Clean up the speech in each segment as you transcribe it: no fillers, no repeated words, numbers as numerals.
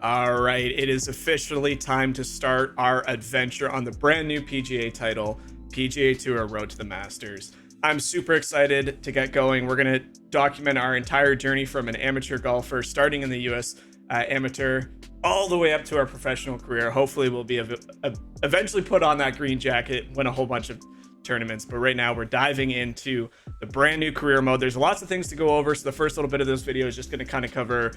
All right, it is officially time to start our adventure on the brand new PGA title, PGA Tour Road to the Masters. I'm super excited to get going. We're going to document our entire journey from an amateur golfer starting in the US amateur all the way up to our professional career. Hopefully we'll be eventually put on that green jacket, win a whole bunch of tournaments. But right now we're diving into the brand new career mode. There's lots of things to go over. So the first little bit of this video is just going to kind of cover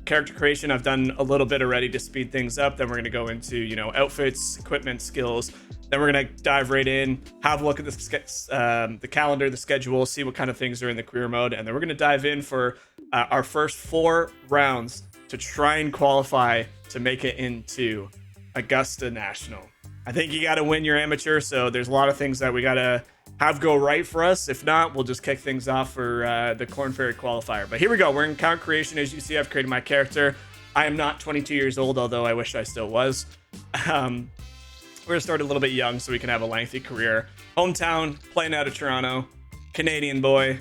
character creation. I've done a little bit already to speed things up. Then we're going to go into, outfits, equipment, skills. Then we're going to dive right in, have a look at the calendar, the schedule, see what kind of things are in the career mode. And then we're going to dive in for our first 4 rounds to try and qualify to make it into Augusta National. I think you got to win your amateur, so there's a lot of things that we got to have go right for us. If not, we'll just kick things off for the Corn Ferry qualifier. But here we go. We're in account creation. As you see, I've created my character. I am not 22 years old, although I wish I still was. We're going to start a little bit young so we can have a lengthy career. Hometown, playing out of Toronto, Canadian boy.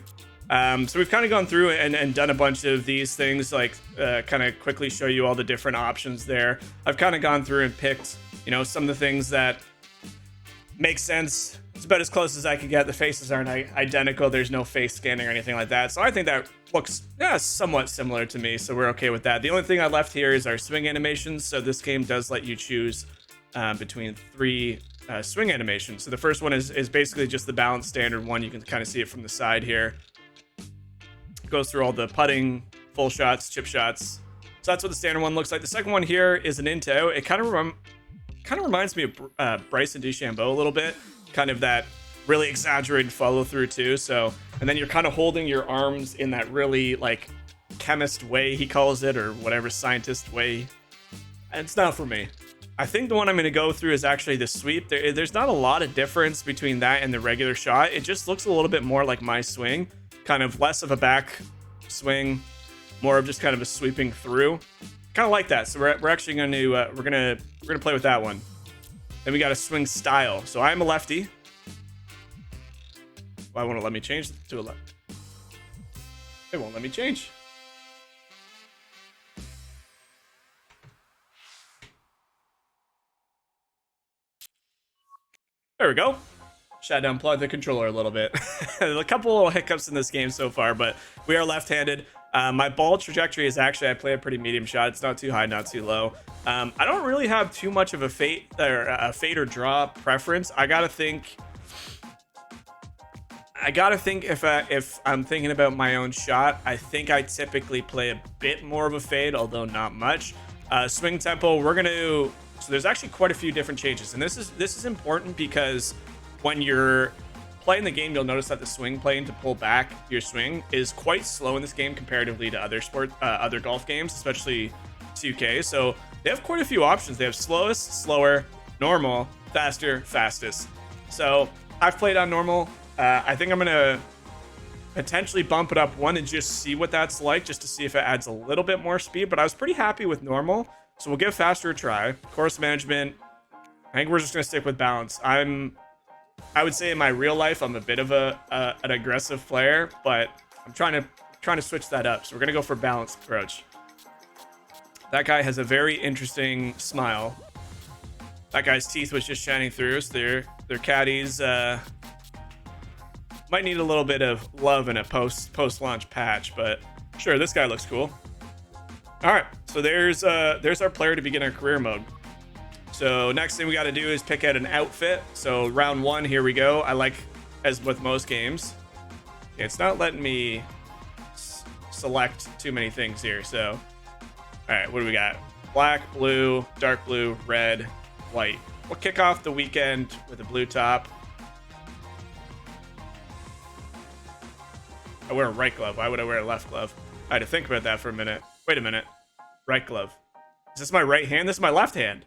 So we've kind of gone through and done a bunch of these things, like kind of quickly show you all the different options there. I've kind of gone through and picked, some of the things that make sense. It's about as close as I could get. The faces aren't identical. There's no face scanning or anything like that. So I think that looks somewhat similar to me. So we're okay with that. The only thing I left here is our swing animations. So this game does let you choose between 3 swing animations. So the first one is basically just the balanced standard one. You can kind of see it from the side here. Goes through all the putting, full shots, chip shots. So that's what the standard one looks like. The second one here is an into. It kind of reminds me of Bryson DeChambeau a little bit. Kind of that really exaggerated follow through too. So, and then you're kind of holding your arms in that really like chemist way, he calls it, or whatever scientist way. And it's not for me. I think the one I'm going to go through is actually the sweep. There's not a lot of difference between that and the regular shot. It just looks a little bit more like my swing. Kind of less of a back swing, more of just kind of a sweeping through. Kind of like that. So we're actually going to we're gonna play with that one. Then we got a swing style. So I'm a lefty. Why won't it let me change to a left? It won't let me change. There we go. Should have unplugged the controller a little bit. A couple little hiccups in this game so far, but we are left-handed. My ball trajectory is actually, I play a pretty medium shot. It's not too high, not too low. I don't really have too much of a fade or draw preference. I gotta think if I'm thinking about my own shot, I think I typically play a bit more of a fade, although not much. Swing tempo, so there's actually quite a few different changes, and this is important because when you're playing the game, you'll notice that the swing plane to pull back your swing is quite slow in this game comparatively to other golf games, especially 2K. So they have quite a few options. They have slowest, slower, normal, faster, fastest. So I've played on normal. I think I'm gonna potentially bump it up one and just see what that's like, just to see if it adds a little bit more speed. But I was pretty happy with normal, so we'll give faster a try. Course management, I think we're just gonna stick with balance. I would say in my real life, I'm a bit of an aggressive player, but I'm trying to switch that up. So we're gonna go for balanced approach. That guy has a very interesting smile. That guy's teeth was just shining through. So their caddies might need a little bit of love in a post-launch patch, but sure, this guy looks cool. All right, so there's our player to begin our career mode. So next thing we got to do is pick out an outfit. So round 1, here we go. I like, as with most games, it's not letting me select too many things here. So, all right, what do we got? Black, blue, dark blue, red, white. We'll kick off the weekend with a blue top. I wear a right glove. Why would I wear a left glove? I had to think about that for a minute. Wait a minute. Right glove. Is this my right hand? This is my left hand.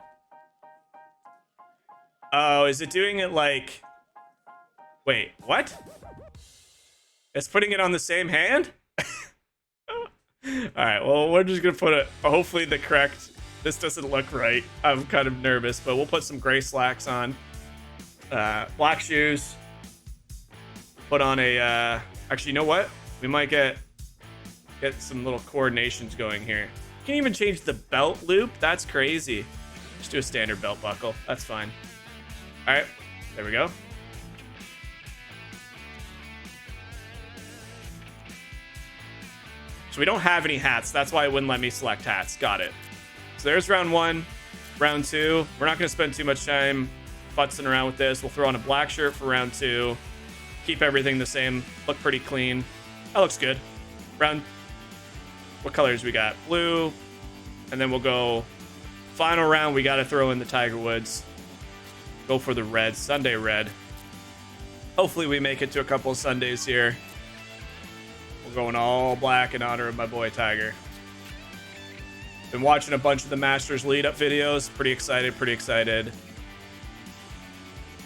Oh, is it doing it like... Wait, what? It's putting it on the same hand? Alright, well, we're just gonna put it... Hopefully the correct... This doesn't look right. I'm kind of nervous, but we'll put some gray slacks on. Black shoes. Put on a... Actually, you know what? We might get some little coordinations going here. You can even change the belt loop. That's crazy. Just do a standard belt buckle. That's fine. All right, there we go. So we don't have any hats. That's why it wouldn't let me select hats. Got it. So there's round 1. Round 2, we're not going to spend too much time futzing around with this. We'll throw on a black shirt for round 2. Keep everything the same. Look pretty clean. That looks good. What colors we got? Blue. And then we'll go final round. We got to throw in the Tiger Woods. Go for the red. Sunday red. Hopefully we make it to a couple of Sundays here. We're going all black in honor of my boy Tiger. Been watching a bunch of the Masters lead-up videos. Pretty excited, pretty excited.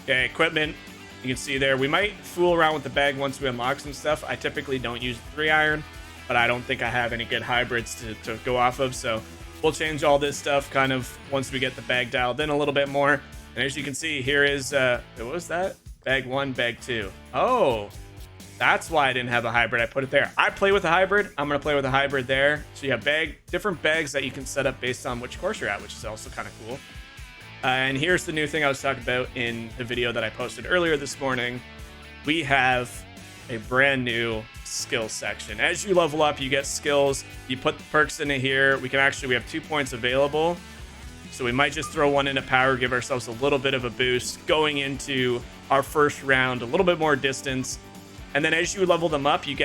Okay, equipment. You can see there. We might fool around with the bag once we unlock some stuff. I typically don't use the 3-iron, but I don't think I have any good hybrids to go off of, so we'll change all this stuff kind of once we get the bag dialed in a little bit more. And as you can see, here is, what was that? Bag 1, bag 2. Oh, that's why I didn't have a hybrid. I put it there. I play with a hybrid. I'm going to play with a hybrid there. So you have different bags that you can set up based on which course you're at, which is also kind of cool. And here's the new thing I was talking about in the video that I posted earlier this morning. We have a brand new skills section. As you level up, you get skills. You put the perks into here. We have 2 points available. So we might just throw one into power, give ourselves a little bit of a boost going into our first round, a little bit more distance. And then as you level them up, you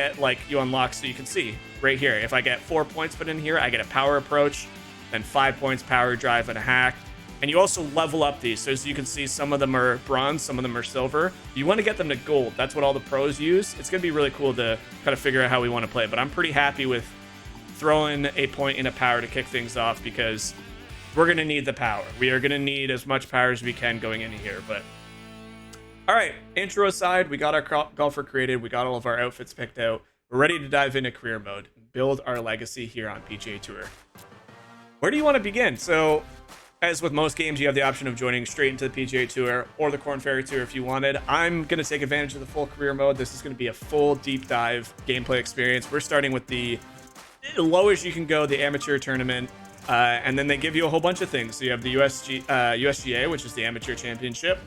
unlock, so you can see right here. If I get 4 points put in here, I get a power approach, then 5 points power drive and a hack. And you also level up these. So as you can see, some of them are bronze, some of them are silver. You want to get them to gold. That's what all the pros use. It's going to be really cool to kind of figure out how we want to play. But I'm pretty happy with throwing a point in a power to kick things off because we're going to need the power. We are going to need as much power as we can going into here. But all right, intro aside, we got our golfer created. We got all of our outfits picked out. We're ready to dive into career mode, build our legacy here on PGA Tour. Where do you want to begin? So, as with most games, you have the option of joining straight into the PGA Tour or the Korn Ferry Tour if you wanted. I'm going to take advantage of the full career mode. This is going to be a full deep dive gameplay experience. We're starting with the lowest you can go, the amateur tournament. And then they give you a whole bunch of things. So you have the USGA, which is the amateur championship,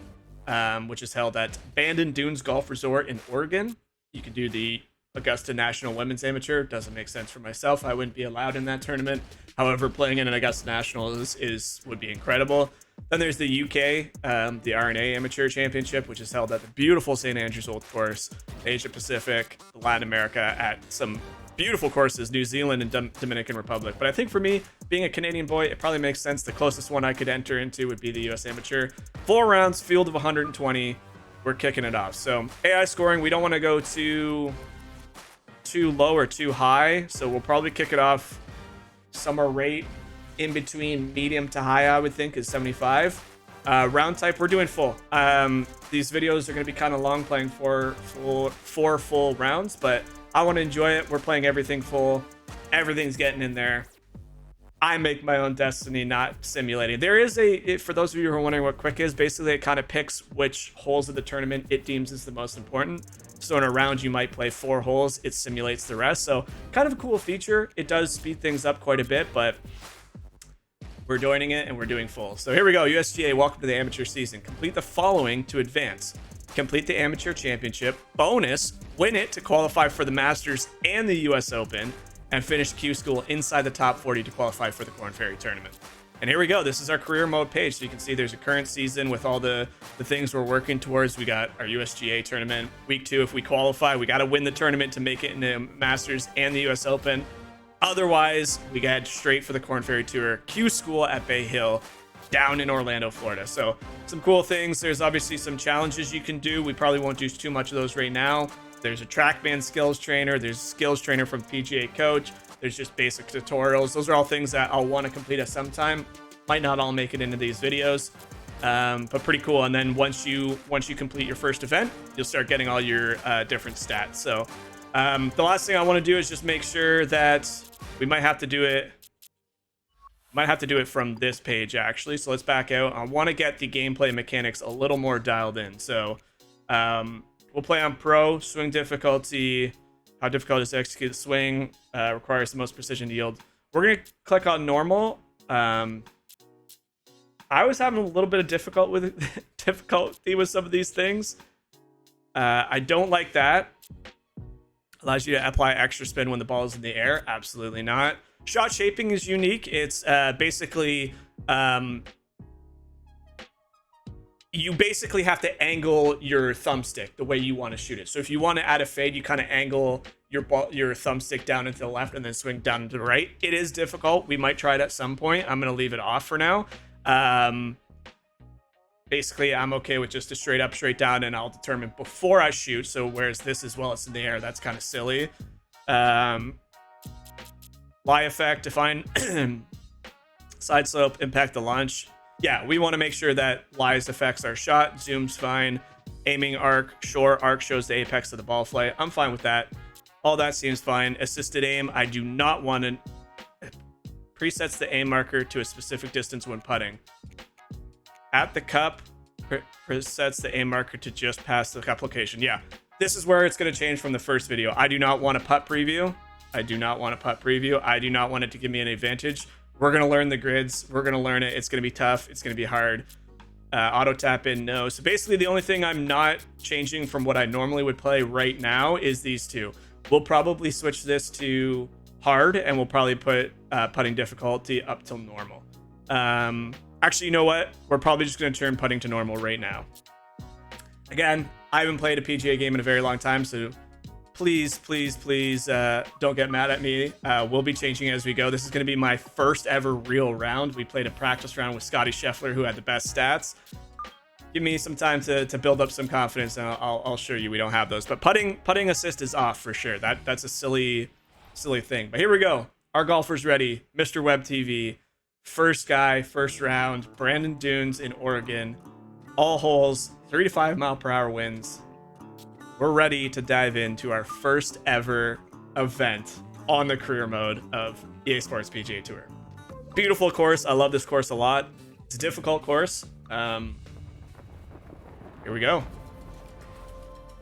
which is held at Bandon Dunes Golf Resort in Oregon. You can do the Augusta National Women's Amateur. Doesn't make sense for myself. I wouldn't be allowed in that tournament. However, playing in an Augusta National would be incredible. Then there's the UK, the RNA Amateur Championship, which is held at the beautiful St. Andrews Old Course, Asia Pacific, Latin America, at some beautiful courses, New Zealand and Dominican Republic. But I think for me, being a Canadian boy, it probably makes sense. The closest one I could enter into would be the US Amateur. 4 rounds, field of 120. We're kicking it off. So AI scoring, we don't want to go too low or too high. So we'll probably kick it off somewhere right in between medium to high, I would think, is 75. Round type, we're doing full. These videos are going to be kind of long, playing four full rounds, but I want to enjoy it. We're playing everything full. Everything's getting in there. I make my own destiny, not simulating. There is for those of you who are wondering what quick is, basically it kind of picks which holes of the tournament it deems is the most important. So in a round, you might play 4 holes. It simulates the rest. So kind of a cool feature. It does speed things up quite a bit, but we're joining it and we're doing full. So here we go. USGA, welcome to the amateur season. Complete the following to advance. Complete the amateur championship. Bonus, win it to qualify for the Masters and the US Open, and finish Q School inside the top 40 to qualify for the Korn Ferry tournament. And here we go. This is our career mode page. So you can see there's a current season with all the things we're working towards. We got our USGA tournament. Week 2, if we qualify, we got to win the tournament to make it into Masters and the US Open. Otherwise, we got straight for the Korn Ferry Tour. Q School at Bay Hill down in Orlando, Florida. So some cool things. There's obviously some challenges you can do. We probably won't do too much of those right now. There's a TrackMan skills trainer. There's a skills trainer from PGA Coach. There's just basic tutorials. Those are all things that I'll want to complete at some time. Might not all make it into these videos, but pretty cool. And then once you complete your first event, you'll start getting all your different stats. So the last thing I want to do is just make sure that we might have to do it. From this page, actually. So let's back out. I want to get the gameplay mechanics a little more dialed in. So we'll play on pro. Swing difficulty. How difficult is to execute the swing? Requires the most precision to yield We're going to click on normal. I was having a little bit of difficulty with some of these things. I don't like that. Allows you to apply extra spin when the ball is in the air. Absolutely not. Shot shaping is unique. It's basically you basically have to angle your thumbstick the way you want to shoot it. So if you want to add a fade, you kind of angle your thumbstick down into the left and then swing down into the right. It is difficult. We might try it at some point. I'm going to leave it off for now. Basically, I'm okay with just a straight up, straight down, and I'll determine before I shoot. So whereas this is while it's in the air, that's kind of silly. Lie effect, define side slope, impact the launch. Yeah, we want to make sure that lies affects our shot. Zoom's fine. Aiming arc, sure. Arc shows the apex of the ball flight. I'm fine with that. All that seems fine. Assisted aim, I do not want to. Presets the aim marker to a specific distance when putting. At the cup, presets the aim marker to just past the cup location. Yeah, this is where it's going to change from the first video. I do not want a putt preview. I do not want it to give me an advantage. We're going to learn the grids. We're going to learn it. It's going to be tough. It's going to be hard. Auto tap in, no. So basically the only thing I'm not changing from what I normally would play right now is these two. We'll probably switch this to hard, and we'll probably put putting difficulty up till normal. Actually, you know what? We're probably just going to turn putting to normal right now. Again, I haven't played a PGA game in a very long time, so please don't get mad at me. We'll be changing as we go. This is going to be my first ever real round. We played a practice round with Scotty Scheffler, who had the best stats. Give me some time to build up some confidence, and I'll show you we don't have those. But putting assist is off for sure. That's a silly thing. But here we go. Our golfer's ready. Mr. Web TV. First guy, first round. Brandon Dunes in Oregon. All holes, 3 to 5 mile per hour winds. We're ready to dive into our first ever event on the career mode of EA Sports PGA Tour. Beautiful course. I love this course a lot. It's a difficult course. Here we go.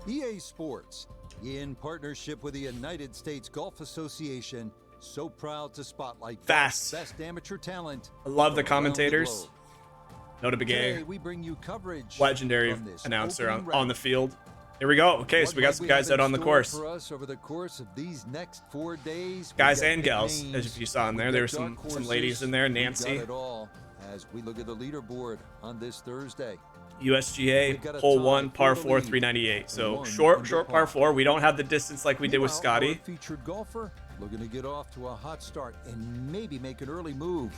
EA Sports, in partnership with the United States Golf Association, so proud to spotlight fast best amateur talent. I love the commentators. Today, we bring you coverage. Legendary announcer on the field. Here we go. Okay, so we got some guys out on the course. For us over the course of these next 4 days, guys and gals, as you saw in there. There were some ladies in there. Nancy. Got it all as we look at the leaderboard on this Thursday. USGA, hole 1, par 4, 398. So short par 4. We don't have the distance like we did with Scotty. Featured golfer looking to get off to a hot start and maybe make an early move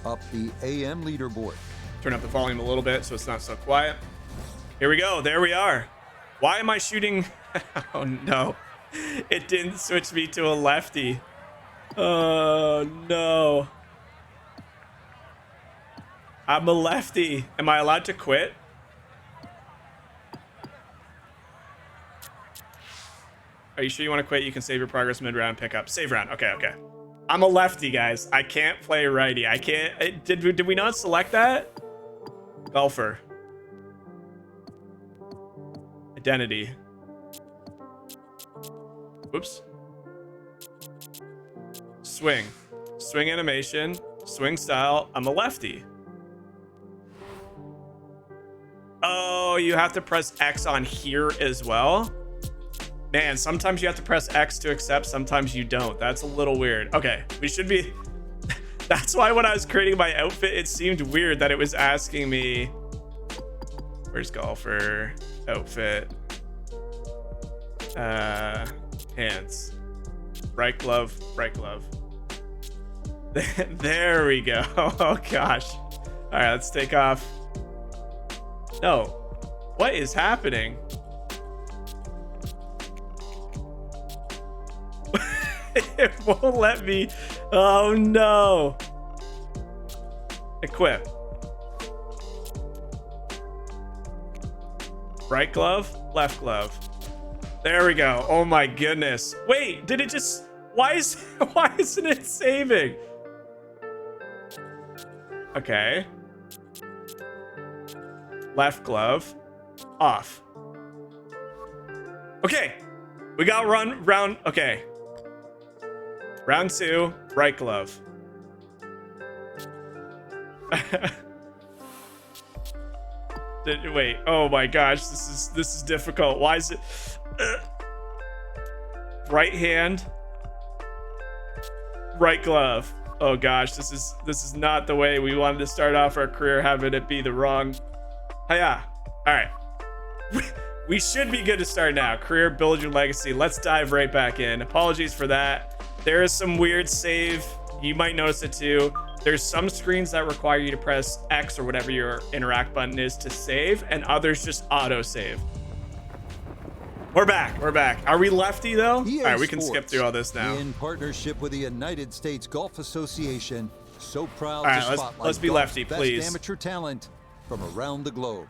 up the AM leaderboard. Turn up the volume a little bit so it's not so quiet. Here we go. There we are. Why am I shooting? Oh no, it didn't switch me to a lefty. Oh no, I'm a lefty. Am I allowed to quit? Are you sure you want to quit? You can save your progress mid-round, pick up. Save round. Okay. I'm a lefty, guys. I can't play righty. I can't. Did we not select that? Golfer. Identity. Whoops. Swing. Swing animation. Swing style. I'm a lefty. Oh, you have to press X on here as well? Man, sometimes you have to press X to accept, sometimes you don't. That's a little weird. Okay, we should be... That's why when I was creating my outfit, it seemed weird that it was asking me... Where's golfer? Outfit. Hands. Right glove, right glove. There we go. Oh gosh. All right, let's take off. No. What is happening? It won't let me. Oh no. Equip. Right glove, left glove. There we go. Oh my goodness. Wait, did it just... why isn't it saving? Okay. Left glove. Off. Okay. We got round... Okay. Round 2, right glove. Wait, oh my gosh, this is difficult. Why is it right hand, right glove? Oh gosh, this is not the way we wanted to start off our career, having it be the wrong. Hiya. All right. We should be good to start now. Career, build your legacy. Let's dive right back in. Apologies for that. There is some weird save. You might notice it too. There's some screens that require you to press X or whatever your interact button is to save, and others just auto save. We're back. We're back. Are we lefty though? All right, we can skip through all this now. In partnership with the United States Golf Association, so proud right, to spotlight let's be lefty, best please. amateur talent from around the globe.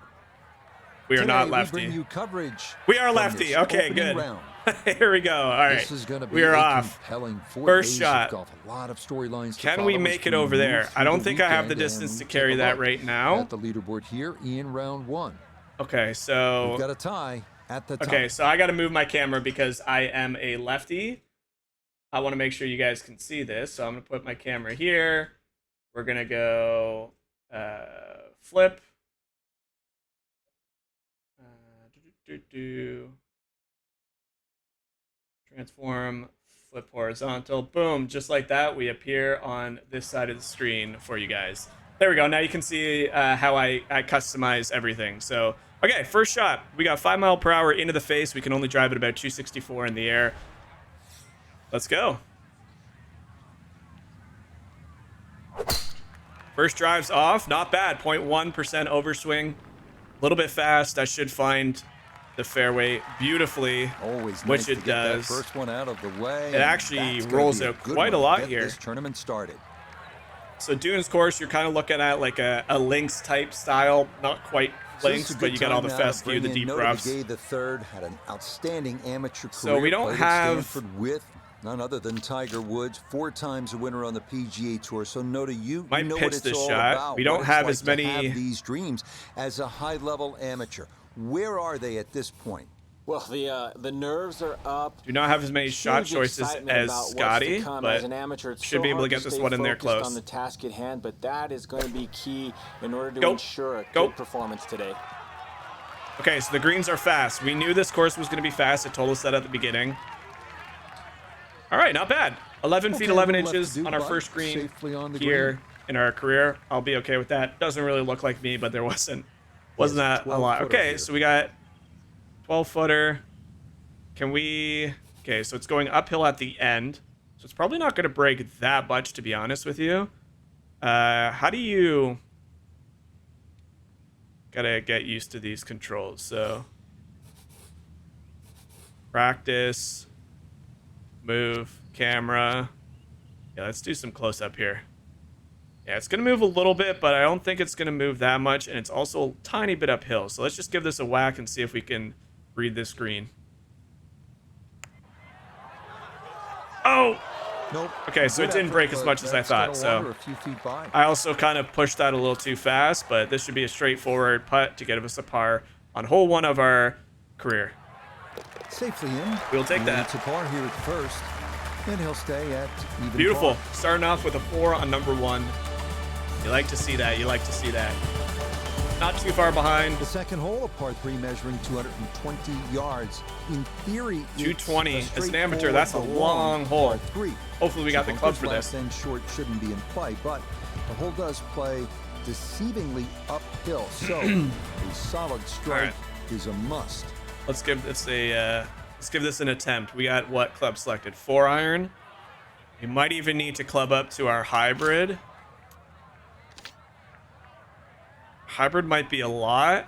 We are Today, not we lefty. bring you coverage We are from lefty. this Okay, opening good. round. Here we go. All right. This is gonna be We are a off. compelling 4 First days of shot. golf. A lot of storylines to Can we follow make as it over move there? I through don't the think I have the weekend, distance and to take carry a that look right now. At the leaderboard here in round 1. Okay, so We've got a tie at the top. okay, so I got to move my camera because I am a lefty. I want to make sure you guys can see this, so I'm gonna put my camera here. We're gonna go flip. Transform, flip horizontal, boom, just like that. We appear on this side of the screen for you guys. There we go. Now you can see how I customize everything. So, okay, first shot. We got 5 mile per hour into the face. We can only drive at about 264 in the air. Let's go. First drive's off. Not bad. 0.1% overswing. A little bit fast. I should find the fairway beautifully, Always which nice it to get that does. first one out of the way. It actually That's gonna rolls be out good quite a one to lot get here. This tournament started. So Dunes course, you're kind of looking at like a links type style, not quite So this links, is a but good you got all the time now to fescue, bring the in deep Nota roughs. Begay the third had an outstanding amateur career. So we don't played at have- Stanford with none other than Tiger Woods, 4 times a winner on the PGA Tour. So Nota, you Might know pitch what it's this all shot. about. We don't what it's have like as to many- have these dreams as a high-level amateur. Where are they at this point? Well, the nerves are up. Do not have as many shot Huge choices excitement as about what's to Scotty, come. but As an amateur, it's should so be able to hard get this stay one in there focused close. on the task at hand, but that is going to be key in order to Go. ensure a Go. good performance today. Okay, so the greens are fast. We knew this course was going to be fast. It told us that at the beginning. All right, not bad. 11 feet, Okay, 11 little left inches to do, on our but first green safely on the here green. in our career. I'll be okay with that. Doesn't really look like me, but there wasn't that a lot. 12-footer Okay, here. so we got 12-footer. Can we... Okay, so it's going uphill at the end. So it's probably not going to break that much, to be honest with you. How do you... Gotta get used to these controls, so... Practice. Move. Camera. Yeah, let's do some close-up here. Yeah, it's going to move a little bit, but I don't think it's going to move that much, and it's also a tiny bit uphill. So let's just give this a whack and see if we can read this green. Oh! Nope. Okay, so it didn't break as much as I thought, so A few feet by. I also kind of pushed that a little too fast, but this should be a straightforward putt to get us a par on hole 1 of our career. Safely in. We'll take And that. It's a par here at first. And he'll stay at even Beautiful. par. Starting off with a 4 on number 1. You like to see that. You like to see that. Not too far behind. The second hole, a par 3 measuring 220 yards. In theory, 220. it's As an amateur, that's a long hole. par 3. Hopefully we got the club for Bunkers this. left and short shouldn't be in play, but the hole does play deceivingly uphill. So a solid strike Alright. is a must. Let's give this an attempt. We got what club selected? 4 iron. We might even need to club up to our hybrid. Hybrid might be a lot.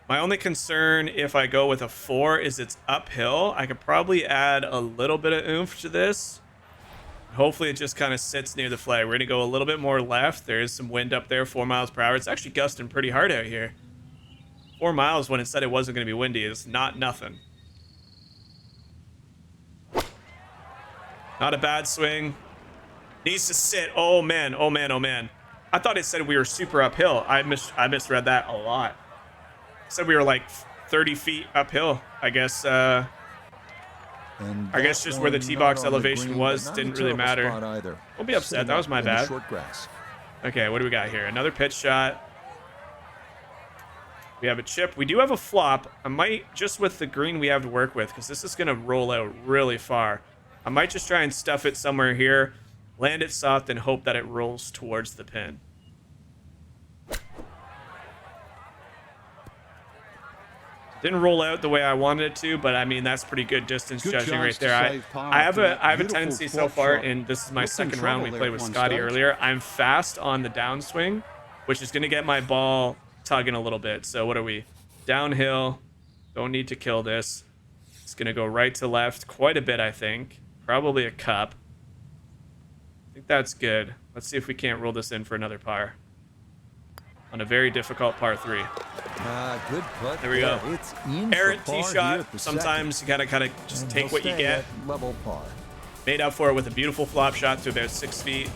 My only concern if I go with a 4 is it's uphill. I could probably add a little bit of oomph to this. Hopefully it just kind of sits near the flag. We're going to go a little bit more left. There is some wind up there, 4 miles per hour. It's actually gusting pretty hard out here. 4 miles when it said it wasn't going to be windy is not nothing. Not a bad swing. Needs to sit. Oh, man. Oh, man. Oh, man. I thought it said we were super uphill. I misread that a lot. It said we were like 30 feet uphill. I guess And I guess that just where the one tee box not on the elevation green, was but not didn't a really terrible matter. spot either. Don't be upset. Sitting That was up my in the bad. short grass. Okay, what do we got here? Another pitch shot. We have a chip. We do have a flop. I might, just with the green we have to work with, because this is going to roll out really far. I might just try and stuff it somewhere here, land it soft, and hope that it rolls towards the pin. Didn't roll out the way I wanted it to, but I mean, that's pretty good distance judging right there. I have a tendency so far, and this is my second round we played with Scotty earlier. I'm fast on the downswing, which is going to get my ball tugging a little bit. So what are we? Downhill. Don't need to kill this. It's going to go right to left quite a bit, I think. Probably a cup. I think that's good. Let's see if we can't roll this in for another par. On a very difficult par 3. Good putt. There we go. It's in Errant for tee par shot. here at the Sometimes you gotta kind of just second. take what you He'll get. stay at level par. Made up for it with a beautiful flop shot to about 6 feet.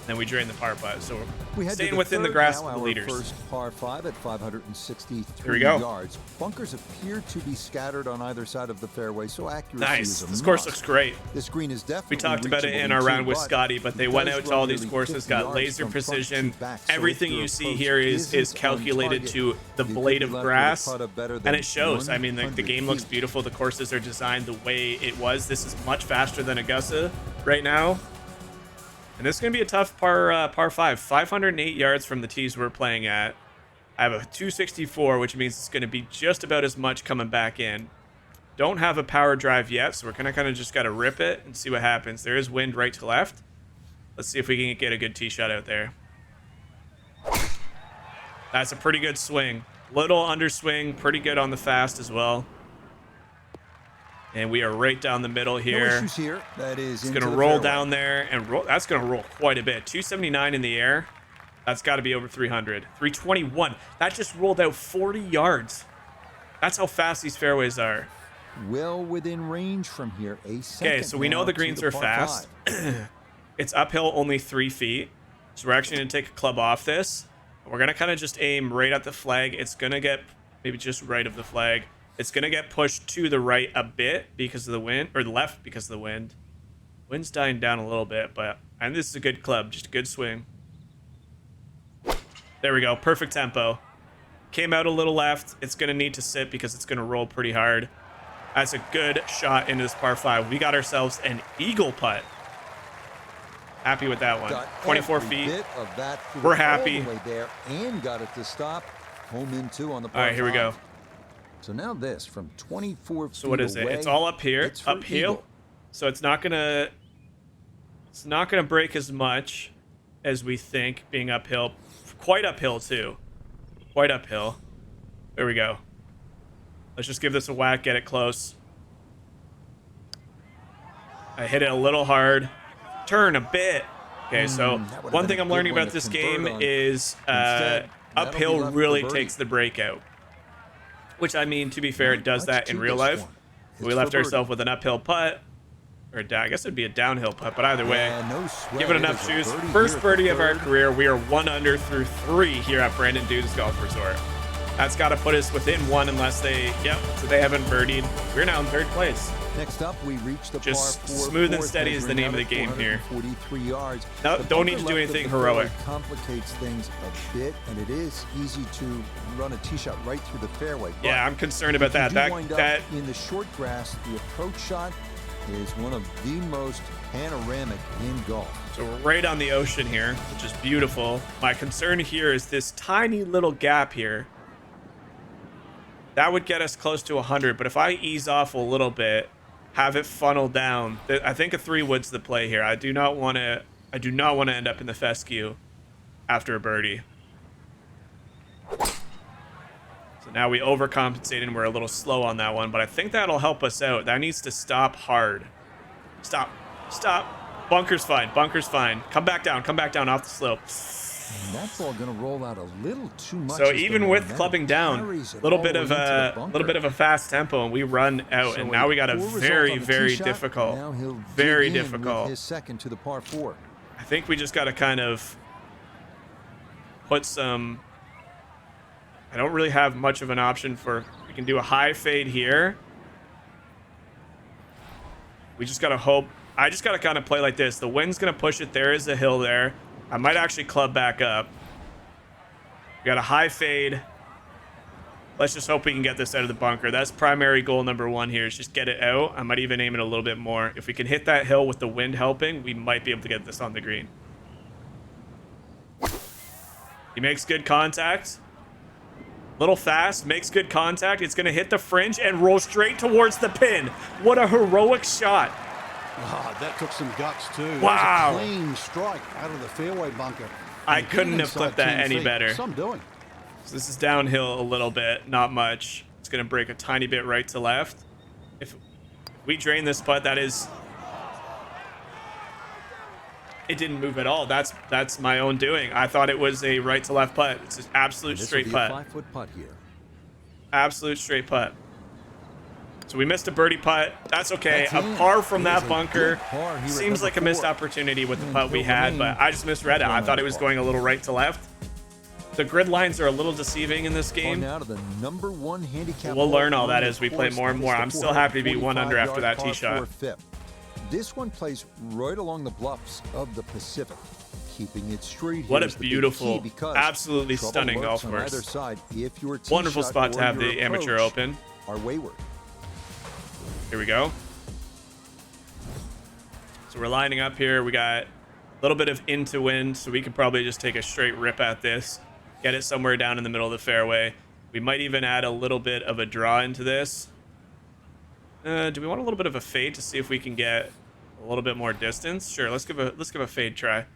Then we drain the par putt. So We we're head to staying within the third grasp now, of the our leaders. First par 5 at 563 Here we go. yards. Bunkers appear to be scattered on either side of the fairway, so accuracy Nice. is a This course must. looks great. This green is definitely We talked about it reachable in our round tee, with Scotty, but they it went does out to run all these nearly courses, 50 got yards laser from front to precision. back, so Everything if your you see approach here is isn't on calculated target, to the you blade could of be left with a grass, putt of better and than it shows. I mean, the 100 game looks feet. beautiful. The courses are designed the way it was. This is much faster than Augusta right now. And this is going to be a tough par 5. 508 yards from the tees we're playing at. I have a 264, which means it's going to be just about as much coming back in. Don't have a power drive yet, so we're going to kind of just got to rip it and see what happens. There is wind right to left. Let's see if we can get a good tee shot out there. That's a pretty good swing. Little underswing, pretty good on the fast as well. And we are right down the middle here. No issues here. That is it's going to roll down there and roll. That's going to roll quite a bit. 279 in the air. That's got to be over 300. 321. That just rolled out 40 yards. That's how fast these fairways are. Well within range from here. Okay, so we know the greens are fast. It's uphill only 3 feet. So we're actually going to take a club off this. We're going to kind of just aim right at the flag. It's going to get maybe just right of the flag. It's going to get pushed to the right a bit because of the wind, or the left because of the wind. Wind's dying down a little bit, and this is a good club, just a good swing. There we go, perfect tempo. Came out a little left. It's going to need to sit because it's going to roll pretty hard. That's a good shot into this par 5. We got ourselves an eagle putt. Happy with that one. Got 24 every feet. bit of that We're happy. all the way there and got it to stop. Home in 2 on the par All right, here we go. 5. So now this from 24 feet So what is it? away, It's all up here, it's for uphill. eagle. So it's not gonna break as much as we think being uphill. Quite uphill too. Quite uphill. There we go. Let's just give this a whack, get it close. I hit it a little hard. Turn a bit. Okay, so that would've one been thing a I'm good learning one about to this convert game on. is Instead, that'll be uphill left for really birdie. takes the breakout. Which, I mean, to be fair, it does Let's that in do real this life. one. We It's left for birdie. ourselves with an uphill putt. Or I guess it'd be a downhill putt, but either way, Yeah, no sweat. give it It enough is a juice. birdie First here at birdie the of our third. career. We are 1 under through 3 here at Brandon Dude's Golf Resort. That's got to put us within 1 unless they, so they haven't birdied. We're now in 3rd place. Next up, we reach the Just par 4 smooth and fourth, steady is the measuring name of out the at game here. 443 yards. No, The don't need bunker to do left of anything the fairway heroic. complicates things a bit, and it is easy to run a tee shot right through the fairway. But Yeah, I'm concerned about if you that. do wind up That in the short grass, the approach shot is one of the most panoramic in golf. So we're right on the ocean here, which is beautiful. My concern here is this tiny little gap here. That would get us close to 100, but if I ease off a little bit, have it funnel down, I think a 3 wood's the play here. I do not want to end up in the fescue after a birdie. So now we overcompensated and we're a little slow on that one, but I think that'll help us out. That needs to stop hard. Stop. Bunker's fine. Come back down off the slope. And that ball going to roll out a little too much. So as the even with momentum clubbing down, carries it little all bit the of way into the a bunker. little bit of a fast tempo, and we run out. So And now we got a poor result very, on the very tee shot. difficult, Now he'll very dig in with difficult. his second to the par 4. I think we just got to kind of put some. I don't really have much of an option for. We can do a high fade here. We just got to hope. I just got to kind of play like this. The wind's going to push it. There is a hill there. I might actually club back up. We got a high fade. Let's just hope we can get this out of the bunker. That's primary goal number 1 here, is just get it out. I might even aim it a little bit more. If we can hit that hill with the wind helping, we might be able to get this on the green. He makes good contact. Little fast, makes good contact. It's going to hit the fringe and roll straight towards the pin. What a heroic shot. Oh, that took some guts too. Wow. That was a clean strike out of the fairway bunker. I couldn't have clipped that any better. Some doing. So this is downhill a little bit, not much. It's going to break a tiny bit right to left. If we drain this putt, that is... It didn't move at all. That's my own doing. I thought it was a right to left putt. It's an absolute straight putt. 5-foot putt here. Absolute straight putt. So we missed a birdie putt. That's okay. A par from that bunker seems like a missed opportunity with the putt we had, but I just misread it. I thought it was going a little right to left. The grid lines are a little deceiving in this game. Now to the number 1 handicap. We'll learn all that as we play more and more. I'm still happy to be 1 under after that tee shot. This one plays right along the bluffs of the Pacific, keeping it straight. What a beautiful, absolutely stunning golf course. Wonderful spot to have the Amateur Open. Are wayward. Here we go. So we're lining up here. We got a little bit of into wind, so we could probably just take a straight rip at this, get it somewhere down in the middle of the fairway. We might even add a little bit of a draw into this. Do we want a little bit of a fade to see if we can get a little bit more distance? Sure, let's give a fade try.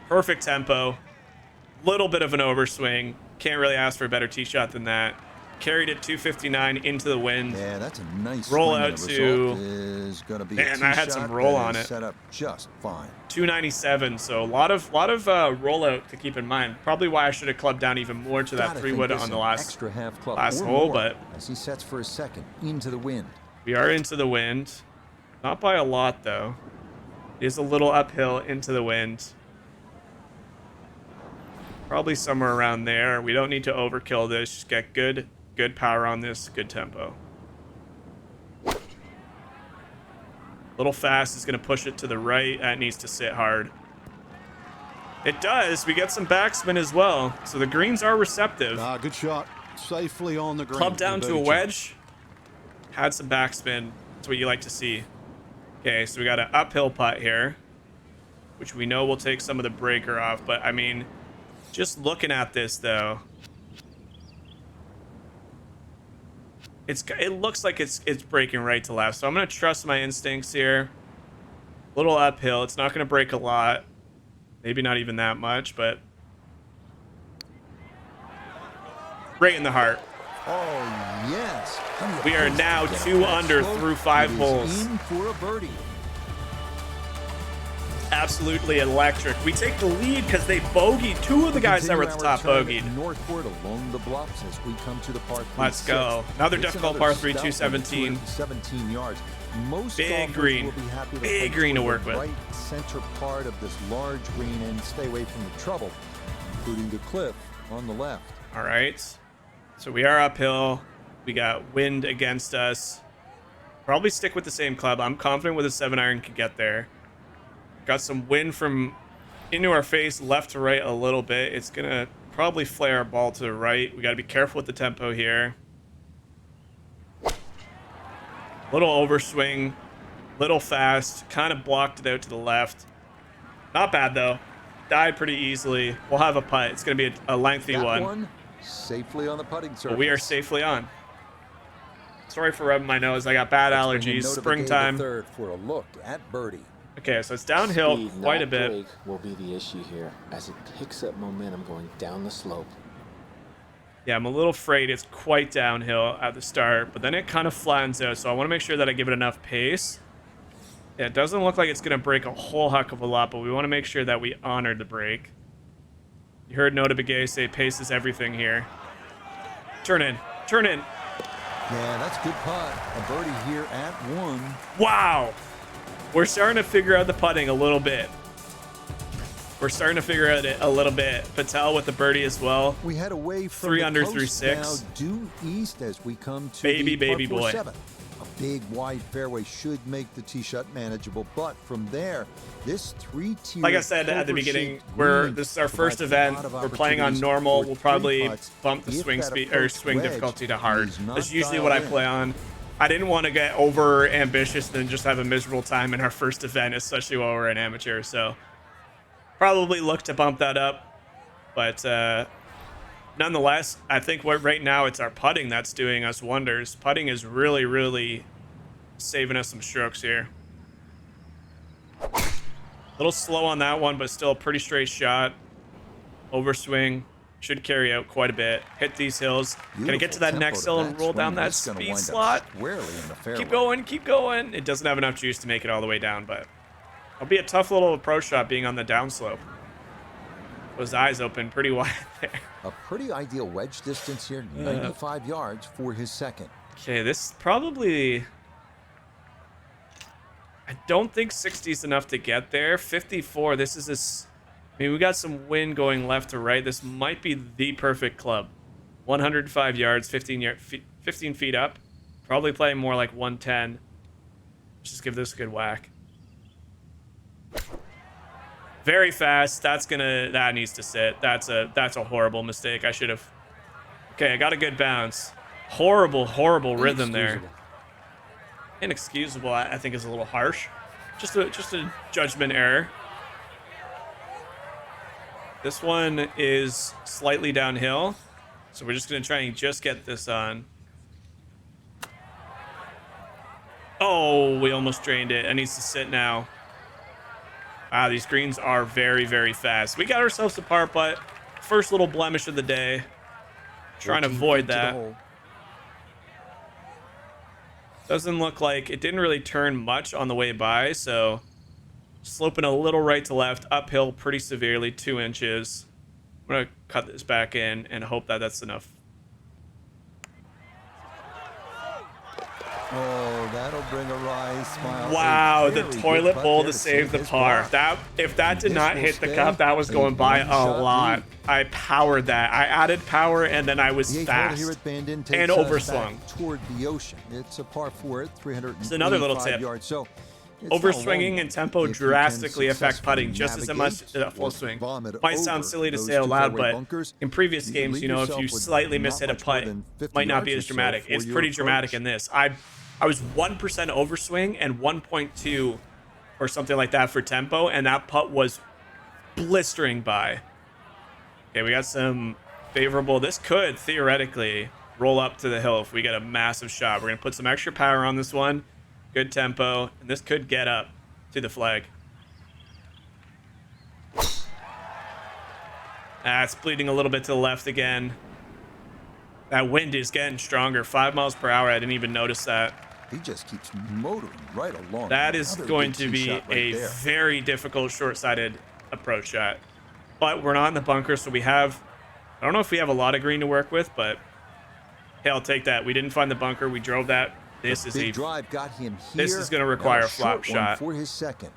Perfect tempo. Little bit of an overswing. Can't really ask for a better tee shot than that. Carried it 259 into the wind. Yeah, that's a nice roll out to. Is gonna be man, I had some roll on it. Set up just fine. 297. So a lot of rollout to keep in mind. Probably why I should have clubbed down even more to that 3-wood on the last hole, but as he sets for a second into the wind. We are into the wind. Not by a lot though. It is a little uphill into the wind. Probably somewhere around there. We don't need to overkill this. Just get good power on this, good tempo. Little fast is going to push it to the right. That needs to sit hard. It does. We get some backspin as well. So the greens are receptive. Good shot. Safely on the green. Club down to a wedge. Had some backspin. That's what you like to see. Okay, so we got an uphill putt here, which we know will take some of the breaker off. But, I mean, just looking at this, though, it looks like it's breaking right to left. So I'm going to trust my instincts here. A little uphill. It's not going to break a lot. Maybe not even that much, but right in the heart. Oh, yes. We are now 2 under through 5 holes. In for a birdie. Absolutely electric. We take the lead because they bogeyed. 2 of the guys that were at the top bogeyed. Northward along the bluffs as we come to the par 3. Let's go. Another difficult par 3, 217. 17 yards. Most big green. Big green to work with. Right center part of this large green and stay away from the trouble, including the cliff on the left. All right. So we are uphill. We got wind against us. Probably stick with the same club. I'm confident with a 7-iron can get there. Got some wind from into our face, left to right a little bit. It's going to probably flare our ball to the right. We got to be careful with the tempo here. Little overswing, little fast, kind of blocked it out to the left. Not bad, though. Died pretty easily. We'll have a putt. It's going to be a lengthy one. Safely on the putting surface. But we are safely on. Sorry for rubbing my nose. I got bad allergies. Springtime. Third for a look at birdie. Okay, so it's downhill Speed, quite a not bit. break, will be the issue here as it picks up momentum going down the slope. Yeah, I'm a little afraid it's quite downhill at the start, but then it kind of flattens out, so I want to make sure that I give it enough pace. Yeah, it doesn't look like it's going to break a whole heck of a lot, but we want to make sure that we honored the break. You heard EVGA say pace is everything here. Turn in. Turn in. Yeah, that's a good putt. A birdie here at 1. Wow. We're starting to figure out the putting a little bit. We're starting to figure out it a little bit. Patel with the birdie as well. We head away from 3 under coast, through 6. now due east as we come to baby the par 4 boy. 7. A big, wide fairway should make the tee shot manageable, but from there, this three-tier, like I said at the beginning, this is our first event. We're playing on normal. We'll probably bump the swing speed or swing difficulty to hard. That's usually what I play on. I didn't want to get over ambitious and just have a miserable time in our first event, especially while we're an amateur. So probably look to bump that up, but nonetheless, I think right now it's our putting that's doing us wonders. Putting is really, really saving us some strokes here. A little slow on that one, but still a pretty straight shot. Overswing should carry out quite a bit. Hit these hills. Gonna get to that next hill and roll down that speed slot. Keep going, keep going. It doesn't have enough juice to make it all the way down, but it'll be a tough little approach shot being on the downslope. His eyes open pretty wide there. A pretty ideal wedge distance here, 95 yards for his second. Okay, this probably... I don't think 60 is enough to get there. 54, this is this... I mean, we got some wind going left to right. This might be the perfect club. 105 yards, 15 feet up. Probably playing more like 110. Let's just give this a good whack. Very fast. That needs to sit. That's a horrible mistake. I should have. Okay, I got a good bounce. Horrible rhythm there. Inexcusable, I think, is a little harsh. Just a judgment error. This one is slightly downhill, so we're just gonna try and just get this on. Oh, we almost drained it. It needs to sit now. Wow, these greens are very, very fast. We got ourselves a par putt. First little blemish of the day. Trying to avoid that. Doesn't look like it didn't really turn much on the way by, so sloping a little right to left, uphill pretty severely, 2 inches. I'm gonna cut this back in and hope that that's enough. Oh, that'll bring a wry smile. Wow, the toilet bowl to save the par. If that did not hit the cup, that was going by a lot. I powered that. I added power and then I was fast and overswung. Toward the ocean. It's a par 4 at 385 It's another little tip. yards. So overswinging and tempo drastically affect putting just as much as full swing. Might sound silly to say out loud, but in previous games, you know, if you slightly miss-hit a putt, it might not be as dramatic. It's pretty dramatic in this. I was 1% overswing and 1.2 or something like that for tempo, and that putt was blistering by. Okay, we got some favorable. This could theoretically roll up to the hill if we get a massive shot. We're going to put some extra power on this one. Good tempo, and this could get up to the flag. It's bleeding a little bit to the left again. That wind is getting stronger. 5 miles per hour. I didn't even notice that. He just keeps motoring right along. That is going to be a very difficult short-sided approach shot. But we're not in the bunker, so we have... I don't know if we have a lot of green to work with, but... Hey, I'll take that. We didn't find the bunker. We drove that. This is a drive got him here. This is going to require a flop shot. For his second.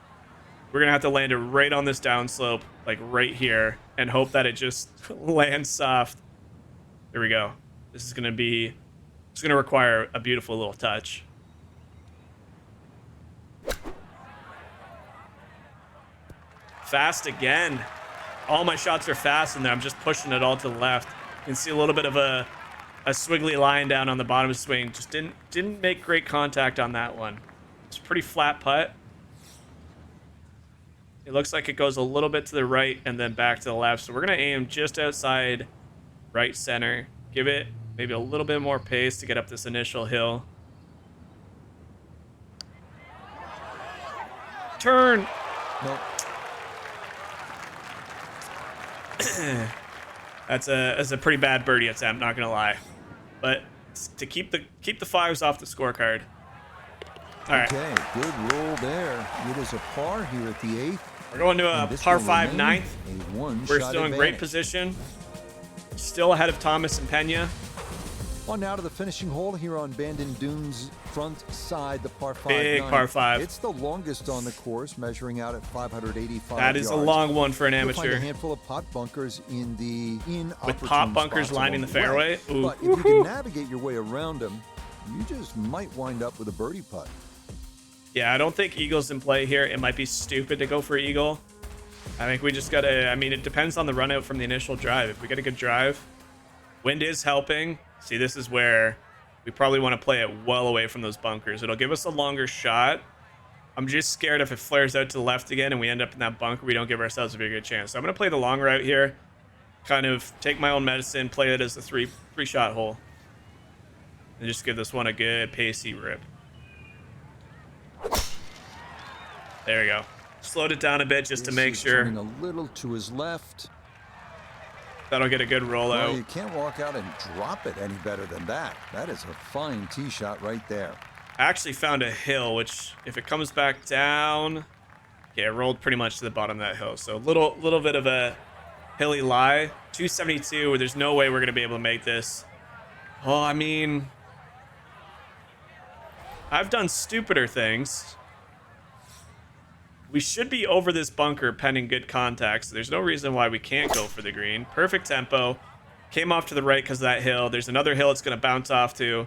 We're going to have to land it right on this downslope, like right here, and hope that it just lands soft. There we go. This is going to be... It's going to require a beautiful little touch. Fast again. All my shots are fast in there. I'm just pushing it all to the left. You can see a little bit of a swiggly line down on the bottom of the swing. Just didn't make great contact on that one. It's a pretty flat putt. It looks like it goes a little bit to the right and then back to the left. So we're going to aim just outside right center. Give it maybe a little bit more pace to get up this initial hill. Turn. Nope. That's a pretty bad birdie attempt, not gonna lie, but to keep the fives off the scorecard. All right. Okay, good roll there. It is a par here at the 8th. We're going to a par 5 ninth. We're still in great position. Still ahead of Thomas and Pena. On now to the finishing hole here on Bandon Dunes front side, the par 5. Big par 5. It's the longest on the course, measuring out at 585 That is yards. a long one for an You'll find amateur. a handful of pot bunkers in the With pot bunkers lining the fairway. Ooh. But if you can navigate your way around them, you just might wind up with a birdie putt. Yeah, I don't think eagle's in play here. It might be stupid to go for eagle. I think we just gotta, I mean, it depends on the run out from the initial drive. If we get a good drive, wind is helping. See, this is where we probably want to play it well away from those bunkers. It'll give us a longer shot. I'm just scared if it flares out to the left again and we end up in that bunker, we don't give ourselves a very good chance. So I'm going to play the long route here, kind of take my own medicine, play it as a three shot hole, and just give this one a good pacey rip. There we go. Slowed it down a bit just to make sure. Turning a little to his left. That'll get a good rollout. Well, you can't walk out and drop it any better than that. That is a fine tee shot right there. I actually found a hill, which if it comes back down, yeah, it rolled pretty much to the bottom of that hill. So a little bit of a hilly lie. 272, where there's no way we're going to be able to make this. Oh, I mean, I've done stupider things. We should be over this bunker pending good contact, so there's no reason why we can't go for the green. Perfect tempo. Came off to the right because of that hill. There's another hill it's going to bounce off to.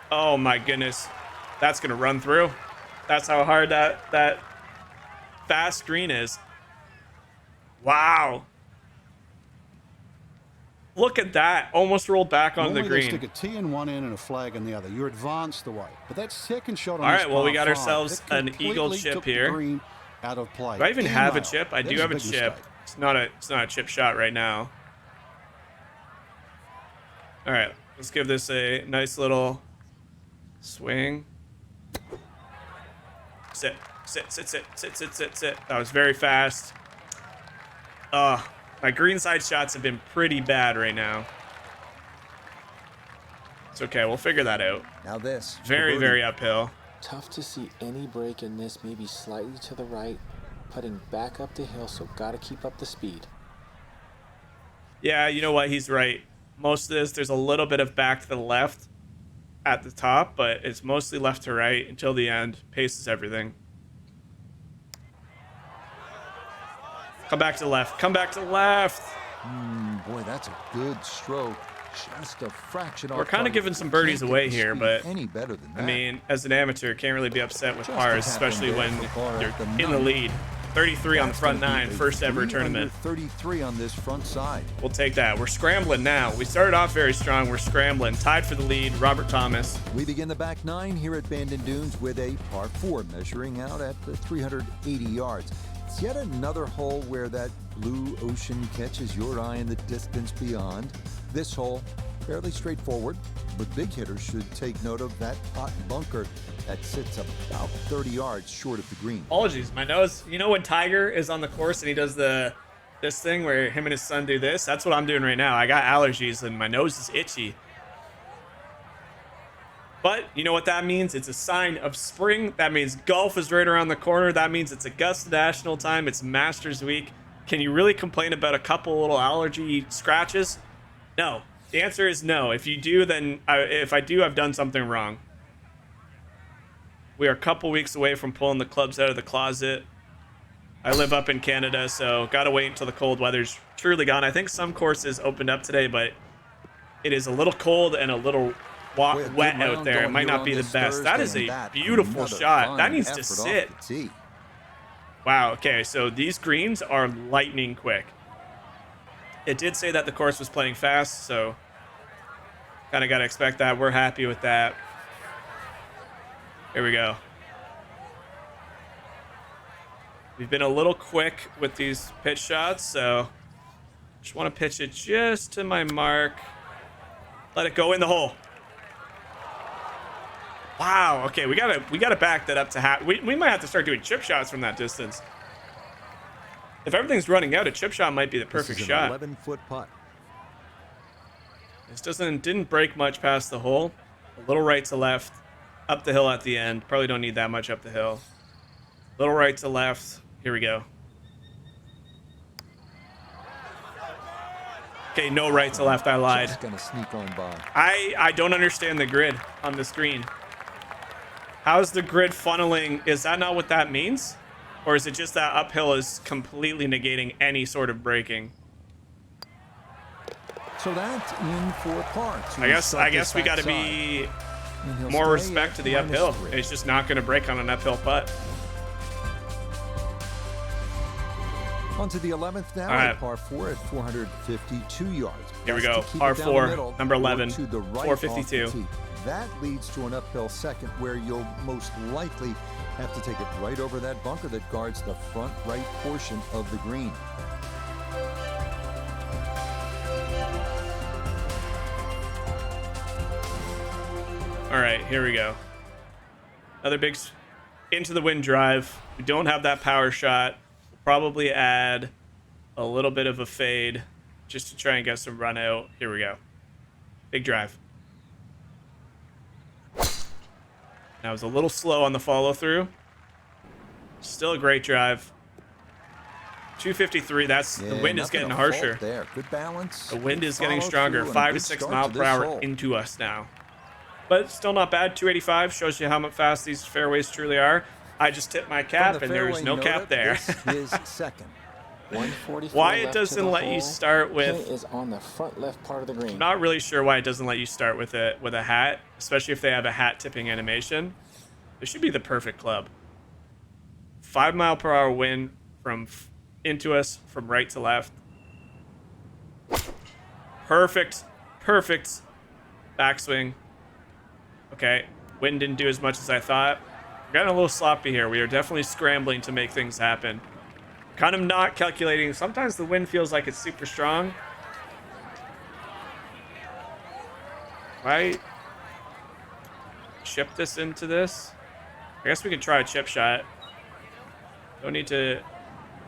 Oh my goodness. That's going to run through. That's how hard that fast green is. Wow. Look at that. Almost rolled back on the Normally green. they stick a tee in one end and a flag in the other. You're advanced away. But that second shot on All this right, well, we got par five, ourselves that an eagle completely chip took the here. green out of play. Do I even have a Email. chip? I That do is have a big chip. mistake. It's not a chip shot right now. All right, let's give this a nice little swing. Sit. That was very fast. My greenside shots have been pretty bad right now. It's okay, we'll figure that out. Now this. Very uphill. Tough to see any break in this, maybe slightly to the right, putting back up the hill, so gotta keep up the speed. Yeah, you know what? He's right. Most of this, there's a little bit of back to the left at the top, but it's mostly left to right until the end. Pace is everything. Come back to the left. Come back to the left. Boy, that's a good stroke. Just a fraction off. We're kind of target. giving some birdies Can't away get the here, speed but any better than that. I mean, as an amateur, can't really be upset with Just pars, a tap in especially there when for par you're at the in the ninth. lead. 33 on the That's front gonna be nine, a first ever 3 tournament. under 33 on this front side. We'll take that. We're scrambling now. We started off very strong. We're scrambling. Tied for the lead. Robert Thomas. We begin the back nine here at Bandon Dunes with a par 4 measuring out at the 380 yards. It's yet another hole where that blue ocean catches your eye in the distance beyond. This hole, fairly straightforward, but big hitters should take note of that hot bunker that sits about 30 yards short of the green. Apologies, my nose. You know when Tiger is on the course and he does this thing where him and his son do this? That's what I'm doing right now. I got allergies and my nose is itchy. But you know what that means? It's a sign of spring. That means golf is right around the corner. That means it's Augusta National time. It's Masters week. Can you really complain about a couple little allergy scratches? No. The answer is no. If you do, then if I do, I've done something wrong. We are a couple weeks away from pulling the clubs out of the closet. I live up in Canada, so gotta wait until the cold weather's truly gone. I think some courses opened up today, but it is a little cold and a little wet out there. It might not be the best. That is a beautiful shot. That needs to sit. Wow, okay, so these greens are lightning quick. It did say that the course was playing fast, so kind of got to expect that. We're happy with that. Here we go. We've been a little quick with these pitch shots, so just want to pitch it just to my mark. Let it go in the hole. Wow, okay, we gotta back that up to half. We might have to start doing chip shots from that distance. If everything's running out, a chip shot might be the perfect shot. 11-foot putt. This didn't break much past the hole. A little right to left, up the hill at the end. Probably don't need that much up the hill. Little right to left. Here we go. Okay, no right to left. I lied. Just gonna sneak on by. I don't understand the grid on the screen. How's the grid funneling? Is that not what that means? Or is it just that uphill is completely negating any sort of braking? So that's in for par. I guess we got to be And he'll more stay respect at to the uphill. -3. It's just not going to break on an uphill putt. On to the 11th now, All right. a par 4 at 452 yards. Here we Best go. to keep Par it down the 4, middle number or 11, to the right 452. off the tee. That leads to an uphill second where you'll most likely have to take it right over that bunker that guards the front right portion of the green. All right, here we go. Another big into the wind drive. We don't have that power shot. We'll probably add a little bit of a fade just to try and get some run out. Here we go. Big drive. That was a little slow on the follow through. Still a great drive. 253. That's the wind is getting harsher. There, good balance. The wind is getting Follow stronger. through and a 5 to good 6 start mile to per this hour hole. into us now. But still not bad. 285 shows you how fast these fairways truly are. I just tipped my From cap, the and there's fairway no cap note, there. This is second. 144 Why it left to doesn't the let you hole. start with... Pin is on the front left part of the green. Not really sure why it doesn't let you start with a hat, especially if they have a hat tipping animation. This should be the perfect club. 5 mile per hour wind from into us from right to left. Perfect backswing. Okay, wind didn't do as much as I thought. We're getting a little sloppy here. We are definitely scrambling to make things happen. Kind of not calculating. Sometimes the wind feels like it's super strong. Right? Chip this into this. I guess we can try a chip shot. Don't need to...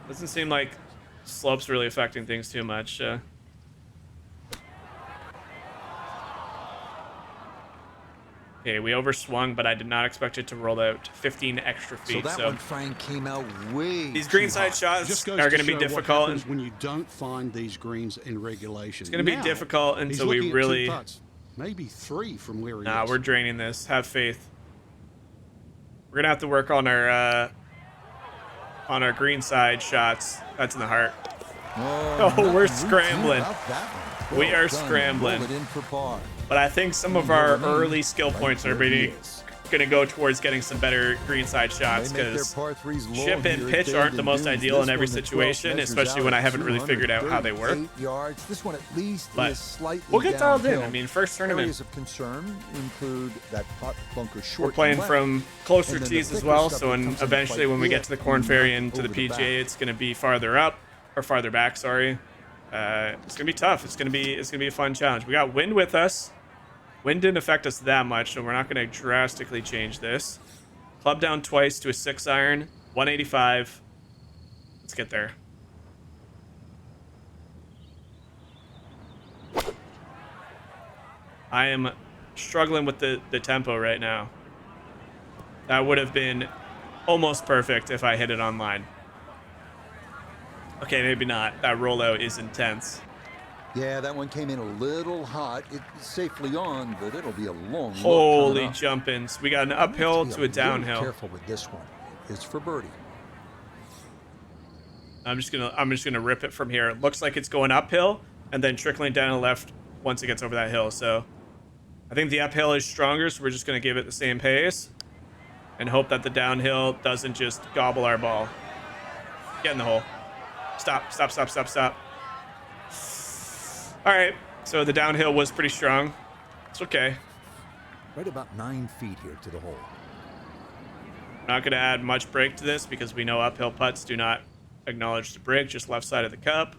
Doesn't seem like slope's really affecting things too much. Okay, we overswung, but I did not expect it to roll out 15 extra feet. So that one, Frank, came out way these too greenside high. shots Just goes are to going to be show what difficult. happens when you don't find these greens in regulation. It's going to be Now, difficult he's until we looking at really... 2 putts, maybe 3 from where he Nah, is. we're draining this. Have faith. We're going to have to work on our greenside shots. That's in the heart. Oh, Oh, we're nothing routine scrambling. about that one. We Well are done. scrambling. Roll it in for par. But I think some of our early skill points are going to go towards getting some better greenside shots, They make their because par threes long chip and here at pitch aren't the Bandon most Dunes. ideal in This every one, the 12th situation, measures especially out when I at haven't really figured out how they work. 238 yards. This one at least But is slightly we'll get dialed in. downhill. I mean, first tournament. Areas of concern include that putt bunker short. We're playing left, from closer and then tees the as thicker well, stuff so that when comes into eventually play when we get if to the Corn you Ferry knock and to the over the PGA, back. it's going to be farther up, or farther back, sorry. It's going to be tough. It's going to be a fun challenge. We got wind with us. Wind didn't affect us that much, so we're not going to drastically change this. Club down twice to a 6-iron, 185. Let's get there. I am struggling with the tempo right now. That would have been almost perfect if I hit it on line. Okay, maybe not. That rollout is intense. Yeah, that one came in a little hot. It's safely on, but it'll be a long look Holy coming up. jump-ins. We got an uphill to a Little downhill. Careful with this one. It's for birdie. I'm just gonna rip it from here. It looks like it's going uphill and then trickling down the left once it gets over that hill. So I think the uphill is stronger, so we're just gonna give it the same pace and hope that the downhill doesn't just gobble our ball. Get in the hole. Stop, stop, stop, stop, stop. All right, so the downhill was pretty strong. It's okay. Right about 9 feet here to the hole. Not going to add much break to this because we know uphill putts do not acknowledge the break, just left side of the cup.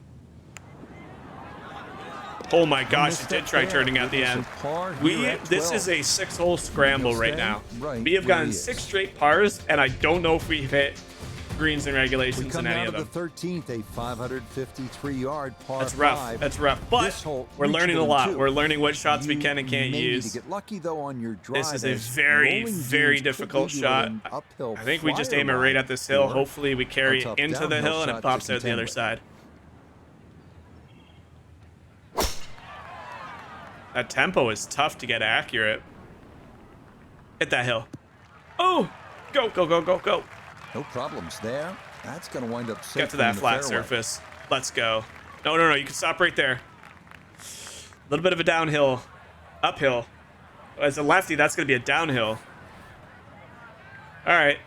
Oh my gosh, it did try turning at the end. This is a 6-hole scramble right now. We have gotten 6 straight pars, and I don't know if we've hit greens and We regulations come in any down of to them. the 13th, a 553-yard par That's rough. 5. That's rough. But This hole we're learning a reachable lot. too. We're learning what shots we You can and can't may need use. to get lucky though on your drive. This is a as very, rolling very dunes could difficult lead you shot. an uphill I think we just flyer aim it right line, at this hill. or Hopefully we carry a it tough into the downhill hill and it shot pops to out the other contend side. That tempo is tough to get accurate. Hit that hill. Oh! Go, go, go, go, go. No problems there. That's going to wind up safe Get to that in the flat fairway. surface. Let's go. No, no, no. You can stop right there. A little bit of a downhill. Uphill. As a lefty, that's going to be a downhill. All right.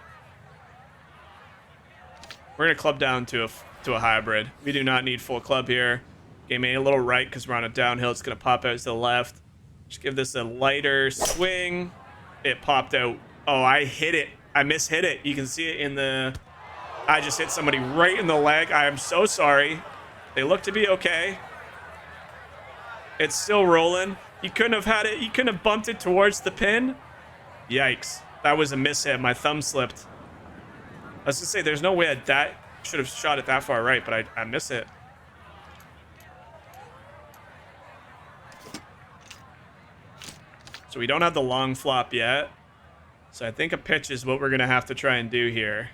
We're going to club down to a hybrid. We do not need full club here. Game A a little right because we're on a downhill. It's going to pop out to the left. Just give this a lighter swing. It popped out. Oh, I hit it. I mishit it. You can see it in the... I just hit somebody right in the leg. I am so sorry. They look to be okay. It's still rolling. You couldn't have had it. You couldn't have bumped it towards the pin. Yikes. That was a mishit. My thumb slipped. I was going to say, there's no way that should have shot it that far right, but I miss it. So we don't have the long flop yet. So I think a pitch is what we're going to have to try and do here.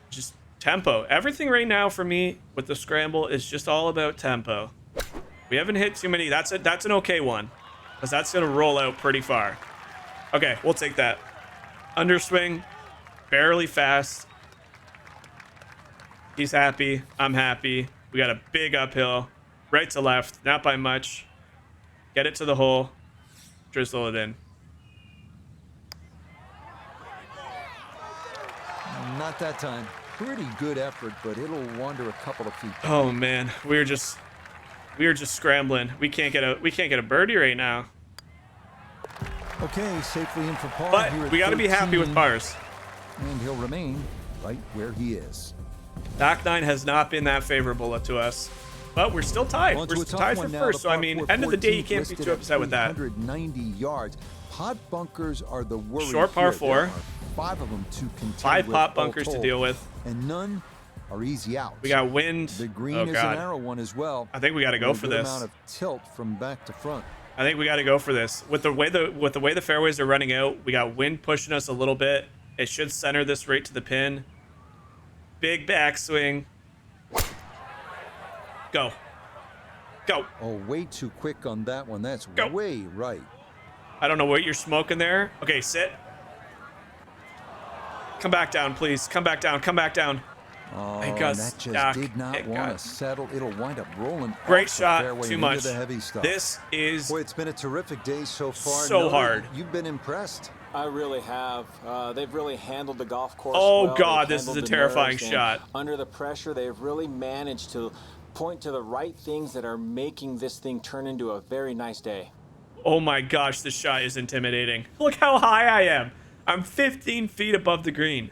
Just tempo. Everything right now for me with the scramble is just all about tempo. We haven't hit too many. That's an okay one, because that's going to roll out pretty far. Okay, we'll take that. Underswing, barely fast. He's happy. I'm happy. We got a big uphill. Right to left, not by much. Get it to the hole. Drizzle it in. Not that time. Pretty good effort, but it'll wander a couple of feet. Oh man, we were just scrambling. We can't get a birdie right now. Okay, safely in for par. But here at we got to be happy with 13, pars. and he'll remain right where he is. Back nine has not been that favorable to us, but we're still tied. On to We're a tough tied for one now, first, the so I par mean, 4 end of the day, you 14th can't be listed too at upset with that. 390 yards. Pot bunkers are the worry. Short par here. four. There are 5 of them to contend 5 with pot all bunkers to told, deal with. and none are easy outs. We got wind. The green Oh is an god. narrow one as well. I think we got to go With a for good this. amount of tilt from back to front. I think we got to go for this. With the way the fairways are running out, we got wind pushing us a little bit. It should center this right to the pin. Big backswing. Go. Go. Oh, way too quick on that one. That's Go. way right. I don't know what you're smoking there. Okay, sit. Come back down, please. Come back down. Come back down. Oh, It got that just stuck. did not It want got- to settle. It'll wind up rolling. Great off the shot. fairway Too and much. into the heavy stuff. This is Boy, it's been a terrific day so far. So Noted hard. You've been impressed. I really have. They've really handled the golf course Oh, well. God, They've this is a handled the terrifying nerves, and shot. Under the pressure, they've really managed to point to the right things that are making this thing turn into a very nice day. Oh my gosh, this shot is intimidating. Look how high I am. I'm 15 feet above the green.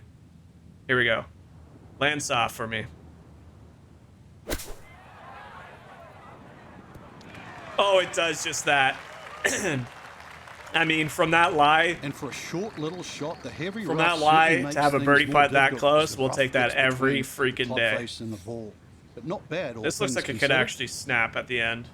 Here we go. Land soft for me. Oh, it does just that. I mean, from that lie, And for a short little shot, the heavy From rough that lie certainly to makes have a things birdie more putt that difficult close, because the we'll rough take that gets every between the freaking club day. face and the ball. But not bad. all this looks things like it could considered. actually snap at the end.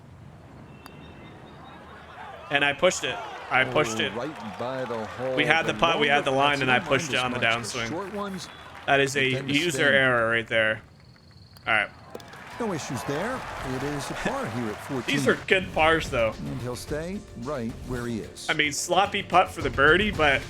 And I pushed it. I pushed it. Right by the hole. We had the putt, we had the line, and I pushed it on the downswing. Short ones, That is a Intend to user spin. error right there. All right. no issues there. It is a par here at 14. These are good pars, though. And he'll stay right where he is. I mean, sloppy putt for the birdie, but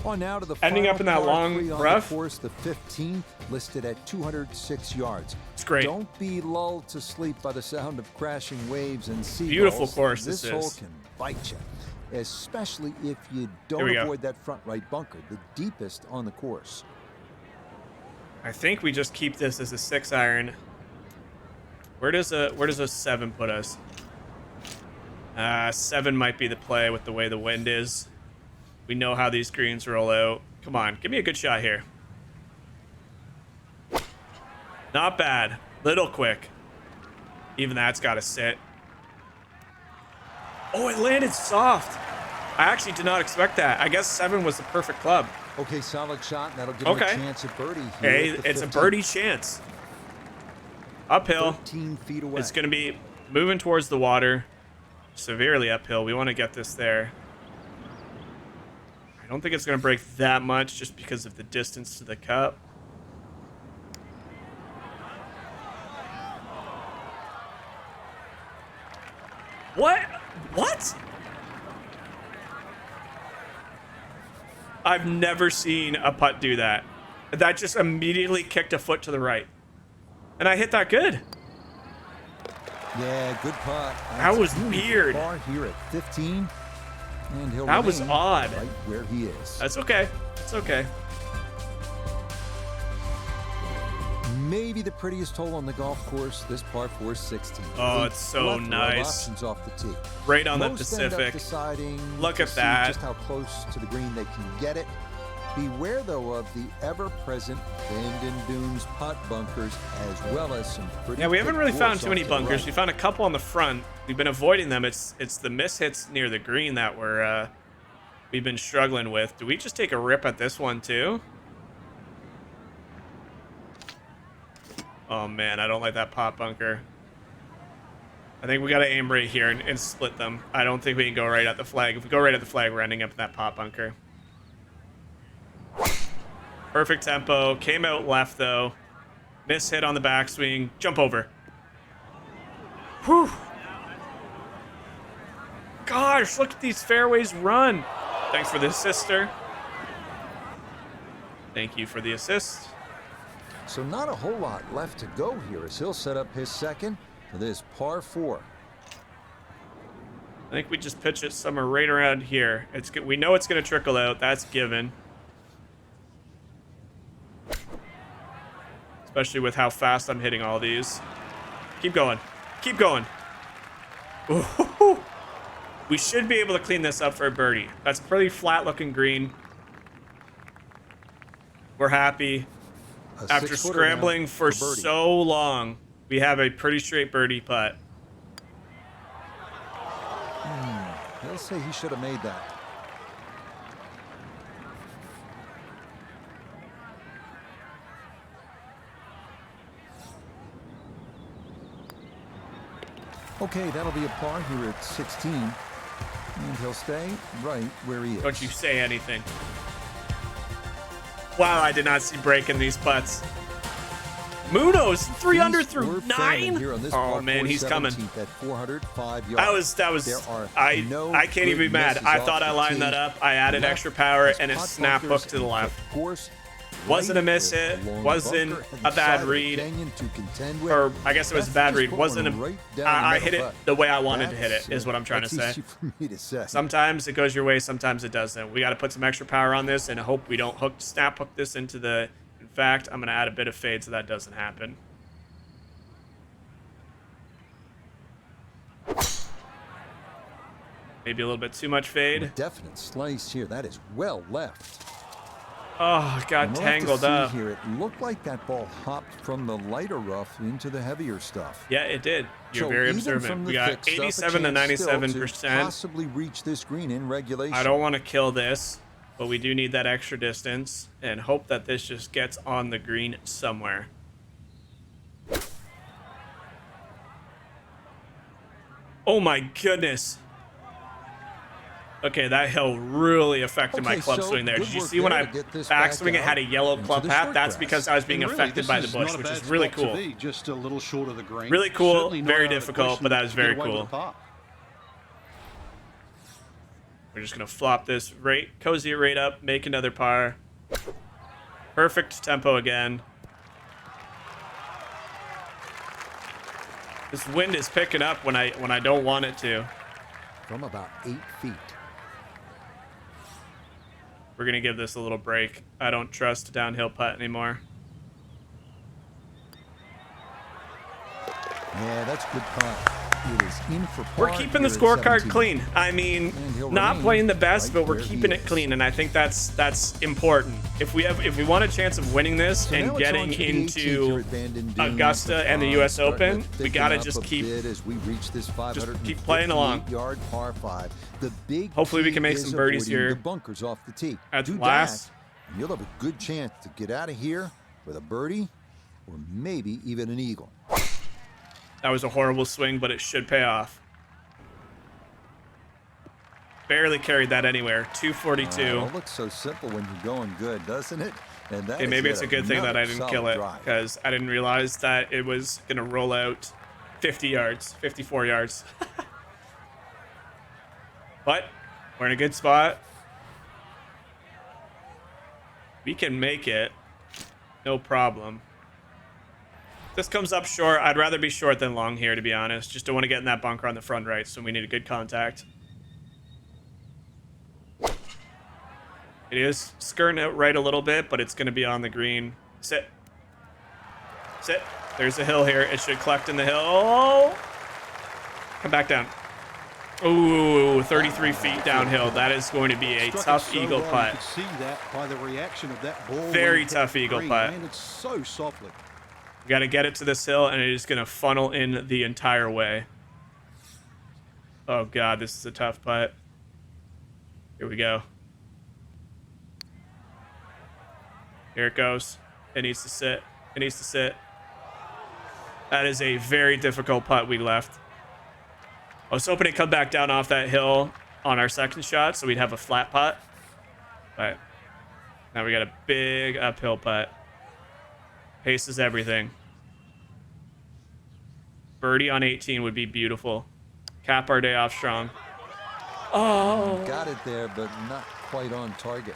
On now to the ending final up in that par long 3 on rough. The course, the 15th, listed at 206 yards. It's great. Don't be lulled to sleep by the sound of crashing waves and seagulls. Beautiful course This this hole is. can bite you, especially if you Here don't we go. avoid that front right bunker, the deepest on the course. I think we just keep this as a 6-iron. Where does a 7 put us? 7 might be the play with the way the wind is. We know how these greens roll out. Come on, give me a good shot here. Not bad. Little quick. Even that's got to sit. Oh, it landed soft. I actually did not expect that. I guess 7 was the perfect club. Okay, solid shot. That'll give him a Okay. chance at birdie here. Hey, at the it's a 15th. birdie chance. Uphill. 13 feet away. It's going to be moving towards the water. Severely uphill. We want to get this there. I don't think it's going to break that much just because of the distance to the cup. What? What? I've never seen a putt do that. That just immediately kicked a foot to the right. And I hit that good. Yeah, good putt. That was Beautiful weird. par here at 15, and he'll That was remain odd. right where he is. That's okay. It's okay. Maybe the prettiest hole on the golf course, this par 4 16. Oh, it's so Plethora of nice. options off the tee. Right on the Most end up Pacific. deciding Look to at see that. just how close to the green they can get it. Beware, though, of the ever-present bend dunes putt bunkers, as well as some pretty. Yeah, we haven't thick really found dwarfs too many off to the bunkers. right. We found a couple on the front. We've been avoiding them. It's the mishits near the green that we've been struggling with. Do we just take a rip at this one too? Oh man, I don't like that pot bunker. I think we got to aim right here and split them. I don't think we can go right at the flag. If we go right at the flag, we're ending up in that pot bunker. Perfect tempo. Came out left though. Miss hit on the backswing. Jump over. Whew. Gosh, look at these fairways run. Thanks for the assist, sir. Thank you for the assist. So not a whole lot left to go here as he'll set up his second for this par 4. I think we just pitch it somewhere right around here. It's good. We know it's going to trickle out. That's given. Especially with how fast I'm hitting all these. Keep going. Keep going. Ooh. We should be able to clean this up for a birdie. That's a pretty flat looking green. We're happy. After scrambling for so long, we have a pretty straight birdie putt. He'll say he should have made that. Okay, that'll be a par here at 16. And he'll stay right where he is. Don't you say anything. Wow, I did not see break in these putts. Munoz, 3 under through 9. Oh man, he's coming. At 405 yards. That was. I can't even be mad. I thought I lined that up. I added extra power and it snap hooked to the left. Wasn't a miss hit. Wasn't a bad read. Or I guess it was a bad read. Wasn't a. I hit it the way I wanted to hit it. Is what I'm trying to say. Sometimes it goes your way. Sometimes it doesn't. We got to put some extra power on this and hope we don't snap hook this into the. In fact, I'm going to add a bit of fade so that doesn't happen. Maybe a little bit too much fade. Definite slice here. That is well left. Oh, it got tangled up. Here, it looked like that ball hopped from the lighter rough into the heavier stuff. Yeah, it did. You're very observant. We got 87 to 97%. Possibly reach this green in regulation. I don't want to kill this, but we do need that extra distance and hope that this just gets on the green somewhere. Oh my goodness. Okay, that hill really affected my club swing there. Did you see when I backswing it had a yellow club path? That's because I was being affected by the bush, which is really cool. Just a little short of the green. Really cool, very difficult, but that was very cool. We're just going to flop this right, cozy it right up, make another par. Perfect tempo again. This wind is picking up when I don't want it to. From about 8 feet. We're going to give this a little break. I don't trust downhill putt anymore. Yeah, that's good putt. It is in for par. We're keeping the scorecard clean. I mean, not playing the best, but we're keeping it clean, and I think that's important. If we want a chance of winning this and getting into Augusta and the U.S. Open, we gotta just keep playing along. Hopefully, we can make some birdies here. At last, you'll have a good chance to get out of here with a birdie or maybe even an eagle. That was a horrible swing, but it should pay off. Barely carried that anywhere. 242. It looks so simple when you're going good, doesn't it? And that okay, maybe it's a good thing that I didn't kill it because I didn't realize that it was going to roll out 50 yards, 54 yards. But we're in a good spot. We can make it. No problem. This comes up short. I'd rather be short than long here, to be honest. Just don't want to get in that bunker on the front right, so we need a good contact. It is skirting out right a little bit, but it's going to be on the green. Sit. Sit. There's a hill here. It should collect in the hill. Oh! Come back down. Ooh, 33 feet downhill. That is going to be a tough eagle putt. You could see that by the reaction of that ball. Very tough eagle putt. And it's so softly. We got to get it to this hill, and it is going to funnel in the entire way. Oh, God, this is a tough putt. Here we go. Here it goes. It needs to sit. It needs to sit. That is a very difficult putt we left. I was hoping to come back down off that hill on our second shot so we'd have a flat putt. But now we got a big uphill putt. Pace is everything. Birdie on 18 would be beautiful. Cap our day off strong. Oh. Got it there, but not quite on target.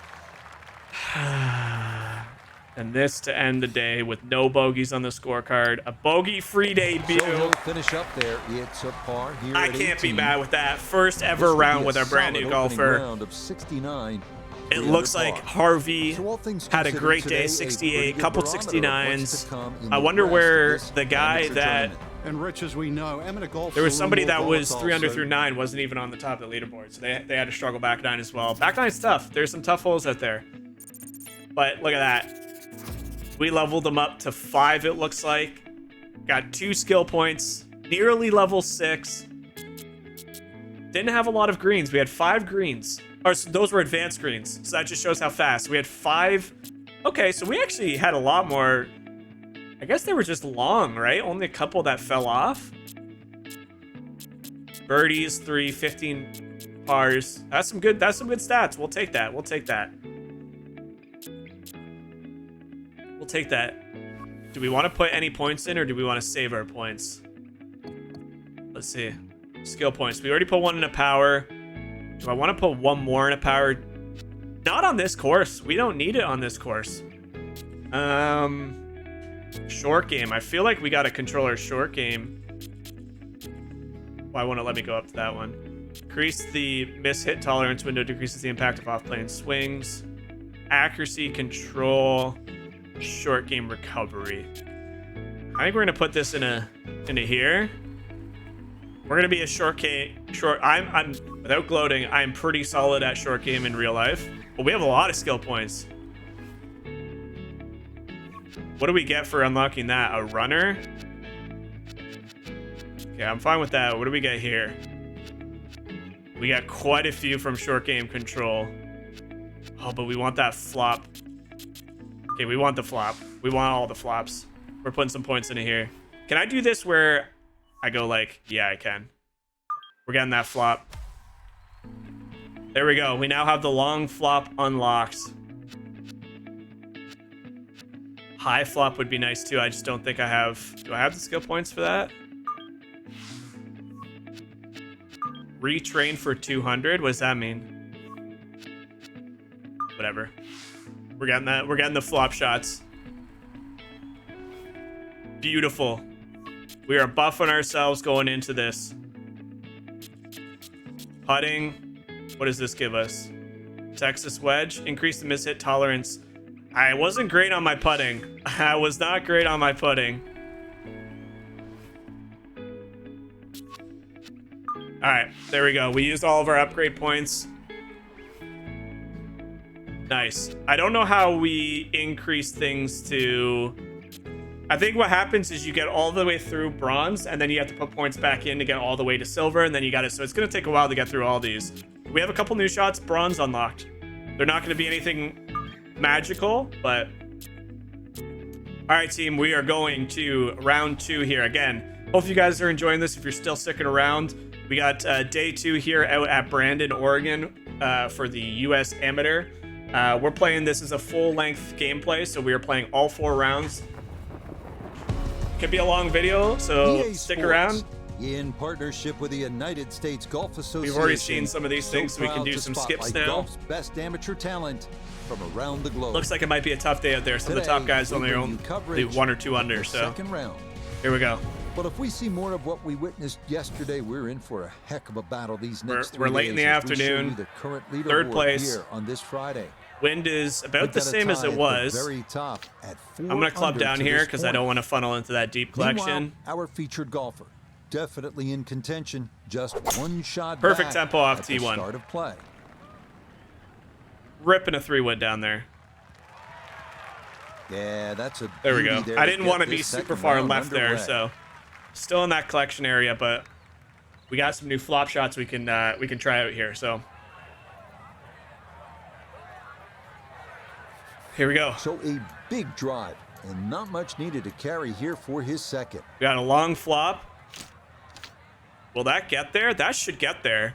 And this to end the day with no bogeys on the scorecard. A bogey-free debut. So he'll finish up there. It's a par here I at can't 18. be mad with that. First ever round with our brand new golfer. Round of 69. It looks like Harvey So all things had a considered great today, day, a 68, pretty good couple barometer of what's 69s. to come in I the wonder rest of where this the guy amateur that tournament. And Rich, as we know, amateur golf. there was somebody that was 300 through 9 wasn't even on the top of the leaderboard, so they had to struggle back 9 as well. Back 9's tough. There's some tough holes out there, but look at that. We leveled them up to 5. It looks like got 2 skill points, nearly level 6. Didn't have a lot of greens. We had 5 greens. Or so those were advanced greens, so that just shows how fast. We had 5. Okay, so we actually had a lot more. I guess they were just long, right? Only a couple that fell off. Birdies, 3, 15 pars. That's some good stats. We'll take that. We'll take that. We'll take that. Do we want to put any points in, or do we want to save our points? Let's see. Skill points. We already put 1 in a power. Do I want to put 1 more in a power? Not on this course. We don't need it on this course. Short game. I feel like we got to control our short game. Why won't it let me go up to that one? Increase the miss hit tolerance window, decreases the impact of off-plane swings. Accuracy control. Short game recovery. I think we're gonna put this into here. We're gonna be a short. I'm without gloating, I'm pretty solid at short game in real life, but we have a lot of skill points. What do we get for unlocking that? A runner? Okay, I'm fine with that. What do we get here? We got quite a few from short game control. Oh, but we want that flop. Okay, we want the flop. We want all the flops. We're putting some points into here. Can I do this where I go like, yeah, I can. We're getting that flop. There we go. We now have the long flop unlocked. High flop would be nice too. I just don't think I have. Do I have the skill points for that? Retrain for 200. What does that mean? Whatever. We're getting that. We're getting the flop shots. Beautiful. We are buffing ourselves going into this. Putting. What does this give us? Texas wedge. Increase the miss hit tolerance. I wasn't great on my putting. I was not great on my putting. All right, there we go. We used all of our upgrade points. Nice. I don't know how we increase things to... I think what happens is you get all the way through bronze, and then you have to put points back in to get all the way to silver, and then you got it. So it's going to take a while to get through all these. We have a couple new shots, bronze unlocked. They're not going to be anything magical, but... All right, team, we are going to round 2 here. Again, hope you guys are enjoying this. If you're still sticking around, we got day 2 here out at Brandon, Oregon for the US Amateur. We're playing this as a full-length gameplay, so we are playing all 4 rounds. Could be a long video, so stick around. In partnership with the United States Golf Association. We've already seen some of these things, so we can do some skips now. Golf's best amateur talent from around the globe. Looks like it might be a tough day out there. Some of the top guys only do 1 or 2 under, so. Second round. Here we go. But if we see more of what we witnessed yesterday, we're in for a heck of a battle these next 3 We're days. late in the as we show afternoon. you the current leaderboard Third place. here on this Friday. Wind is about We've the got a same as tie it at the was. very top at 4 I'm gonna club under down to here this because I point. don't want to funnel into that deep collection. Meanwhile, our featured golfer, definitely in contention, just one shot Perfect back tempo off at the T1. start of play. Ripping a 3-wood down there. Yeah, that's a There we go. beauty there I didn't get want to be this super second far round left there, underway. so still in that collection area, but we got some new flop shots we can try out here. So here we go. So a big drive and not much needed to carry here for his second. We got a long flop. Will that get there? That should get there.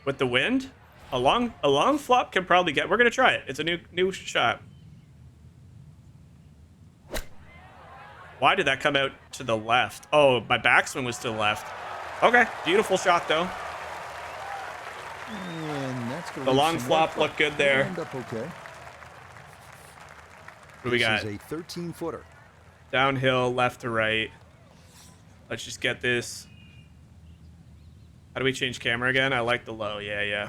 With the wind, a long flop can probably get. We're gonna try it. It's a new shot. Why did that come out to the left? Oh, my backswing was to the left. Okay, beautiful shot though. And that's gonna The leave long some flop work, looked but good there. it'll end up okay. What do we got? This is a 13-footer. Downhill, left to right. Let's just get this. How do we change camera again? I like the low. Yeah.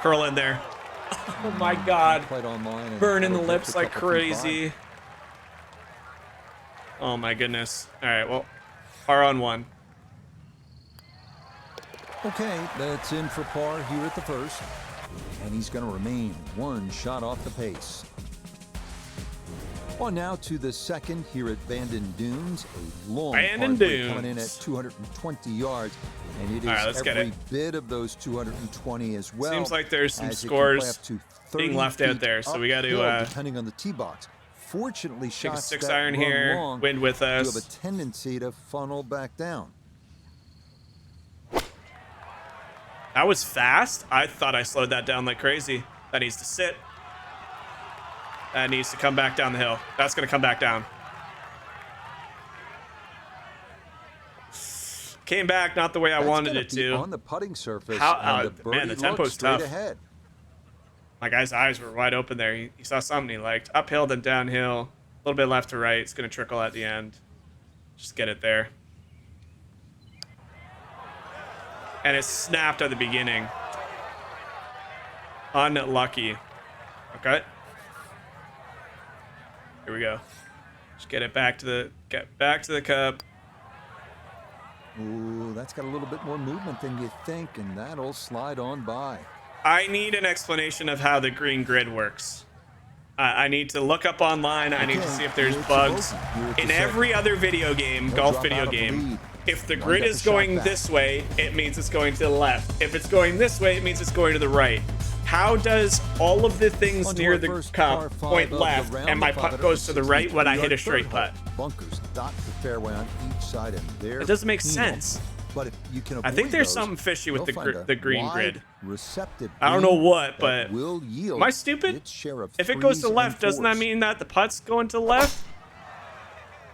Curl in there. Oh my God. Quite online and Burning the it'll lips lift a like couple feet crazy. Oh my goodness. All right, well, par on 1. by. Okay, that's in for par here at the first. And he's going to remain one shot off the pace. On now to the second here at Bandon Dunes. A long Bandon par three coming in Dunes. at 220 yards. And it is All right, let's get every it. bit of those 220 as well. Seems like there's some as it can play scores up to being 30 left out feet there, so we got uphill, to depending on the tee box. Fortunately, take a shots 6 that iron run here. long Wind with do have a us. tendency to funnel back down. That was fast. I thought I slowed that down like crazy. That needs to sit. That needs to come back down the hill. That's gonna come back down. Came back not the way I That's wanted gonna it be to. on the putting surface. How- and man, the birdie tempo's looks straight tough. ahead. My guy's eyes were wide open there. He saw something he liked. Uphill, then downhill. A little bit left to right. It's going to trickle at the end. Just get it there. And it snapped at the beginning. Unlucky. Okay. Here we go. Just get back to the cup. Ooh, that's got a little bit more movement than you think, and that'll slide on by. I need an explanation of how the green grid works. I need to look up online. I need to see if there's bugs. In every other video game, golf video game, if the grid is going this way, it means it's going to the left. If it's going this way, it means it's going to the right. How does all of the things near the cup point left and my putt goes to the right when I hit a straight putt? Bunkers dot the fairway on each side, and there. It doesn't make sense. But if you can I think avoid there's those, something fishy with you'll find the a green wide, grid. receptive I don't know green what, that but will yield am I stupid? its share of If it goes to threes the left, and doesn't that fours. mean that the putt's going to the left?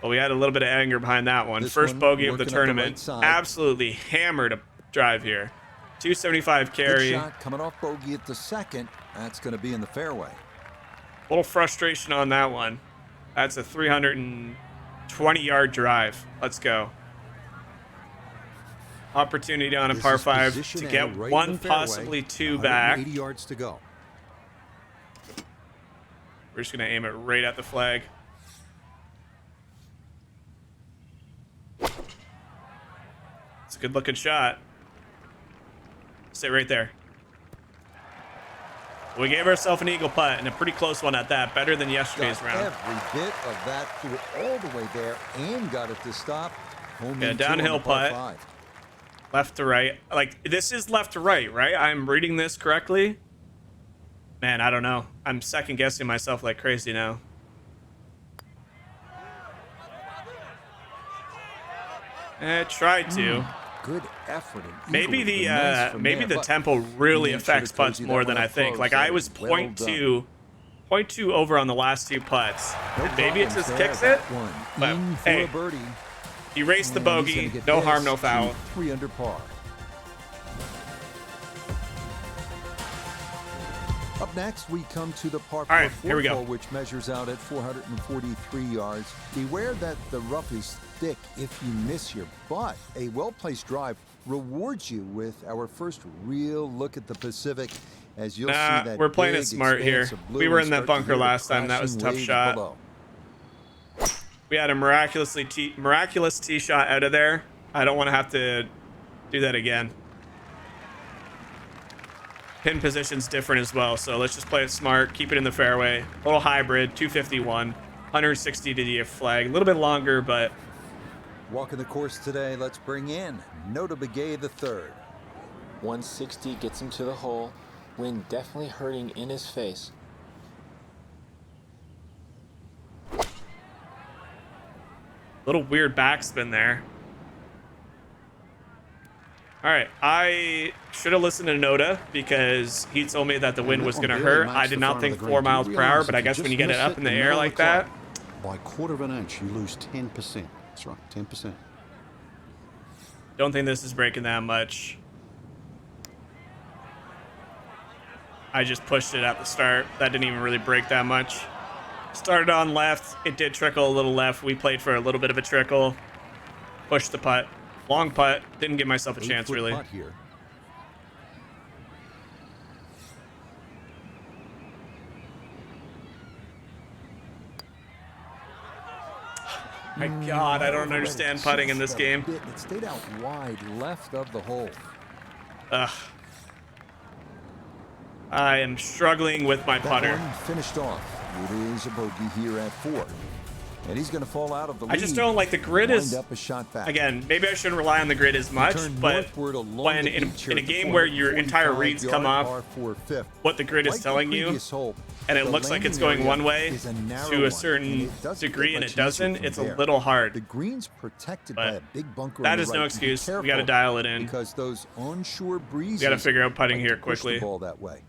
Well, we had a little bit of anger behind that one. This First one bogey of the working up the right tournament. side. Absolutely hammered a drive here. 275 Good carry. shot coming off bogey at the second. That's going to be in the fairway. A little frustration on that one. That's a 320-yard drive. Let's go. Opportunity on a This par is 5 position to A, get right in one, the fairway. possibly 2 back. 180 yards to go. We're just going to aim it right at the flag. It's a good-looking shot. Sit right there. We gave ourselves an eagle putt, and a pretty close one at that. Better than yesterday's Got round. every bit of that threw it all the way there and got it to stop. Home Yeah, in two on downhill the par putt. 5. Left to right. Like, this is left to right, right? I'm reading this correctly? Man, I don't know. I'm second-guessing myself like crazy now. Tried to. Good effort. and Maybe eagle the with nice from maybe there, the but tempo really he made sure to affects putts cozy that more one than up I think. close. Like I That was well done. 0.2 over on the last 2 putts. No And maybe it problems just there, kicks that it. one. But, In for hey, a birdie. Erase the And he's gonna bogey. get No harm, this no foul. to 3 under par. Up next, we come to the par All right, 4 here we go. hole, which measures out at 443 yards. Beware that the rough is thick if you miss here, but a well-placed drive rewards you with our first real look at the Pacific. As you'll see that we're playing it big smart here. expanse of blue We were and in that start to bunker hear the last time. That was a tough crashing shot. waves below. We had a miraculous tee shot out of there. I don't want to have to do that again. Pin position's different as well, so let's just play it smart, keep it in the fairway. A little hybrid, 251, 160 to the flag. A little bit longer, but Walking the course today, let's bring in EVGA the third. 160 gets him to the hole. Wind definitely hurting in his face. little weird backspin there. All right, I should have listened to Noda because he told me that the wind was going to hurt. I did not think 4 miles per hour, but I guess when you get it up in the air like that. By a quarter of an inch, you lose 10%. That's right, 10%. Don't think this is breaking that much. I just pushed it at the start. That didn't even really break that much. Started on left. It did trickle a little left. We played for a little bit of a trickle. Pushed the putt. Long putt. Didn't give myself a chance, really. Putt here. My God, I don't understand putting in this game. It stayed out wide left of the hole. Ugh. I am struggling with my putter. That one finished off. It is a bogey here at 4. And he's going to fall out of the lead. I just don't like the grid is, Wind up a shot back. again, maybe I shouldn't rely on the grid as much, but when in a game where your entire reads come off what the grid is telling you, and it looks like it's going one way to a certain degree and it doesn't, it's a little hard. The green's protected by a big bunker. That is no excuse. We got to dial it in. Because those onshore breezes. We got to figure out putting here push the quickly. ball that way.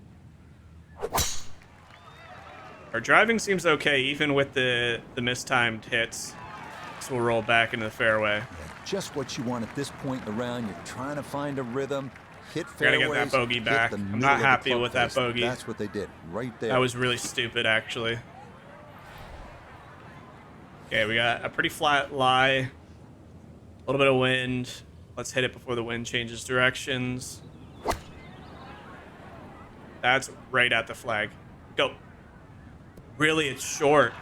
Our driving seems okay, even with the mistimed hits. So we'll roll back into the fairway. Yeah, just what you want at this point in the round. You're trying to find a rhythm. Hit Gotta fairways. get that bogey back. I'm not happy with that bogey. That's what they did right there. That was really stupid, actually. Okay, we got a pretty flat lie. A little bit of wind. Let's hit it before the wind changes directions. That's right at the flag. Go. Really, it's short.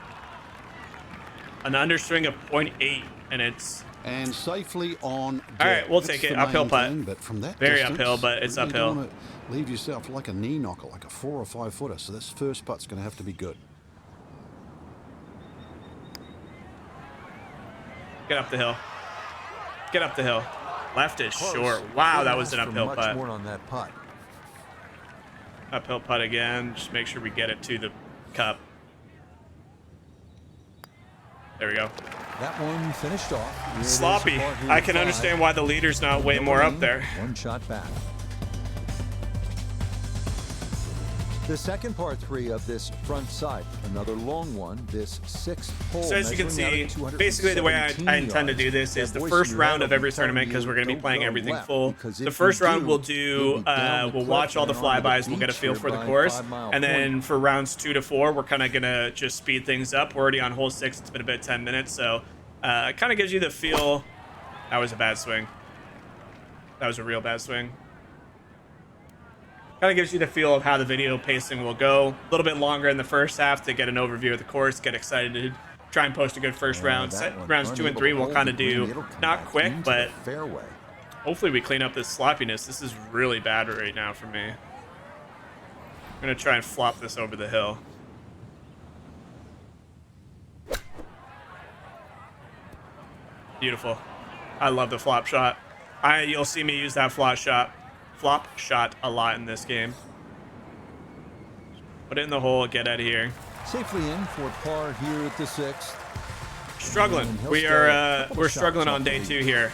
An underswing of 0.8, and it's... And safely on. All right, we'll take it. Uphill putt. But from that Very distance, uphill, but it's you really uphill. don't want to leave yourself like a knee knocker, like a 4 or 5 footer. So this first putt's going to have to be good. Get up the hill. Get up the hill. Left is short. Wow, that was an uphill much putt. more on that putt. Uphill putt again. Just make sure we get it to the cup. There we go. That one finished off. Here it is, Sloppy. a par here I at can 5. understand why the leader's not way more up there. One shot back. The second par 3 of this front side, another long one. This 6th hole. So as you can measuring out see, at basically the way I 217 intend to do yards. this is the That first voice round in of your every head will tournament, tell because you, we're going to be don't playing go everything left, full. because The if first you round we'll you'll do, be down the we'll cliff watch all the and onto flybys. We'll get a beach feel here for the by course. 5 Mile And then Point. for rounds 2 to 4, we're kind of going to just speed things up. We're already on hole 6. It's been about 10 minutes. So it kind of gives you the feel. That was a bad swing. That was a real bad swing. Kind of gives you the feel of how the video pacing will go. A little bit longer in the first half to get an overview of the course, get excited, try and post a good first round. Rounds 2 and 3 we'll kind of do not quick, but fairway. hopefully we clean up this sloppiness. This is really bad right now for me. I'm going to try and flop this over the hill. Beautiful. I love the flop shot. You'll see me use that flop shot a lot in this game. Put it in the hole, get out of here. Safely in for par here at the 6th. Struggling. We're struggling on day 2 here.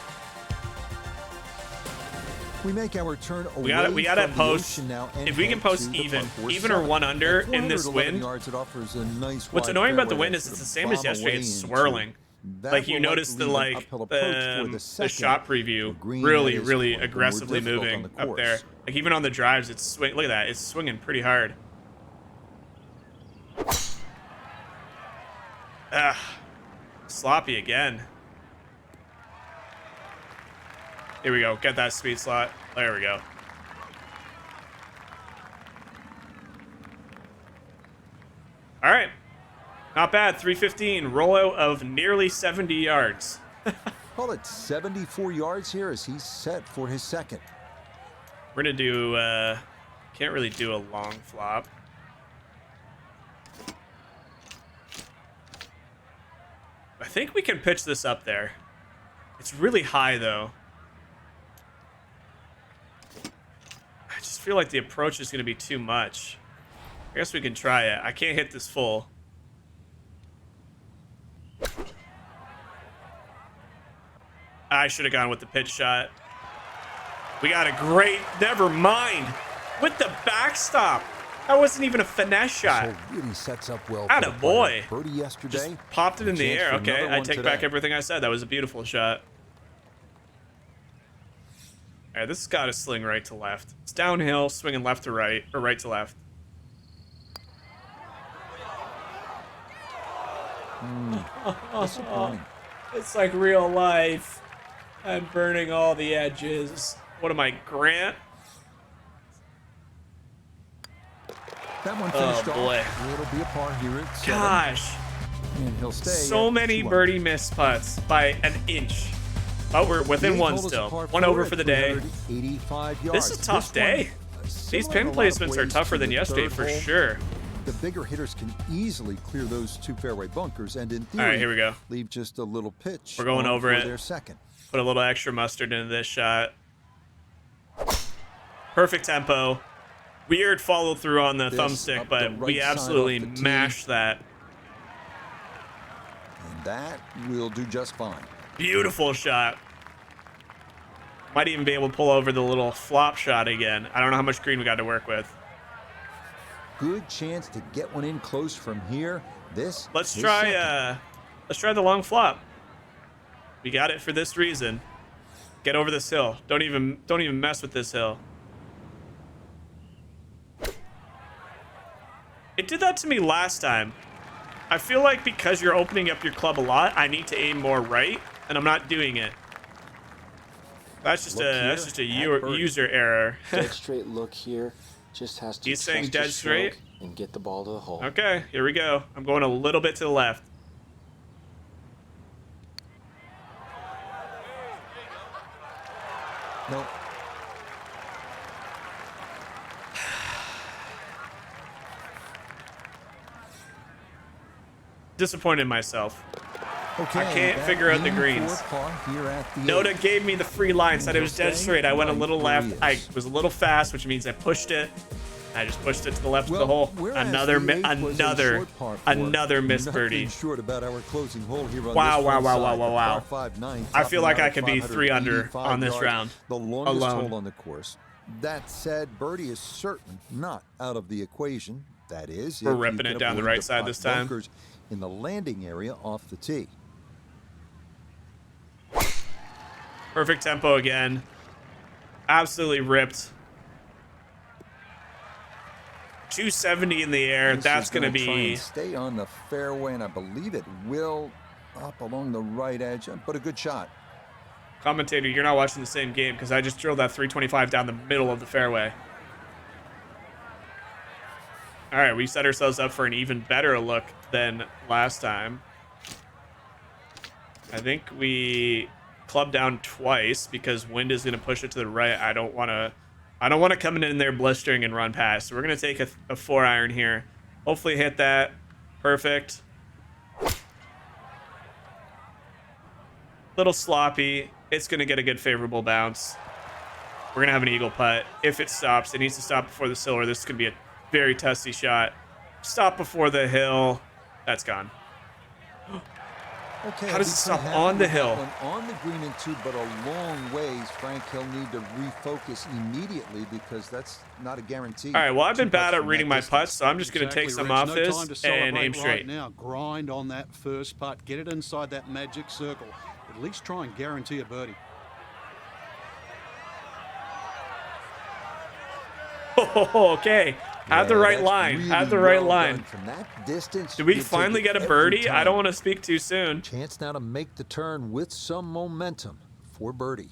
We make our turn away We gotta from the post. ocean now and If we can head post to the even par 4 or 1 under At in this 411 wind. yards, it offers a nice What's wide annoying about the fairway wind that is it's sort the of same as bomb yesterday. away It's into. swirling. That Like you will notice the likely leave an uphill approach for the second. shot preview The green really is really more aggressively difficult on moving the up there. course. Like even on the drives, it's swing. Look at that, it's swinging pretty hard. sloppy again. Here we go. Get that speed slot. There we go. All right. Not bad. 315. Rollout of nearly 70 yards. Call it 74 yards here as he's set for his second. We're going to do... can't really do a long flop. I think we can pitch this up there. It's really high, though. I just feel like the approach is going to be too much. I guess we can try it. I can't hit this full. I should have gone with the pitch shot. We got a great... Never mind. With the backstop. That wasn't even a finesse shot. This hole really sets up well. Atta boy. Birdie yesterday. Just popped it in the air. Okay, I take back today. everything I said. That was a beautiful shot. All right, this has got to sling right to left. It's downhill, swinging left to right, or right to left. Disappointing. It's like real life. I'm burning all the edges. What am I, Grant? That one finished off. Boy. It'll be a par here at 7. Gosh. And he'll stay So at many 2 birdie miss putts by an inch. But we're within one still. One over for the day. 85 yards. This is a tough day. These pin placements are tougher than yesterday for sure. The bigger hitters can easily clear those 2 fairway bunkers and in theory All right, here we go. leave just a little pitch. We're going over for it. their second. Put a little extra mustard into this shot. Perfect tempo. Weird follow through on the This thumbstick, up but the right we side absolutely off the tee. mashed that. And that will do just fine. Beautiful shot. Might even be able to pull over the little flop shot again. I don't know how much green we got to work with. Good chance to get one in close from here. Let's is try second. the long flop. We got it for this reason. Get over this hill. Don't even mess with this hill. It did that to me last time. I feel like because you're opening up your club a lot, I need to aim more right, and I'm not doing it. That's just a user error. Dead straight look here. Just has to He's saying trust dead his stroke straight? and get the ball to the hole. Okay, here we go. I'm going a little bit to the left. Nope. Disappointed in myself. Okay, I can't that figure out the in greens. for par here at the Noda 8th. gave me the free line, said it was dead straight. I went a little Right left. where he I is. was a little fast, which means I pushed it. I just pushed it to the left of the Well, hole. whereas Another the 8th was a short par 4, another missed nothing birdie. short about our closing hole here on Wow, this wow, front wow, side, wow, the wow, wow. par 5-9, I feel topping like out I at could be 3 under 585 on this yards, round. The longest alone. hole on the course. That said, birdie is certainly not out of the equation. That is, We're if you ripping can it down the avoid right side pot this time. bunkers in the landing area off the tee. Perfect tempo again. Absolutely ripped. 270 in the air. This That's is going to gonna try be... and stay on the fairway, and I believe it will up along the right edge, but a good shot. Commentator, you're not watching the same game because I just drilled that 325 down the middle of the fairway. All right, we set ourselves up for an even better look than last time. I think we club down twice because wind is going to push it to the right. I don't want to come in there blistering and run past. So we're going to take a 4-iron here. Hopefully hit that. Perfect. Little sloppy. It's going to get a good favorable bounce. We're going to have an eagle putt. If it stops, it needs to stop before the hill, or this could be a very testy shot. Stop before the hill. That's gone. Okay, How does it stop on the hill? On the green and 2, but a long ways. Frank, he'll need to refocus immediately because that's not a guarantee. All right, well, I've been 2 bad putts at from reading that my distance. putts, so I'm just going to take some off No this time to and celebrate aim straight. right now. Grind on that first putt. Get it inside that magic circle. At least try and guarantee a birdie. Oh, okay. Had the Yeah, right that's line. really Had the right well line. done. From that distance, Did we you'll take finally it get a every birdie? I don't time. want to speak too soon. Chance now to make the turn with some momentum for birdie.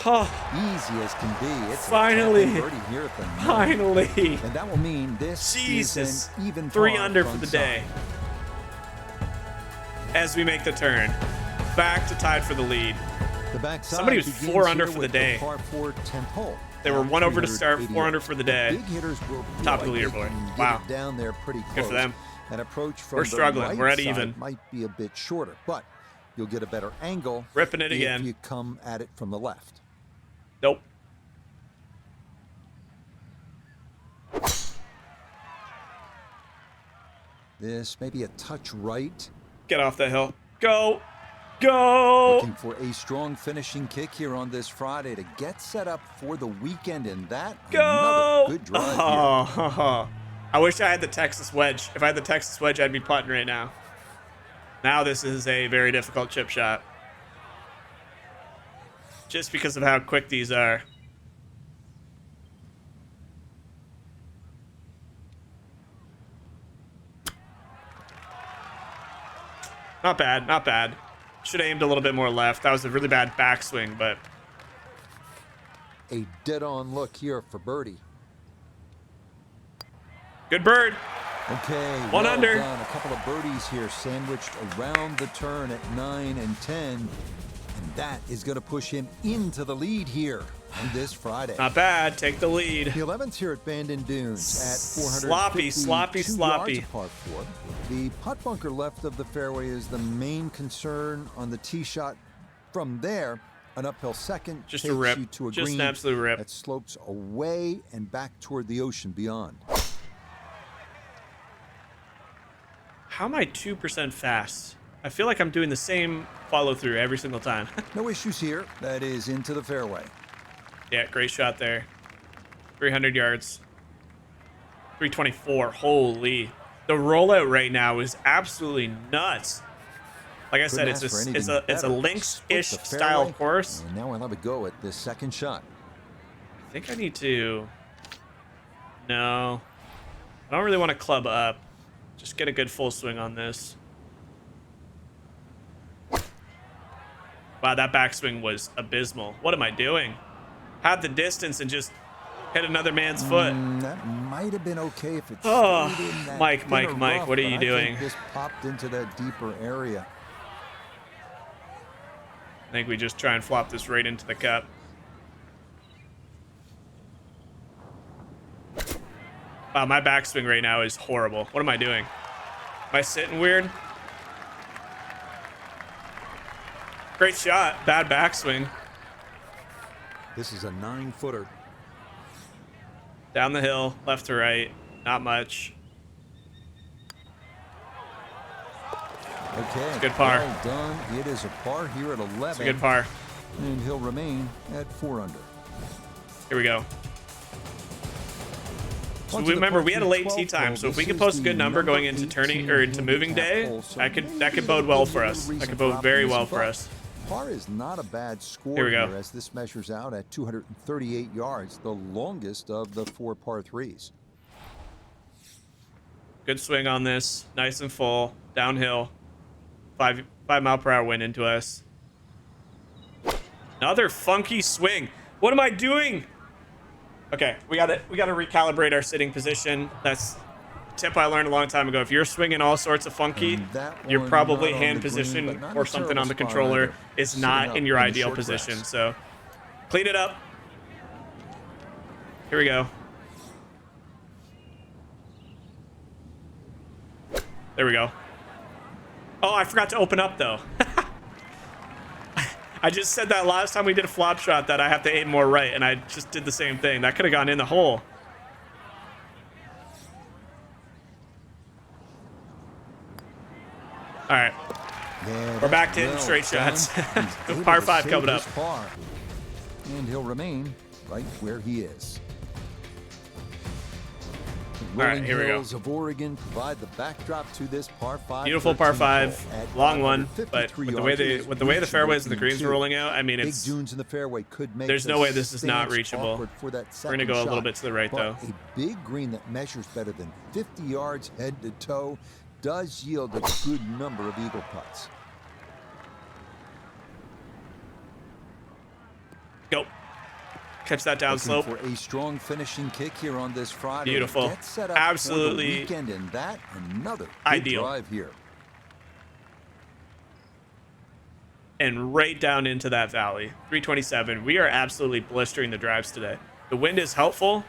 Oh, Easy as can be. It's Finally. a tap-in birdie here at the ninth. finally. And that will mean this Jesus. is an even 3 par under for front the side. day. As we make the turn. Back to tied for the lead. The backside Somebody was begins 4 under here for the with day. Par 4 10th hole. They were Down 1 over to start, 380 4 under for the day. Big hitters will feel Top of the like they leaderboard. can get Wow. it down there pretty close. Good for them. An approach from We're the struggling. right We're at side even. might be a bit shorter, but you'll get a better angle Ripping it if again. you come at it from the left. Nope. This may be a touch right. Get off the hill. Go. Go. Looking for a strong finishing kick here on this Friday to get set up for the weekend, and that Go. another good drive here. Oh, I wish I had the Texas wedge. If I had the Texas wedge, I'd be putting right now. Now this is a very difficult chip shot. Just because of how quick these are. Not bad, not bad. Should have aimed a little bit more left. That was a really bad backswing, but A dead-on look here for birdie. good bird. Okay, One well under. done. A couple of birdies here sandwiched around the turn at 9 and 10. And that is going to push him into the lead here on this Friday. Not bad. Take the lead. The 11th here at Bandon Dunes at 452 Sloppy. yards of par 4. The putt bunker left of the fairway is the main concern on the tee shot. From there, an uphill second Just takes a rip. you to a Just green an absolute rip. that slopes away and back toward the ocean beyond. How am I 2% fast? I feel like I'm doing the same follow through every single time. No issues here. That is into the fairway. Yeah, great shot there. 300 yards. 324. Holy. The rollout right now is absolutely nuts. Like I said, Couldn't ask for anything it's a better. links-ish Split the style fairway, course. And now we'll have a go at this second shot. I think I need to... No. I don't really want to club up. Just get a good full swing on this. Wow, that backswing was abysmal. What am I doing? Had the distance and just hit another man's foot. That might have been okay if it Oh, stayed in that Mike, thinner rough, what are but you I doing? think this popped into that deeper area. I think we just try and flop this right into the cup. Wow, my backswing right now is horrible. What am I doing? Am I sitting weird? Great shot. Bad backswing. This is a 9-footer. Down the hill, left to right. Not much. Okay. Good par. Well done. It is a par here at 11. It's a good par. And he'll remain at 4 under. Here we go. So On to the remember, par we had a late 3 tee 12 time, hole. so if we This can is post a the good number going into number turning 18 or into moving handicap day, hole, so that could maybe bode well give for you a us. reason That could for bode very well optimism, for but us. Par is not a bad score Here we go. here as this measures out at 238 yards, the longest of the 4 par 3s. Good swing on this. Nice and full. Downhill. 5 mile per hour wind into us. Another funky swing. What am I doing? Okay, we gotta recalibrate our sitting position. That's a tip I learned a long time ago. If you're swinging all sorts of funky, And that your one probably not on hand the green, position but not or a something terrible on the spot controller either. is Sitting not up in your in the ideal short position. grass. So clean it up. Here we go. There we go. Oh, I forgot to open up though. I just said that last time we did a flop shot that I have to aim more right, and I just did the same thing. That could have gone in the hole. All right. Yeah, We're back to hitting well straight done. shots. He's able Par to 5 save coming this up. par. And he'll remain right where he is. rolling here we go. hills of Oregon provide the backdrop to this par 5. Beautiful par 5, 13 hole at long one, but 553 with the yards, way it the is fairways and the reachable greens are too. rolling out, I mean, Big it's dunes in the fairway could make there's no the way this is not stance reachable. awkward for that We're gonna go a little bit to the right but though. A big green that measures better than 50 yards head to toe does yield a good number of eagle putts. Go. Catch that down slope. For a strong finishing kick here on this Friday. Beautiful. Get set up Absolutely for the weekend, and that another good ideal. drive here. And right down into that valley. 327. We are absolutely blistering the drives today. The wind is helpful.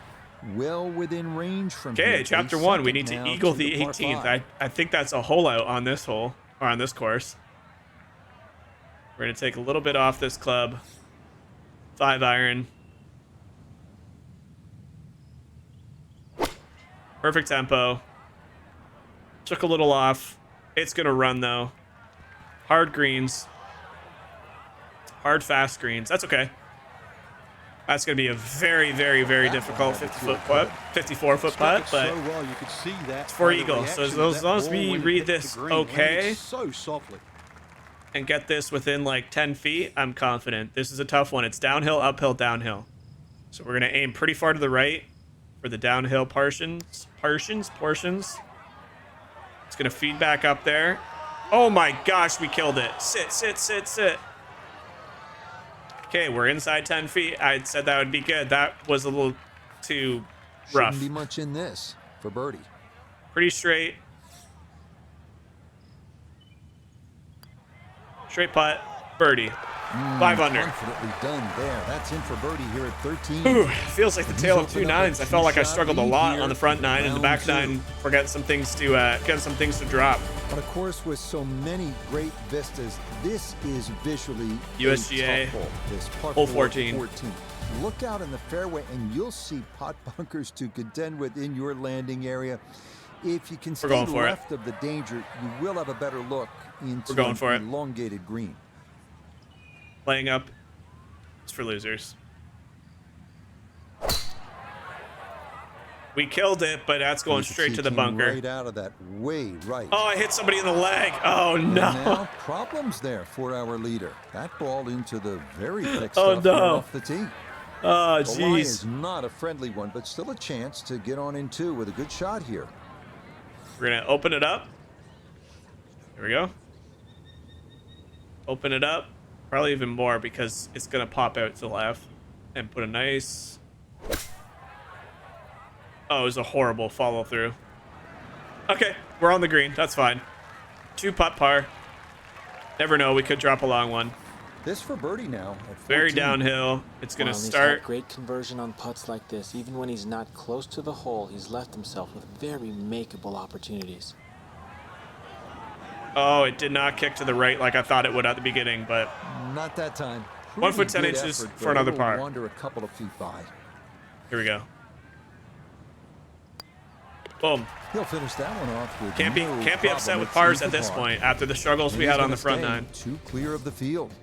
Well within range from Okay, here. chapter A 1. We second need to now eagle to the par 18th. 5. I think that's a hole out on this hole, or on this course. We're going to take a little bit off this club. 5 iron. Perfect tempo. Took a little off. It's going to run, though. Hard greens. Hard, fast greens. That's okay. That's going to be a very, very, very difficult 54-foot putt, but so well, you could see that it's for by the eagle. So reaction of as that long as ball we when it read hit the this green, landed okay so softly. and get this within like 10 feet, I'm confident. This is a tough one. It's downhill, uphill, downhill. So we're going to aim pretty far to the right for the downhill portions. It's going to feed back up there. Oh my gosh, we killed it. Sit. Okay, we're inside 10 feet. I said that would be good. That was a little too rough. Shouldn't be much in this for birdie. Pretty straight. Straight putt. Birdie. 5 under. Confidently done there. That's in for birdie here at 13. Ooh, feels like the tale of He's two opened up a nines. I felt like I two-shot struggled a lead lot here on the front nine, and the back round 2. nine. We're getting some things to drop. But of course, with so many great vistas, this is visually USGA, a tough hole. This par hole 4 14. Look out in the fairway, and you'll see pot bunkers to contend with in your landing area. If you can stay going for it. left of the danger, you will have a better look into We're going for it. an elongated green. Laying up is for losers. We killed it, but that's going You can straight see to the it came bunker. Right out of that way right. Oh, I hit somebody in the leg. Oh, And no. now problems there for our leader. That ball into the very thick Oh, stuff no. here off the tee. Oh, The line jeez. is not a friendly one, but still a chance to get on in 2 with a good shot here. We're going to open it up. Here we go. Open it up. Probably even more because it's going to pop out to the left and put a nice... Oh, it was a horrible follow through. Okay, we're on the green. That's fine. 2 putt par. Never know. We could drop a long one. This for birdie now. At 14. Very downhill. It's going to Wow, he's start. had great conversion on putts like this. Even when he's not close to the hole, he's left himself with very makeable opportunities. Oh, it did not kick to the right like I thought it would at the beginning, but Not that time. 1 foot Pretty 10 good inches effort, for but another it'll par. Wander a couple of feet by. Here we go. Boom. He'll finish that one off with Can't be no upset problem. with It's pars in at for this par. point after the struggles And we he's had on gonna the front stay nine. 2 clear of the field.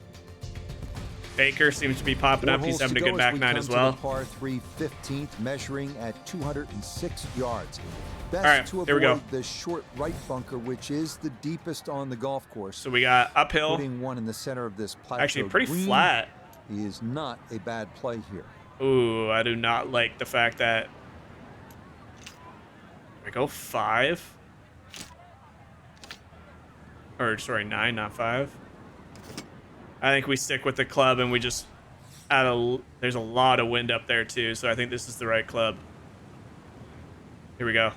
Baker seems to be popping 4 up. He's holes having a to good go back as we nine come as to well. the par 3 15th, measuring at 206 yards. Best All right, to here we go. avoid the short right bunker, which is the deepest on the golf course. So we got uphill. Putting one in the center of this plateau Actually, pretty green flat. is not a bad play here. Ooh, I do not like the fact that... Here we go, 5. Or, sorry, 9, not 5. I think we stick with the club and we just add a... There's a lot of wind up there, too, so I think this is the right club. Here we go.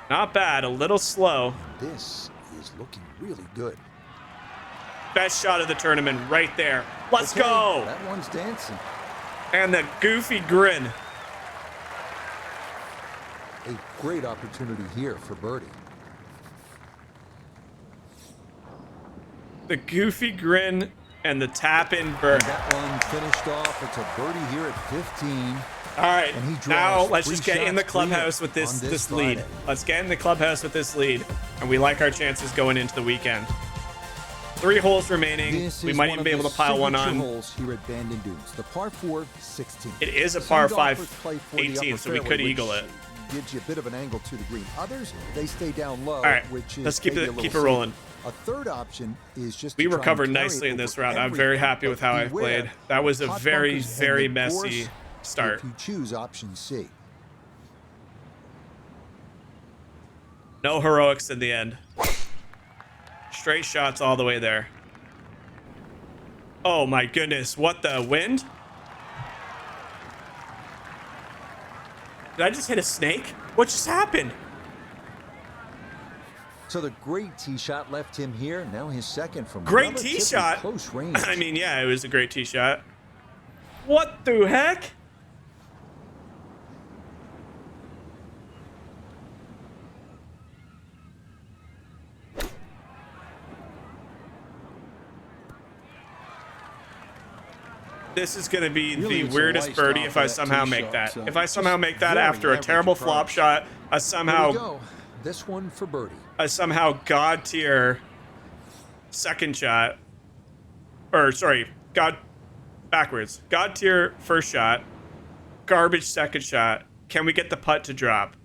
Not bad, a little slow. This is looking really good. Best shot of the tournament right there. Let's Okay, go! That one's dancing. And the goofy grin. A great opportunity here for birdie. The goofy grin and the tap-in bird. That one finished off. It's a birdie here at 15. All right, And he draws now let's 3 just get in the shots clear clubhouse with on this lead. Friday. Let's get in the clubhouse with this lead, and we like our chances going into the weekend. 3 holes remaining. This We is might one even of be able the to pile one signature on. holes here at Bandon Dunes, the par 4 16. It is a Some par golfers 5 play for the 18, upper so we fairway, could eagle which it. Gives you a bit of an angle to the green. Others, they stay down low, All right, which is let's keep maybe a it little rolling. safer. A third option is just We to try and recovered carry nicely it in this over round. I'm very everything, happy with but how I beware, played. That was a pot very, bunkers and very the messy course start. if you choose option C. No heroics in the end. Straight shots all the way there. Oh my goodness, what the wind? Did I just hit a snake? What just happened? So the great tee shot left him here. Now his second from Great relatively tee shot? close range. I mean, yeah, it was a great tee shot. What the heck? This is going to be Really, the it's a weirdest waste birdie off if I that somehow tee make shot, that. so If I somehow make that very after a average terrible flop approach. shot, a Here we somehow go. This one for birdie. god tier second shot, or sorry, god tier first shot, garbage second shot. Can we get the putt to drop?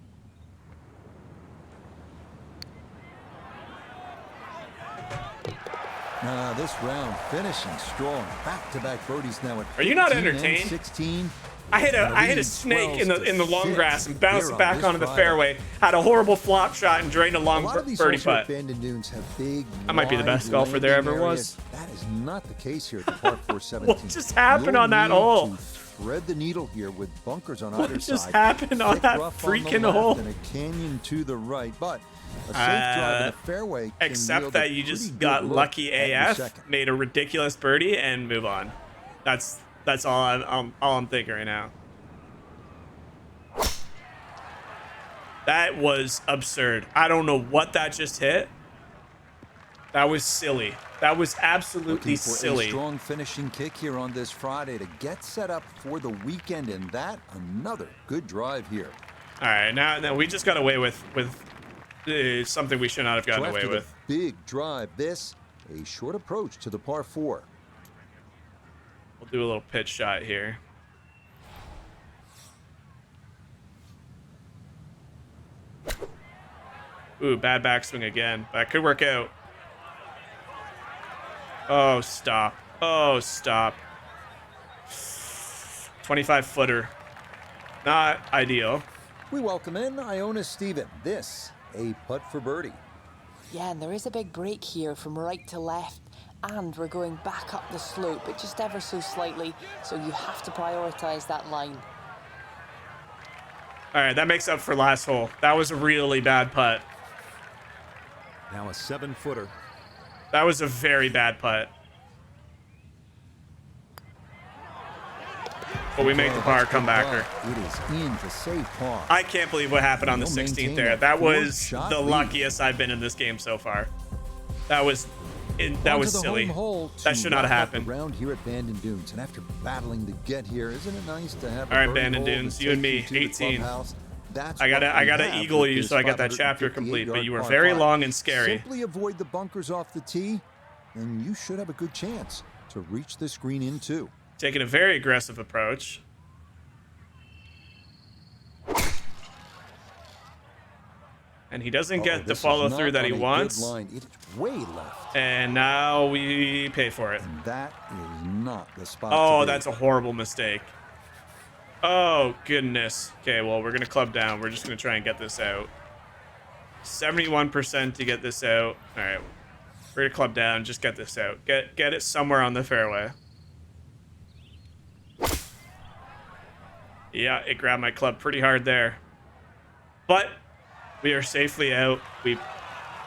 This round finishing strong. Back-to-back birdies now at Are you not 15 and entertained? 16. I hit a Lead snake in 12 the to long 6 grass and bounced here it on back this onto the Friday. fairway. Had a horrible flop shot and drained a A long lot of these birdie holes here at putt. Bandon Dunes have big, I might be the best wide golfer there landing ever areas. was. That is not the case here at the par 4 17. What just happened You'll on that need hole? to thread the needle here with bunkers on What either just side. happened on Thick that rough on the freaking left hole? And a canyon to the right, but a safe drive in the fairway can Except yield that a you pretty just good got look lucky at your AF, second. made a ridiculous birdie, and move on. That's all I'm thinking right now. That was absurd. I don't know what that just hit. That was silly. That was absolutely Looking for silly. a strong finishing kick here on this Friday to get set up for the weekend, and that another good drive here. All right, now we just got away with something we should not have gotten So away after the with. big drive, this a short approach to the par 4. We'll do a little pitch shot here. Ooh, bad backswing again. That could work out. Oh, stop. Oh, stop. 25-footer. Not ideal. We welcome in Iona Steven. This a putt for birdie. Yeah, and there is a big break here from right to left, and we're going back up the slope, but just ever so slightly, so you have to prioritize that line. All right, that makes up for last hole. That was a really bad putt. Now a 7-footer. That was a very bad putt. But we make the par comebacker. It is in to save par. I can't believe what happened on the He'll 16th maintain there. that That was four-shot the lead. luckiest I've been in this game so far. That was Onto the silly. home hole That to should not have wrap up the happened. round here at Bandon Dunes, and after battling to get here, isn't it nice to have? All right, a birdie Bandon hole to Dunes, you and take me, to the 18. clubhouse? That's I what we gotta have eagle with you this so I get that chapter complete, but you were 558-yard very par long five. and scary. Simply avoid the bunkers off the tee, and you should have a good chance to reach this green in two. Taking a very aggressive approach. And he doesn't get the This is follow not through that he on a good wants. line. It is way left. And now we pay for it. And that is not the spot. Oh, to be. that's a horrible mistake. Oh, goodness. Okay, well, we're going to club down. We're just going to try and get this out. 71% to get this out. All right. We're going to club down. Just get this out. Get it somewhere on the fairway. Yeah, it grabbed my club pretty hard there. But we are safely out. We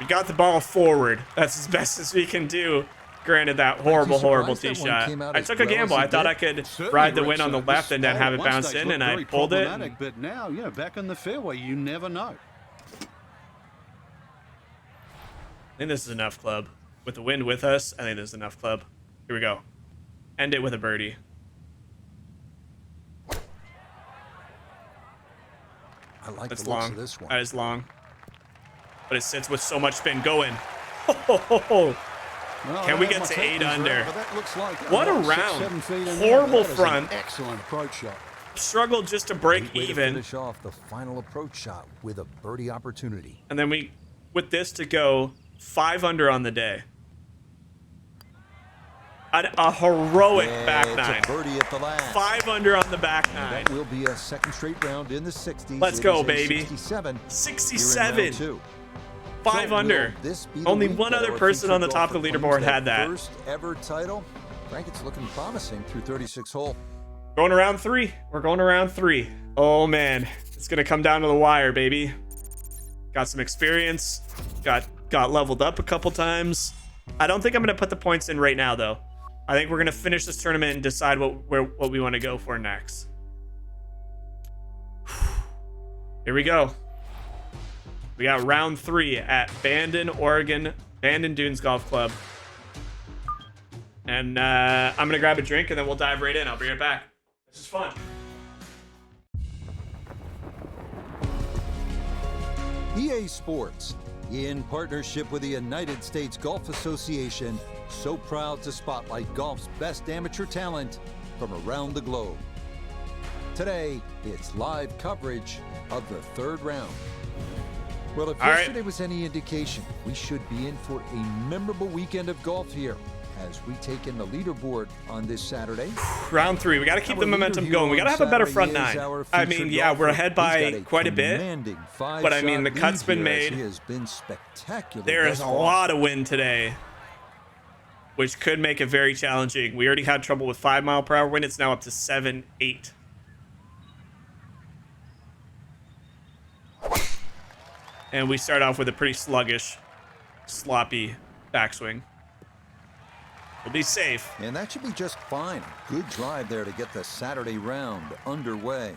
got the ball forward. That's as best as we can do. Granted, that horrible tee that one shot. came out I as took a well gamble. as I it thought did. I could Certainly ride the Rick's win on the this left and then hole have at it one bounce stage in, looked and I very pulled it. problematic, but now, back in the fairway, you never know. I think this is enough, club. With the wind with us, I think this is enough, club. Here we go. End it with a birdie. I like That's the looks long. of this one. That is long. But it sits with so much spin going. Ho, ho, ho, ho. Well, Can I we don't get have to my 8 tapers under? around, but that looks like, What a 6, round. 7 feet in there, Horrible but that is an front. excellent approach shot. Struggled just to break Great way to even. finish off the final approach shot with a birdie opportunity. And then we, with this to go 5 under on the day. A heroic back It's nine. a birdie at the last. 5 under on the back nine. That will be a second straight round in the 60s. Let's It go, is a baby. 67. 67. Here in round 2. 5 So under. will this be the Only week one that other our person on the featured top of the golfer claims leaderboard had that. First ever title. Frank, it's looking promising through 36 hole. Going around 3. We're going around 3. Oh man, it's gonna come down to the wire, baby. Got some experience. Got leveled up a couple times. I don't think I'm gonna put the points in right now though. I think we're gonna finish this tournament and decide what we want to go for next. Here we go. We got round 3 at Bandon, Oregon, Bandon Dunes Golf Club. And I'm gonna grab a drink and then we'll dive right in. I'll be right back. This is fun. EA Sports, in partnership with the United States Golf Association, so proud to spotlight golf's best amateur talent from around the globe. Today, it's live coverage of the third round. Well, if yesterday was any indication, we should be in for a memorable weekend of golf here as we take in the leaderboard on this Saturday. Round 3. We got to keep the momentum going. We got to have a better front nine. I mean, yeah, we're ahead by quite a bit, but I mean, the cut's been made. He has been spectacular. There is a lot of wind today, which could make it very challenging. We already had trouble with 5 mile per hour wind. It's now up to 7, 8. And we start off with a pretty sluggish, sloppy backswing. We'll be safe. And that should be just fine. Good drive there to get the Saturday round underway.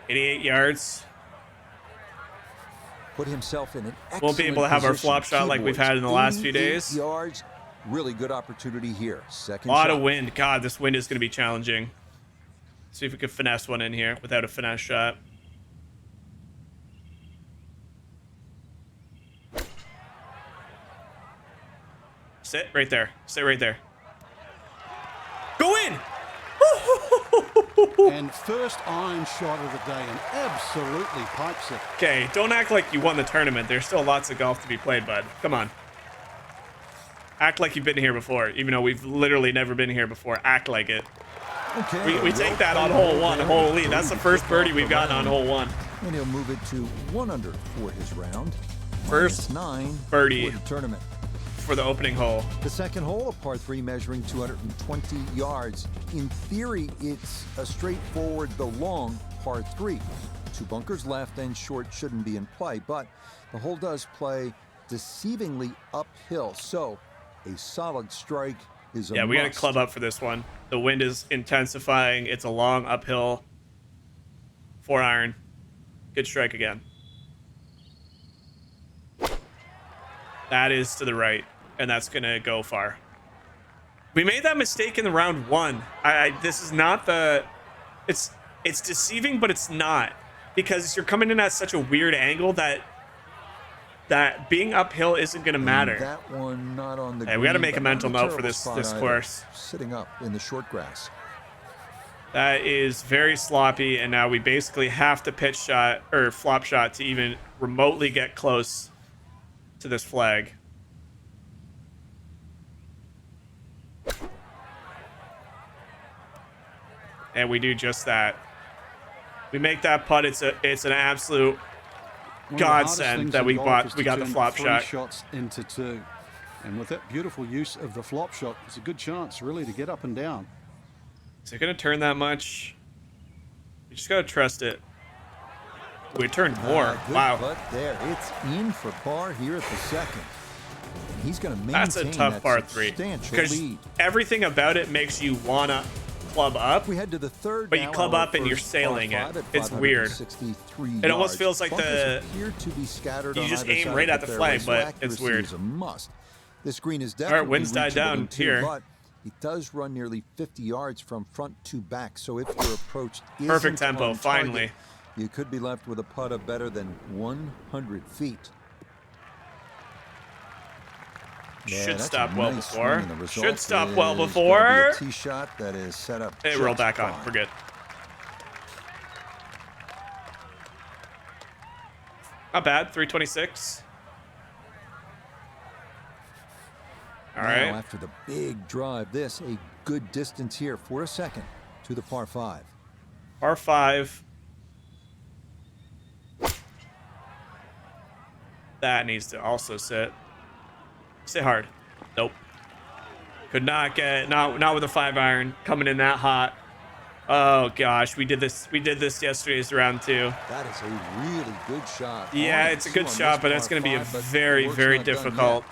88 yards. Put himself in an excellent Won't be able to have our position. flop shot like we've had in the last few 88 days. Yards, really good opportunity here. Second A lot shot. of wind. God, this wind is going to be challenging. See if we can finesse one in here without a finesse shot. Sit right there. Sit right there. Go in! And first iron shot of the day, and absolutely pipes it. Okay, don't act like you won the tournament. There's still lots of golf to be played, bud. Come on. Act like you've been here before, even though we've literally never been here before. Act like it. Okay, We take that on hole 1. Holy, that's the first birdie we've gotten on hole 1. And he'll move it to 1 under for his round. First -9 birdie for the tournament. for the opening hole. The second hole, a par 3 measuring 220 yards. In theory, it's a straightforward, though long, par 3. 2 bunkers left and short shouldn't be in play, but the hole does play deceivingly uphill, so a solid strike is a Yeah, we got to must. club up for this one. The wind is intensifying. It's a long uphill 4 iron. Good strike again. That is to the right, and that's going to go far. We made that mistake in the round 1. This is not the... It's deceiving, but it's not. Because you're coming in at such a weird angle that being uphill isn't going to matter. And that one not on the Hey, we got to green, make a but not mental in note for terrible this spot either. course. Sitting up in the short grass. That is very sloppy, and now we basically have to pitch shot or flop shot to even remotely get close to this flag. And we do just that. We make that putt. It's an absolute One of the godsend hardest things that in we golf is got to the turn flop 3 shot. shots into 2. And with that beautiful use of the flop shot, it's a good chance really to get up and down. Is it gonna turn that much? You just gotta trust it. We turned more. Good Wow. putt there. It's in for par here at the second. And he's going to maintain That's a tough that par 3 substantial because lead. everything about it makes you wanna club up. We head to the third. But you now, club our up and you're first sailing par it. 5 at It's weird. 563 It almost yards. feels like Bunkers appear to be scattered you on just either aim side right of at the fairway, flag, so but it's accuracy weird. is a must. This green is right, definitely winds died reachable down in 2, here. but it does run nearly 50 yards from front to back. So if your approach isn't Perfect tempo, on finally. target, you could be left with a putt of better than 100 feet. Yeah, should that's stop a well nice before. swing, and the result Should stop well is gonna be before. a tee shot that is set up. Hey, roll just back on. fine. We're good. Not bad. 326. All Now, right. after the big drive, this a good distance here for a second to the par 5. Par 5. That needs to also sit. Sit hard. Nope. Could not get not with a 5-iron coming in that hot. Oh gosh, we did this yesterday's round 2. That is a really good shot. Yeah, On it's a two good on shot, this but it's par going to be a 5, but very, work's very not done difficult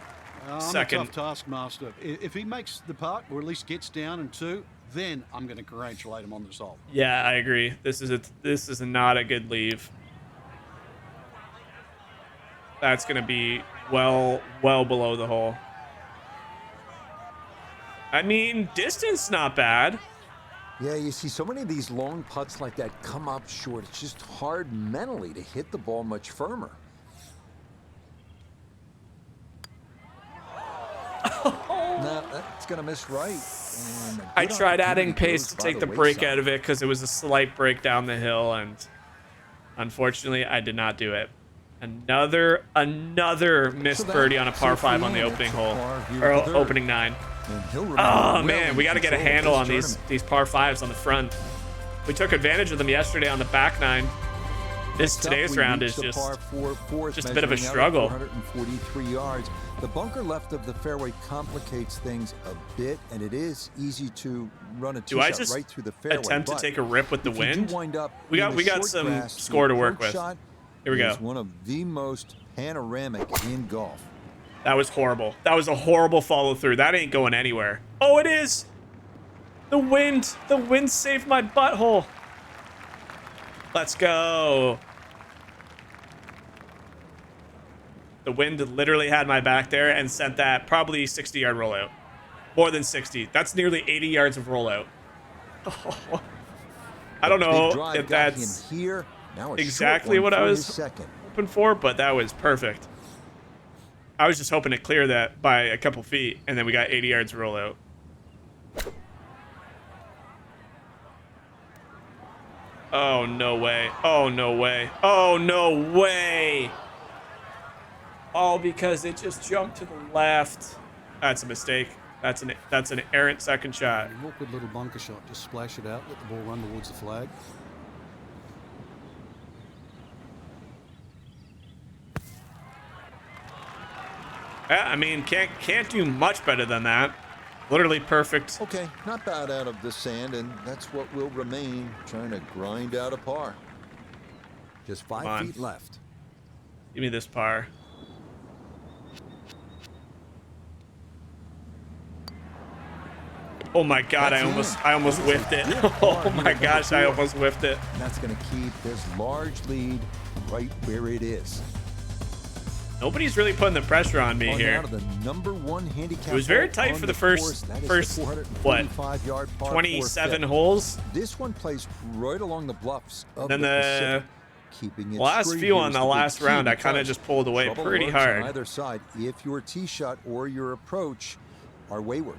I'm second. a tough taskmaster. If he makes the putt or at least gets down in 2, then I'm going to congratulate him on this hole. Yeah, I agree. This is not a good leave. That's going to be well below the hole. I mean, distance not bad. Yeah, you see so many of these long putts like that come up short. It's just hard mentally to hit the ball much firmer. No, that's going to miss right. And a I good tried adding opportunity pace goes to by take the break wayside. out of it because it was a slight break down the hill, and unfortunately, I did not do it. Another missed So that birdie on a par safely 5 on the ends opening the hole, par here or at the third. opening 9. And he'll remain Oh well man, in we got to get a control of handle this on tournament. these par 5s on the front. We took advantage of them yesterday on the back 9. This Next up, today's we round reach is the just par 4 fourth, just a bit of a measuring out at struggle. 443 yards. The bunker left of the fairway complicates things a bit, and it is easy to run a tee Do I shot just right through the fairway. attempt to but take a rip with the if you do wind? wind up We in got the short some grass, score the to work approach with. shot Here we go. is one of the most panoramic in golf. That was horrible. That was a horrible follow through. That ain't going anywhere. Oh, it is. The wind saved my butthole. Let's go. The wind literally had my back there and sent that probably 60-yard rollout. More than 60. That's nearly 80 yards of rollout. I don't Big know drive if got that's him here. Now a exactly short what one I for was his second. hoping for, but that was perfect. I was just hoping to clear that by a couple feet, and then we got 80 yards rollout. Oh, no way. Oh, no way. Oh, no way. All because it just jumped to the left. That's a mistake. That's an errant second shot. An awkward little bunker shot. Just splash it out, let the ball run towards the flag. Yeah, I mean, can't do much better than that. Literally perfect. Okay, not bad out of the sand, and that's what will remain, trying to grind out a par. Just 5 feet left. Give me this par. Oh my god, I almost whiffed it. Oh my gosh, I almost whiffed it. And that's going to keep this large lead right where it is. Nobody's really putting the pressure on me On here. now to the number 1 handicap. It was very hole tight on for the course. first That is what, the 445-yard par 27 4 holes. This one plays right along the bluffs of Then the the Pacific, keeping it last straight few here on is the big last key round, I kind of because just pulled away trouble pretty lurks on hard. either side if your tee shot or your approach are wayward.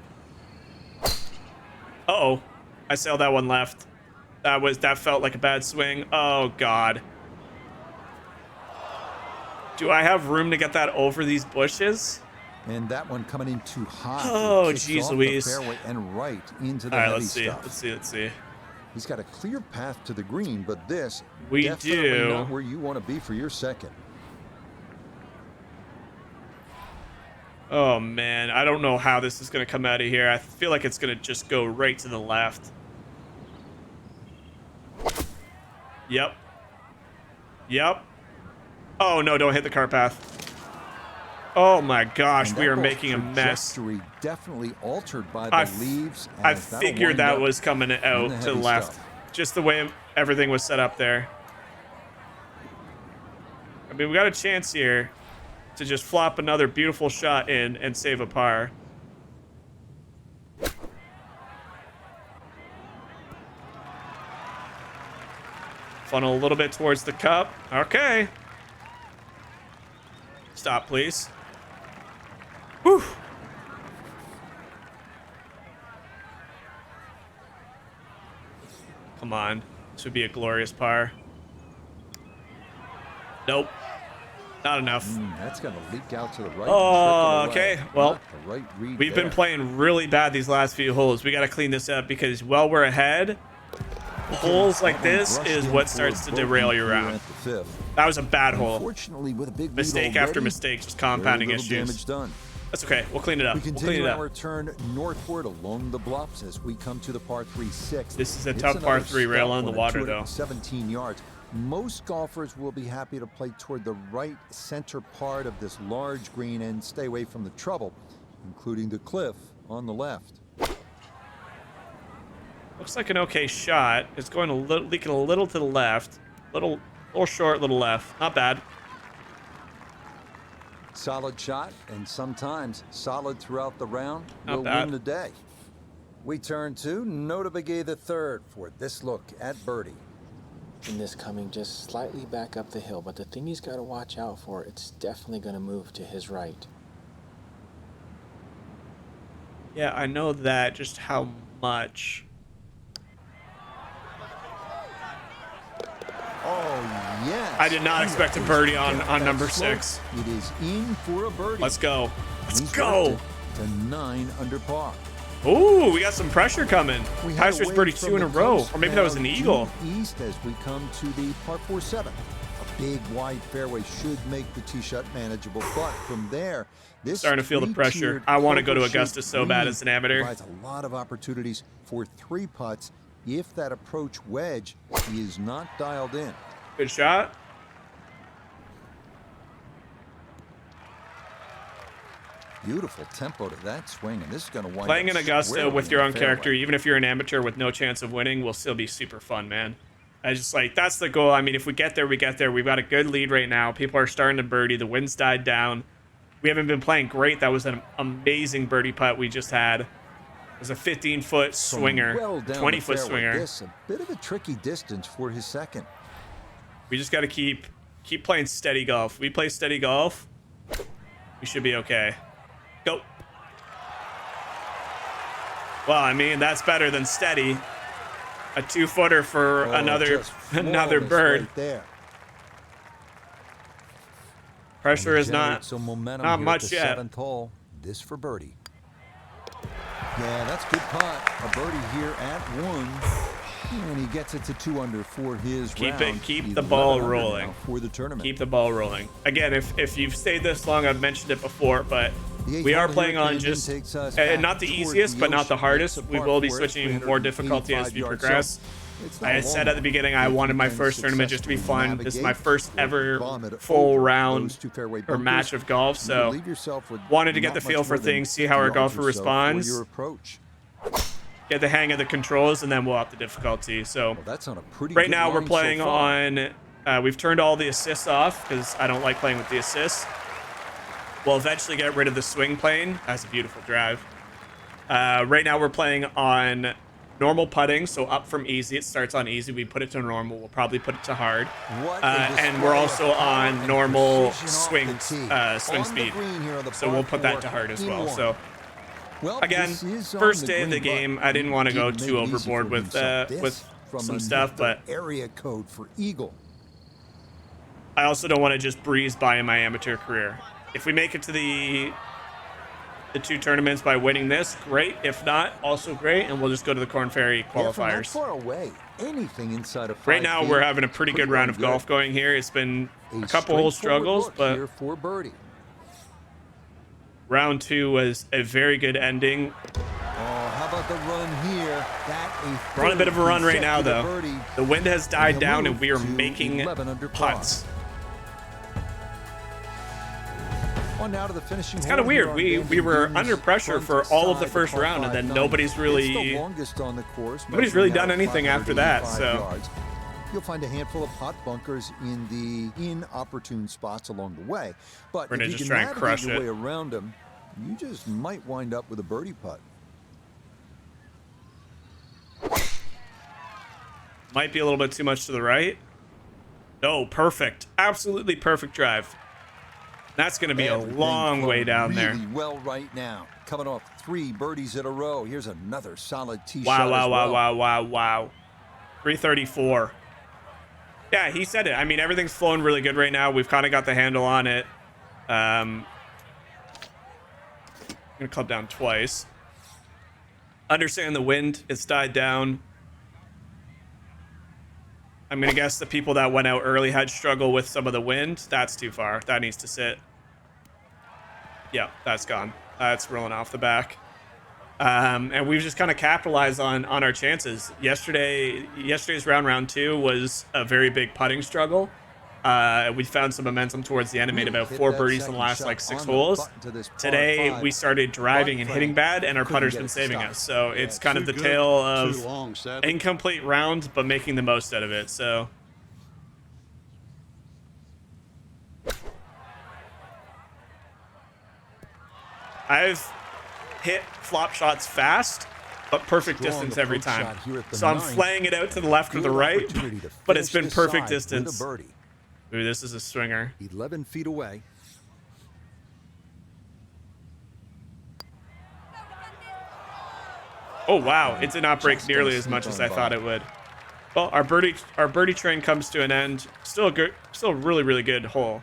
Uh-oh. I sailed that one left. That felt like a bad swing. Oh god. Do I have room to get that over these bushes? And that one coming in too hot. Oh, It kicks geez off the Louise. fairway and right into the All right, heavy let's see. stuff. Let's see. He's got a clear path to the green, but this We definitely do. not where you want to be for your second. Oh man, I don't know how this is gonna come out of here. I feel like it's gonna just go right to the left. Yep. Oh no, don't hit the car path. Oh my gosh, And we that are ball's making a mess. trajectory definitely altered by the I leaves. I as that'll figured wind that up was coming in out the to the heavy left. stuff. Just the way everything was set up there. I mean, we got a chance here to just flop another beautiful shot in and save a par. Funnel a little bit towards the cup. Okay. Stop, please. Whew. Come on. This would be a glorious par. Nope. Not enough. That's going to leak out to the right. Oh, and trickle away. okay. Well, Not the right read we've been there. playing really bad these last few holes. We got to clean this up because while we're ahead, holes like this is what starts to derail your round. That was a bad hole. Unfortunately, with a big lead Mistake after already, mistake, just compounding very little issues. damage done. That's okay. We'll clean it up. We We'll clean continue it up. our turn northward along the bluffs as we come to the par 3-6. This is a It's tough par another 3 rail on the stout water, one though. at 17 yards. Most golfers will be happy to play toward the right center part of this large green and stay away from the trouble, including the cliff on the left. Looks like an okay shot. It's going a little, leaking a little to the left. Little short, little left. Not bad. Solid shot, and sometimes solid throughout the round Not will bad. win the day. We turn to Notabegay the third for this look at birdie. And this coming just slightly back up the hill, but the thing he's got to watch out for, it's definitely going to move to his right. Yeah, I know that. Just how much? Oh, yes. I did not expect a birdie on number 6. It is in for a birdie. Let's go. Let's He's go. worked it to 9 under par. Ooh, we got some pressure coming. We head Tyster's away birdie from 2 in a the row. coast Or maybe that was now an eagle. due East as we come to the par 4-7. A big wide fairway should make the tee shot manageable, but from there, this Starting to feel the pressure. three-tiered I want to go to clover-shaped Augusta so bad green as an amateur. provides a lot of opportunities for 3 putts if that approach wedge is not dialed in. Good shot. Beautiful tempo to that swing, and this is going to wind Playing up in Augusta squarely with in your the own character, fairway. even if you're an amateur with no chance of winning, will still be super fun, man. I just like, that's the goal. I mean, if we get there, we get there. We've got a good lead right now. People are starting to birdie. The wind's died down. We haven't been playing great. That was an amazing birdie putt we just had. It was a 15-foot From swinger, well down the 20-foot fairway. swinger. This a bit of a tricky distance for his second. We just got to keep playing steady golf. We play steady golf, we should be okay. Go. Well, I mean, that's better than steady. A 2-footer for another just another flawless bird. right there. Pressure And is generate not some momentum not here much at the yet. 7th hole. This for birdie. Yeah, that's good putt. A birdie here at 1, and he gets it to 2 under for his Keep round. it. Keep He's the ball 11 under rolling. now for the tournament. Keep the ball rolling. Again, if you've stayed this long, I've mentioned it before, but The we 8th are hole playing here, on Canyon just takes us not back the toward easiest, the but not the ocean. hardest. It's a We par will be 4, switching more difficulty as 385 we yards. progress. So it's not I a had long said at the beginning I if wanted you my can first tournament just to be successfully fun. This is my navigate first or ever vomit full over round those 2 fairway or bunkers. match of golf, You so leave yourself with wanted to get not the feel much for more than things, see how our 50 yards golfer or so for responds. your approach. Get the hang of the controls, and then we'll up the difficulty. So Well, that's on a pretty right good now we're line so playing far. on, we've turned all the assists off because I don't like playing with the assists. We'll eventually get rid of the swing plane. That's a beautiful drive. Right now we're playing on normal putting, so up from easy. It starts on easy. We put it to normal. We'll probably put it to hard. What a And we're display also of power on and normal precision swing off the tee. swing On the speed. green here on the So par we'll put that 4 to hard as in well. one. So Well, again, this is on first the day of the green, but game. I didn't want to go didn't too make it easy overboard for with himself. This from some a stuff, but area code for eagle. I also don't want to just breeze by in my amateur career. If we make it to the 2 tournaments by winning this, great. If not, also great, and we'll just go to the Corn Ferry Yeah, from that qualifiers. far away, anything inside of 5 Right now, feet, we're having a pretty good round of darn golf good. going here. It's been a couple straightforward hole struggles, look but here for birdie. round 2 was a very good ending. Oh, how about the run here? We're on a bit of a run right now, though. Birdie. The wind has died down, and we are move to making 11 under par. putts. On now to the finishing It's kind of hole here weird. on We Bandon were Dunes, under pressure front for all of the side, first par round, and then 5-9. nobody's It's the really longest on the course. nobody's really measuring done out anything after that, 585 so. yards. You'll find a handful of pot bunkers in the inopportune spots along the way, but We're if gonna you just can try and navigate crush your it. way around them, you just might wind up with a birdie putt. Might be a little bit too much to the right. No, perfect. Absolutely perfect drive. That's going to be a Everything long way flowing down there. really well right now. Coming off 3 birdies in a row. Here's another solid tee Wow, shot wow, as wow, well. wow, wow, wow. 334. Yeah, he said it. I mean, everything's flowing really good right now. We've kind of got the handle on it. I'm gonna club down twice. Understand the wind, it's died down. I'm gonna guess the people that went out early had struggle with some of the wind. That's too far. That needs to sit. Yeah, that's gone. That's rolling off the back. And we've just kind of capitalized on our chances. Yesterday's round 2 was a very big putting struggle. We found some momentum towards the end and made about 4 birdies in the last like 6 holes. Today we started driving and hitting bad, and our putter's been saving us. So it's kind of the tale of incomplete round, but making the most out of it. So I've hit flop shots fast, but perfect distance every time. So I'm flaying it out to the left or the right, but it's been perfect distance. Ooh, this is a swinger. 11 feet away. Oh wow, it did not break nearly as much as I thought it would. Well, our birdie train comes to an end. Still a really good hole.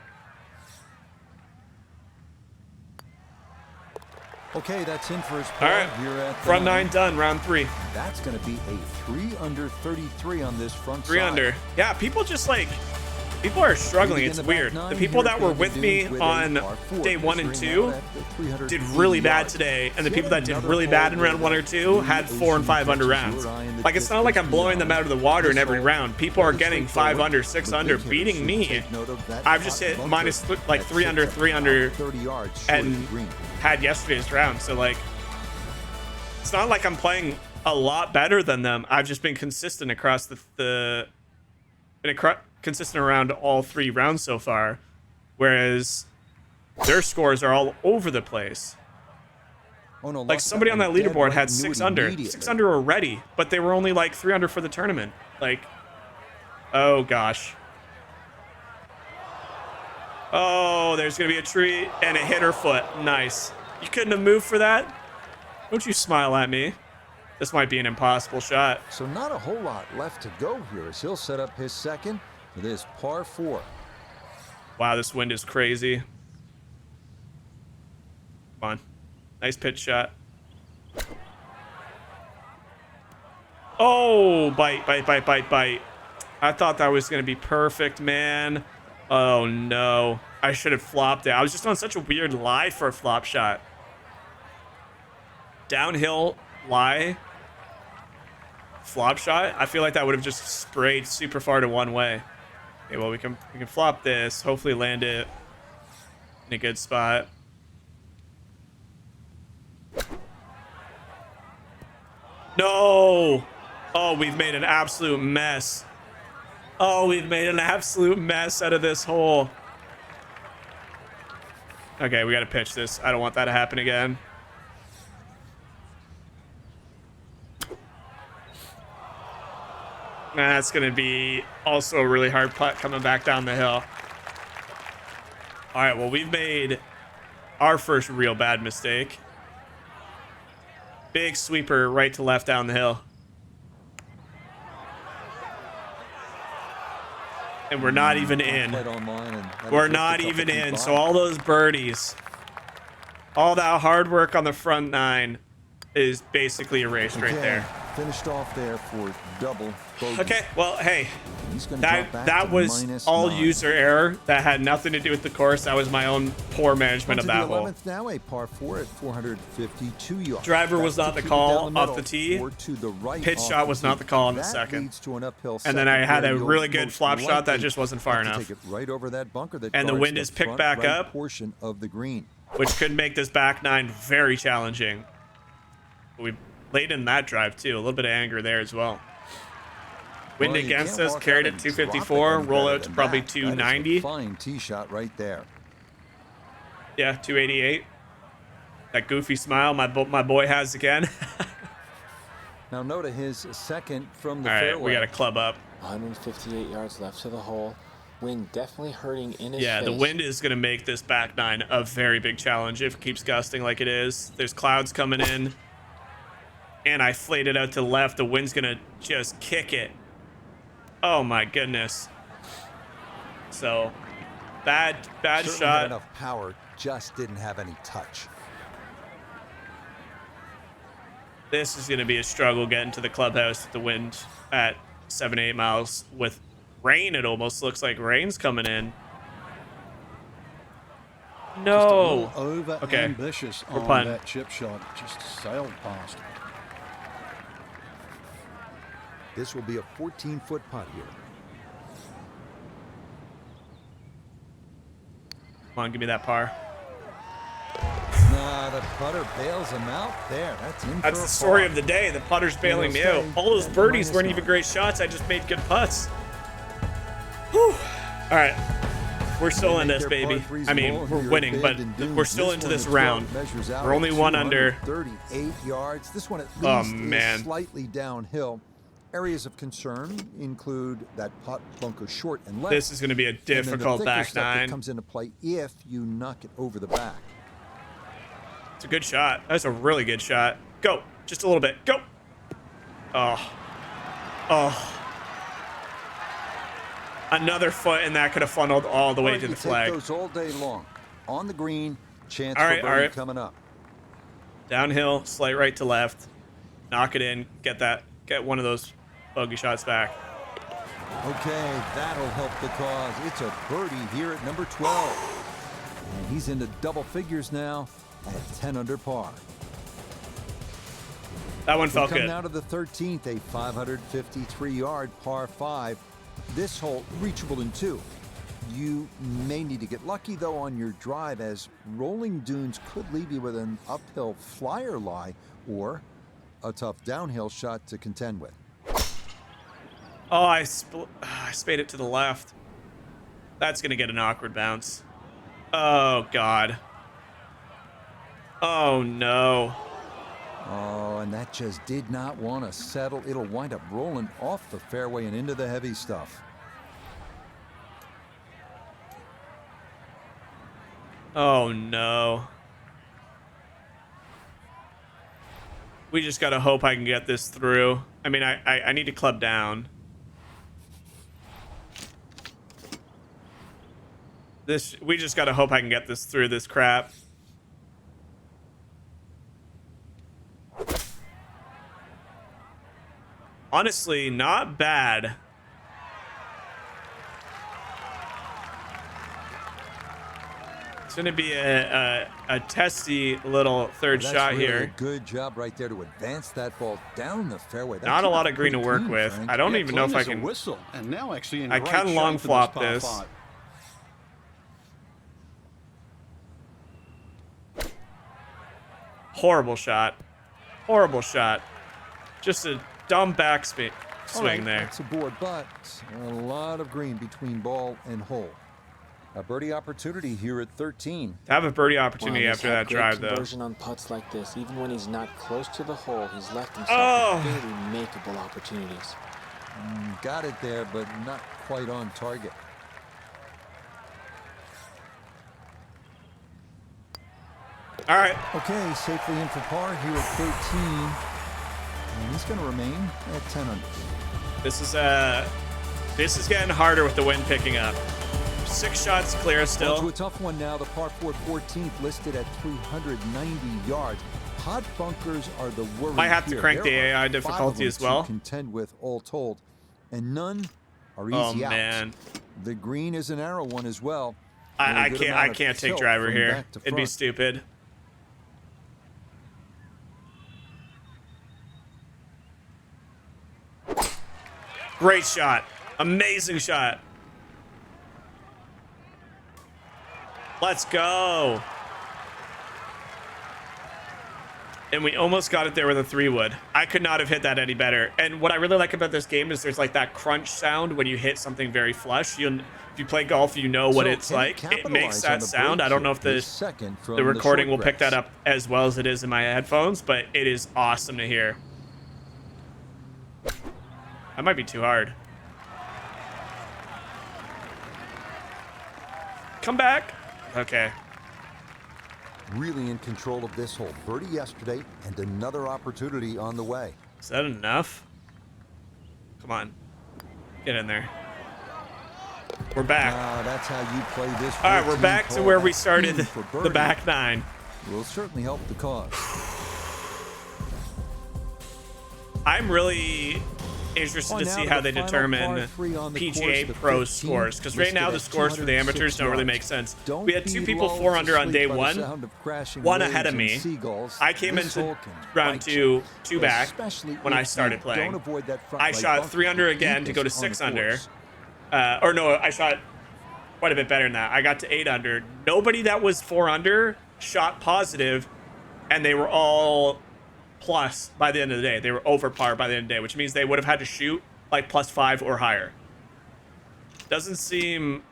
Okay, that's in for his All right, here at front 9 done, round 3. That's going to be a 3 under 33 on this front 3 side. under. Yeah, people are struggling. It's weird. The people that were with me on day 1 and 2 did really bad today, and the people that did really bad in round 1 or 2 had 4 and 5 under rounds. Like, it's not like I'm blowing them out of the water in every round. People are getting 5 under, 6 under, beating me. I've just hit minus like 3 under, 3 under, and had yesterday's round. So like, it's not like I'm playing a lot better than them. I've just been consistent across consistent around all 3 rounds so far, whereas their scores are all over the place. Oh, no, like somebody on that leaderboard had 6 under, 6 under already, but they were only like 3 under for the tournament. Like, oh gosh. Oh, there's gonna be a tree and it hit her foot. Nice. You couldn't have moved for that? Don't you smile at me. This might be an impossible shot. So not a whole lot left to go here as he'll set up his second for this par 4. Wow, this wind is crazy. Come on. Nice pitch shot. Oh, bite. I thought that was going to be perfect, man. Oh, no. I should have flopped it. I was just on such a weird lie for a flop shot. Downhill lie. Flop shot. I feel like that would have just sprayed super far to one way. Okay, well, we can flop this. Hopefully land it in a good spot. No! Oh, we've made an absolute mess. Oh, we've made an absolute mess out of this hole. Okay, we gotta pitch this. I don't want that to happen again. That's gonna be also a really hard putt coming back down the hill. All right, well, we've made our first real bad mistake. Big sweeper right to left down the hill. And we're not even in. We're not even in. So all those birdies, all that hard work on the front 9 is basically erased right there. Finished off there for double bogey. Okay, well, hey, that was all user error. That had nothing to do with the course. That was my own poor management of that hole. Now a par 4 at 452 yards. Driver was not the call off the tee. Pitch shot was not the call on the second. And then I had a really good flop shot that just wasn't far enough. And the wind is picked back up, which could make this back 9 very challenging. We late in that drive too. A little bit of anger there as well. Wind against us, carried at 254, roll out to probably 290. Fine tee shot right there. Yeah, 288. That goofy smile my boy has again. Now note his second from the fairway. fairway. We got to club up. 158 yards left to the hole. Wind definitely hurting in his face. Yeah, the wind is going to make this back 9 a very big challenge if it keeps gusting like it is. There's clouds coming in. And I flayed it out to the left. The wind's going to just kick it. Oh my goodness. So bad Certainly shot. had enough power, just didn't have any touch. This is going to be a struggle getting to the clubhouse with the wind at 7-8 miles with rain. It almost looks like rain's coming in. No. Just a little over Okay. ambitious We're on putting. that chip shot. Just sailed past. This will be a 14-foot putt here. Come on, give me that par. Nah, the putter bails him out there. That's the story of the day. The putter's bailing me out. All those birdies weren't even great shots. I just made good putts. Whew. All right. We're still in this, baby. I mean, we're winning, but we're still into this round. We're only one under. 38 yards. This one at Oh, least man. is slightly downhill. Areas of concern include that putt bunker short and left. This is going to be a and then the difficult thicker back stuff that nine. comes into play if you knock it over the back. It's a good shot. That's a really good shot. Go. Just a little bit. Go. Oh. Oh. Another foot, and that could have funneled all the way to the flag. Take those all day long. On the green, chance All for right, all birdie right. coming up. Downhill, slight right to left. Knock it in. Get one of those bogey shots back. Okay, that'll help the cause. It's a birdie here at number 12. And he's into double figures now at 10 under par. That one We felt come good. now to the 13th, a 553-yard par 5. This hole reachable in 2. You may need to get lucky, though, on your drive, as rolling dunes could leave you with an uphill flyer lie or a tough downhill shot to contend with. Oh, I spade it to the left. That's going to get an awkward bounce. Oh, God. Oh, no. Oh, and that just did not want to settle. It'll wind up rolling off the fairway and into the heavy stuff. Oh, no. We just got to hope I can get this through. I mean, I need to club down. We just got to hope I can get this through this crap. Honestly, not bad. It's going to be a testy little third That's shot really here. a good job right there to advance that ball down the fairway. That's Not a lot of green to pretty work clean, with. Frank. I don't Yeah, even know if clean I as a can. whistle, and now actually in I great can shape long for flop par this. 5. Horrible shot. Horrible shot. Just a dumb back swing All right, there. That's aboard, but a lot of green between ball and hole. A birdie opportunity here at 13. To have a birdie Wow, opportunity he's after had that great drive, though. conversion on putts like this. Even when he's not close to the hole, he's left himself Oh. with very makeable opportunities. Got it there, but not quite on target. All right. Okay, safely in for par here at 13. And he's going to remain at 10 under. This is getting harder with the wind picking up. 6 shots clear On to still. a tough one now. The par 4 14th listed at 390 yards. Pod bunkers are the worry. Might have to here. crank the There are AI 5 of difficulty them as well. to contend with, all told, and none are easy Oh out. man, The green is an arrow one as well. I And a good can't amount of take tilt driver from here. back to It'd be front. stupid. Great shot. Amazing shot. Let's go. And we almost got it there with a 3-wood. I could not have hit that any better. And what I really like about this game is there's like that crunch sound when you hit something very flush. If you play golf, you know what So it's can like. It makes capitalize on that the sound. break I don't know here. if the His second from the recording will short pick that grass. up as well as it is in my headphones, but it is awesome to hear. That might be too hard. Come back. Okay. Really in control of this hole. Birdie yesterday and another opportunity on the way. Is that enough? Come on. Get in there. We're back. That's how you play this. All right, we're back to where we started for the back nine. Will certainly help the cause. I'm really interested to see how they determine PGA Pro scores, because right now the scores for the amateurs don't really make sense. We had 2 people 4 under on day 1, one ahead of me. I came into round 2 back when I started playing. I shot 3 under again to go to 6 under. Or no, I shot quite a bit better than that. I got to 8 under. Nobody that was 4 under shot positive, and they were all plus by the end of the day. They were over par by the end of the day, which means they would have had to shoot like +5 or higher. Doesn't seem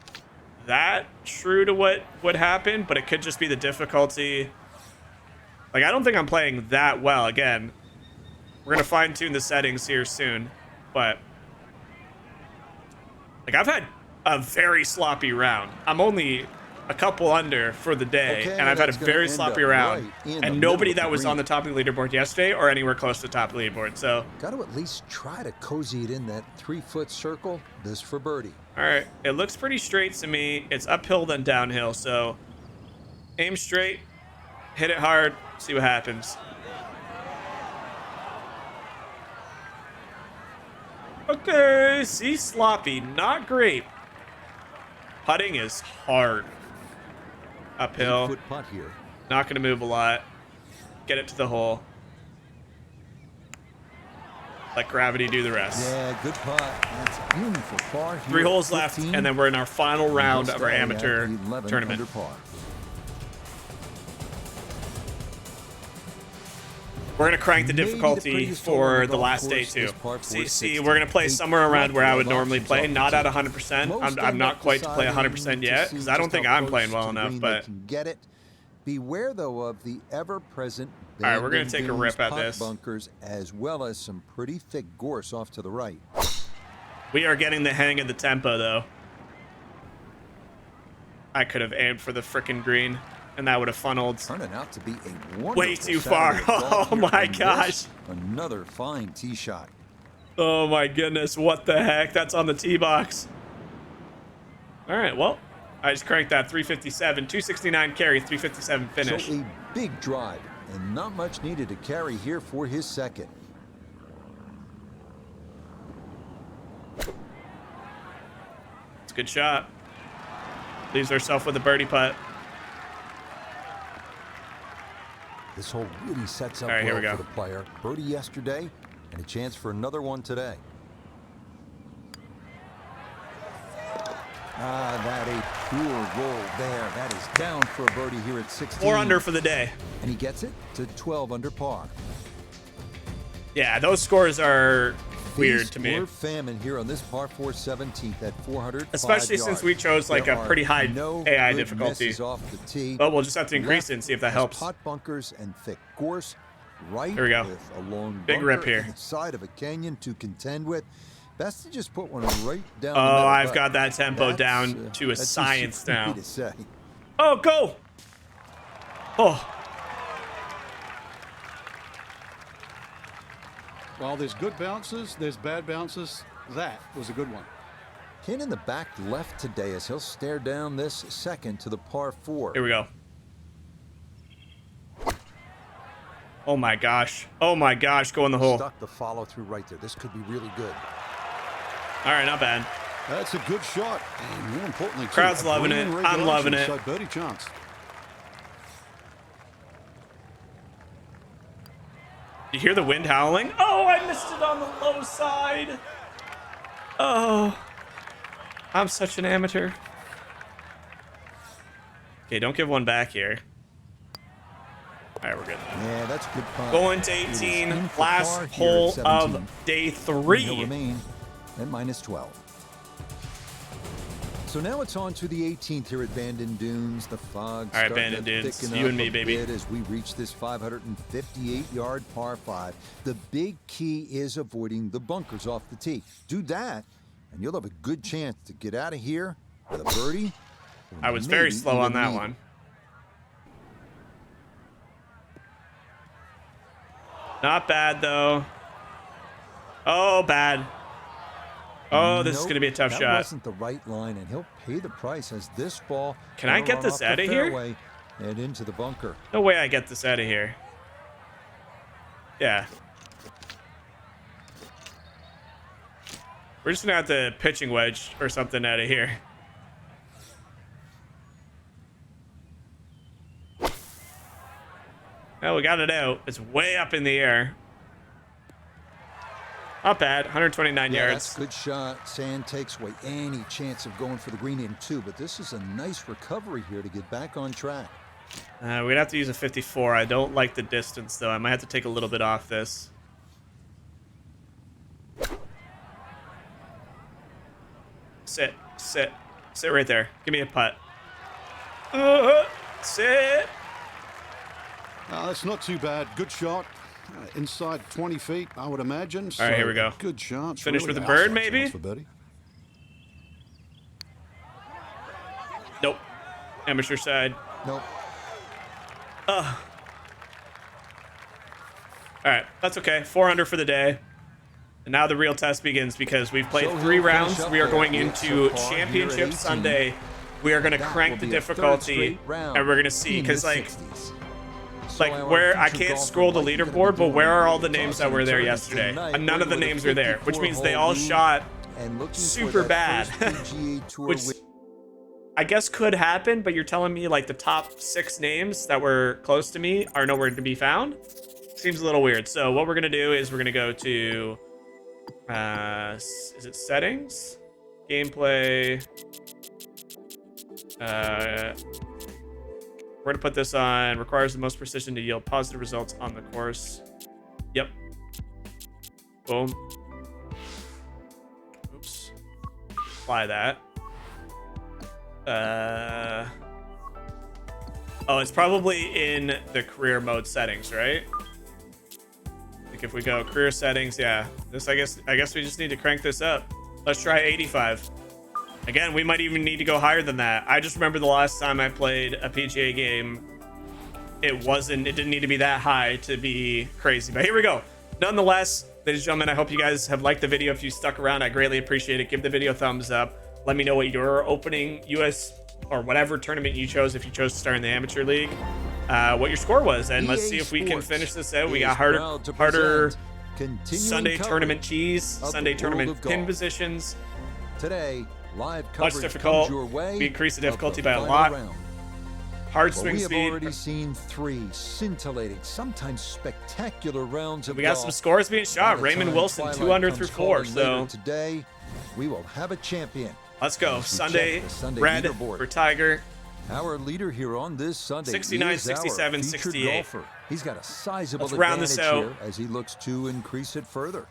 that true to what would happen, but it could just be the difficulty. Like, I don't think I'm playing that well. Again, we're gonna fine tune the settings here soon, but like, I've had a very sloppy round. I'm only a couple under for the day, and I've had a very sloppy round, and nobody that was on the top of the leaderboard yesterday or anywhere close to the top of the leaderboard. So got to at least try to cozy it in that 3-foot circle. This for birdie. All right, it looks pretty straight to me. It's uphill then downhill, so aim straight, hit it hard, see what happens. Okay, see, sloppy, not great. Putting is hard. Uphill. 8-foot putt here. Not going to move a lot. Get it to the hole. Let gravity do the rest. Yeah, good putt. That's beautiful par here. 3 holes left, and then we're in our final round of our amateur tournament. We're going to crank the difficulty for the last day, too. See, we're going to play somewhere around where I would normally play, not at 100%. I'm not quite to play 100% yet, because I don't think I'm playing well enough, but... Beware, though, of the ever-present... All right, we're going to take a rip at this. ...bunkers, as well as some pretty thick gorse off to the right. We are getting the hang of the tempo, though. I could have aimed for the frickin' green, and that would have funneled turning out to be a way too far. Oh my gosh. Another fine tee shot. Oh my goodness, what the heck? That's on the tee box. All right, well, I just cranked that 357, 269 carry, 357 finish. So a big drive, and not much needed to carry here for his second. It's a good shot. Leaves herself with a birdie putt. This hole really sets up right, well for the player. Birdie yesterday, and a chance for another one today. That a pure roll there. That is down for a birdie here at 16. 4 under for the day. And he gets it to 12 under par. Yeah, those scores are weird to me. Famine here on this par 4 17th at 400. Especially since we chose like a pretty high AI difficulty. Off the tee. But we'll just have to increase it and see if that helps. Pot bunkers and thick gorse. Right. Here we go. With a long big rip here. The side of a canyon to contend with. Best to just put one right down. Oh, I've got that tempo down to a science now. Oh, go! Oh. While there's good bounces, there's bad bounces. That was a good one. Ken in the back left today as he'll stare down this second to the par 4. Here we go. Oh my gosh. Oh my gosh, go in the hole. Stuck the follow through right there. This could be really good. All right, not bad. That's a good shot. And more importantly, crowd's loving it. I'm loving it. Birdie chance. You hear the wind howling? Oh, I missed it on the low side. Oh, I'm such an amateur. Okay, don't give one back here. All right, we're good. Yeah, that's good putt. Going to 18, last hole of day 3. He'll remain at -12. So now it's on to the 18th here at Bandon Dunes. The fog all right, Bandon Dunes, you and me, baby. As we reach this 558-yard par 5. The big key is avoiding the bunkers off the tee. Do that, and you'll have a good chance to get out of here with a birdie. I was very slow on that one. Not bad, though. Oh, bad. Oh, this is going to be a tough that shot. That wasn't the right line, and he'll pay the price as this ball. Can I get this out of here? And into the bunker. No way I get this out of here. Yeah. We're just going to have to pitching wedge or something out of here. Oh, we got it out. It's way up in the air. Not bad. 129 yards. That's a good shot. Sand takes away any chance of going for the green in 2, but this is a nice recovery here to get back on track. We'd have to use a 54. I don't like the distance, though. I might have to take a little bit off this. Sit. Sit. Sit right there. Give me a putt. Sit. That's not too bad. Good shot. Inside 20 feet, I would imagine. All right, here we go. Good chance. Finish really. with a bird, maybe? Nope. Amateur side. Nope. All right, that's okay. 400 for the day. And now the real test begins because we've played 3 rounds. We are going into Championship Sunday. We are going to crank the difficulty, and we're going to see, because like where I can't scroll the leaderboard, but where are all the names that were there yesterday? None of the names are there, which means they all shot super bad, which I guess could happen. But you're telling me like the top 6 names that were close to me are nowhere to be found? Seems a little weird. So what we're gonna do is we're gonna go to is it settings, gameplay, we're gonna put this on requires the most precision to yield positive results on the course. Yep. Boom. Oops. Apply that. Oh, it's probably in the career mode settings, right? Like if we go career settings, yeah. This I guess we just need to crank this up. Let's try 85. Again, we might even need to go higher than that. I just remember the last time I played a PGA game, it didn't need to be that high to be crazy. But here we go. Nonetheless, ladies and gentlemen, I hope you guys have liked the video. If you stuck around, I greatly appreciate it. Give the video a thumbs up. Let me know what your opening US or whatever tournament you chose, if you chose to start in the amateur league, what your score was. And let's see if we can finish this out. We got harder Sunday tournament cheese, Sunday tournament pin positions. Today, live much difficult. We increased the difficulty by a lot. Hard swing speed. We have already seen 3 scintillating, sometimes spectacular rounds of We got some scores being shot. Raymond Wilson, 200 through 4. So today, we will have a champion. Let's go. Sunday red for Tiger. Our leader here on this Sunday 69, is 67, our featured 68. golfer. He's got a sizable Let's round this advantage out here as he looks to increase it further.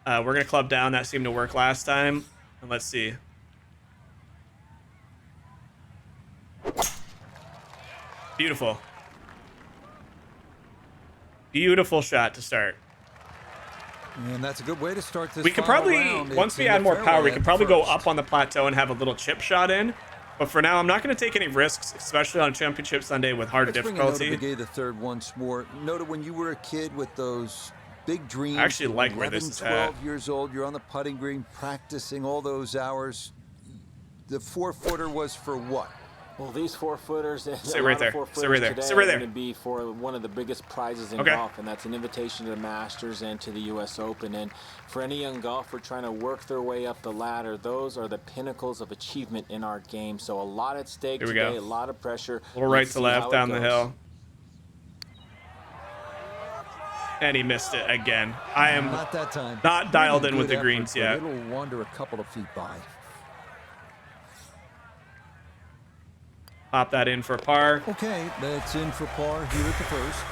We're going to club down. That seemed to work last time. And let's see. Beautiful. Beautiful shot to start. And that's a good way to start this. We could probably, once we add more power, we could probably go up on the plateau and have a little chip shot in. But for now, I'm not going to take any risks, especially on Championship Sunday with hard difficulty. Let's bring the third once more. Noted when you were a kid with those big dreams. I actually like 11, where this is 12 at. years old, you're on the putting green practicing all those hours. The 4-footer was for what? Well, these 4-footers, Sit right there. Sit right there. Today Sit right there. are going to be for one of the biggest prizes in Okay. golf, and that's an invitation to the Masters and to the U.S. Open. And for any young golfer trying to work their way up the ladder, those are the pinnacles of achievement in our game. So a lot at stake Here we today, go. a lot of pressure. A little right Let's to see left how it down the goes. hill. And he missed it again. I am Not that time. not dialed Really in with good the greens effort, yet. but it'll wander a couple of feet by. Pop that in for par. Okay, that's in for par here at the first.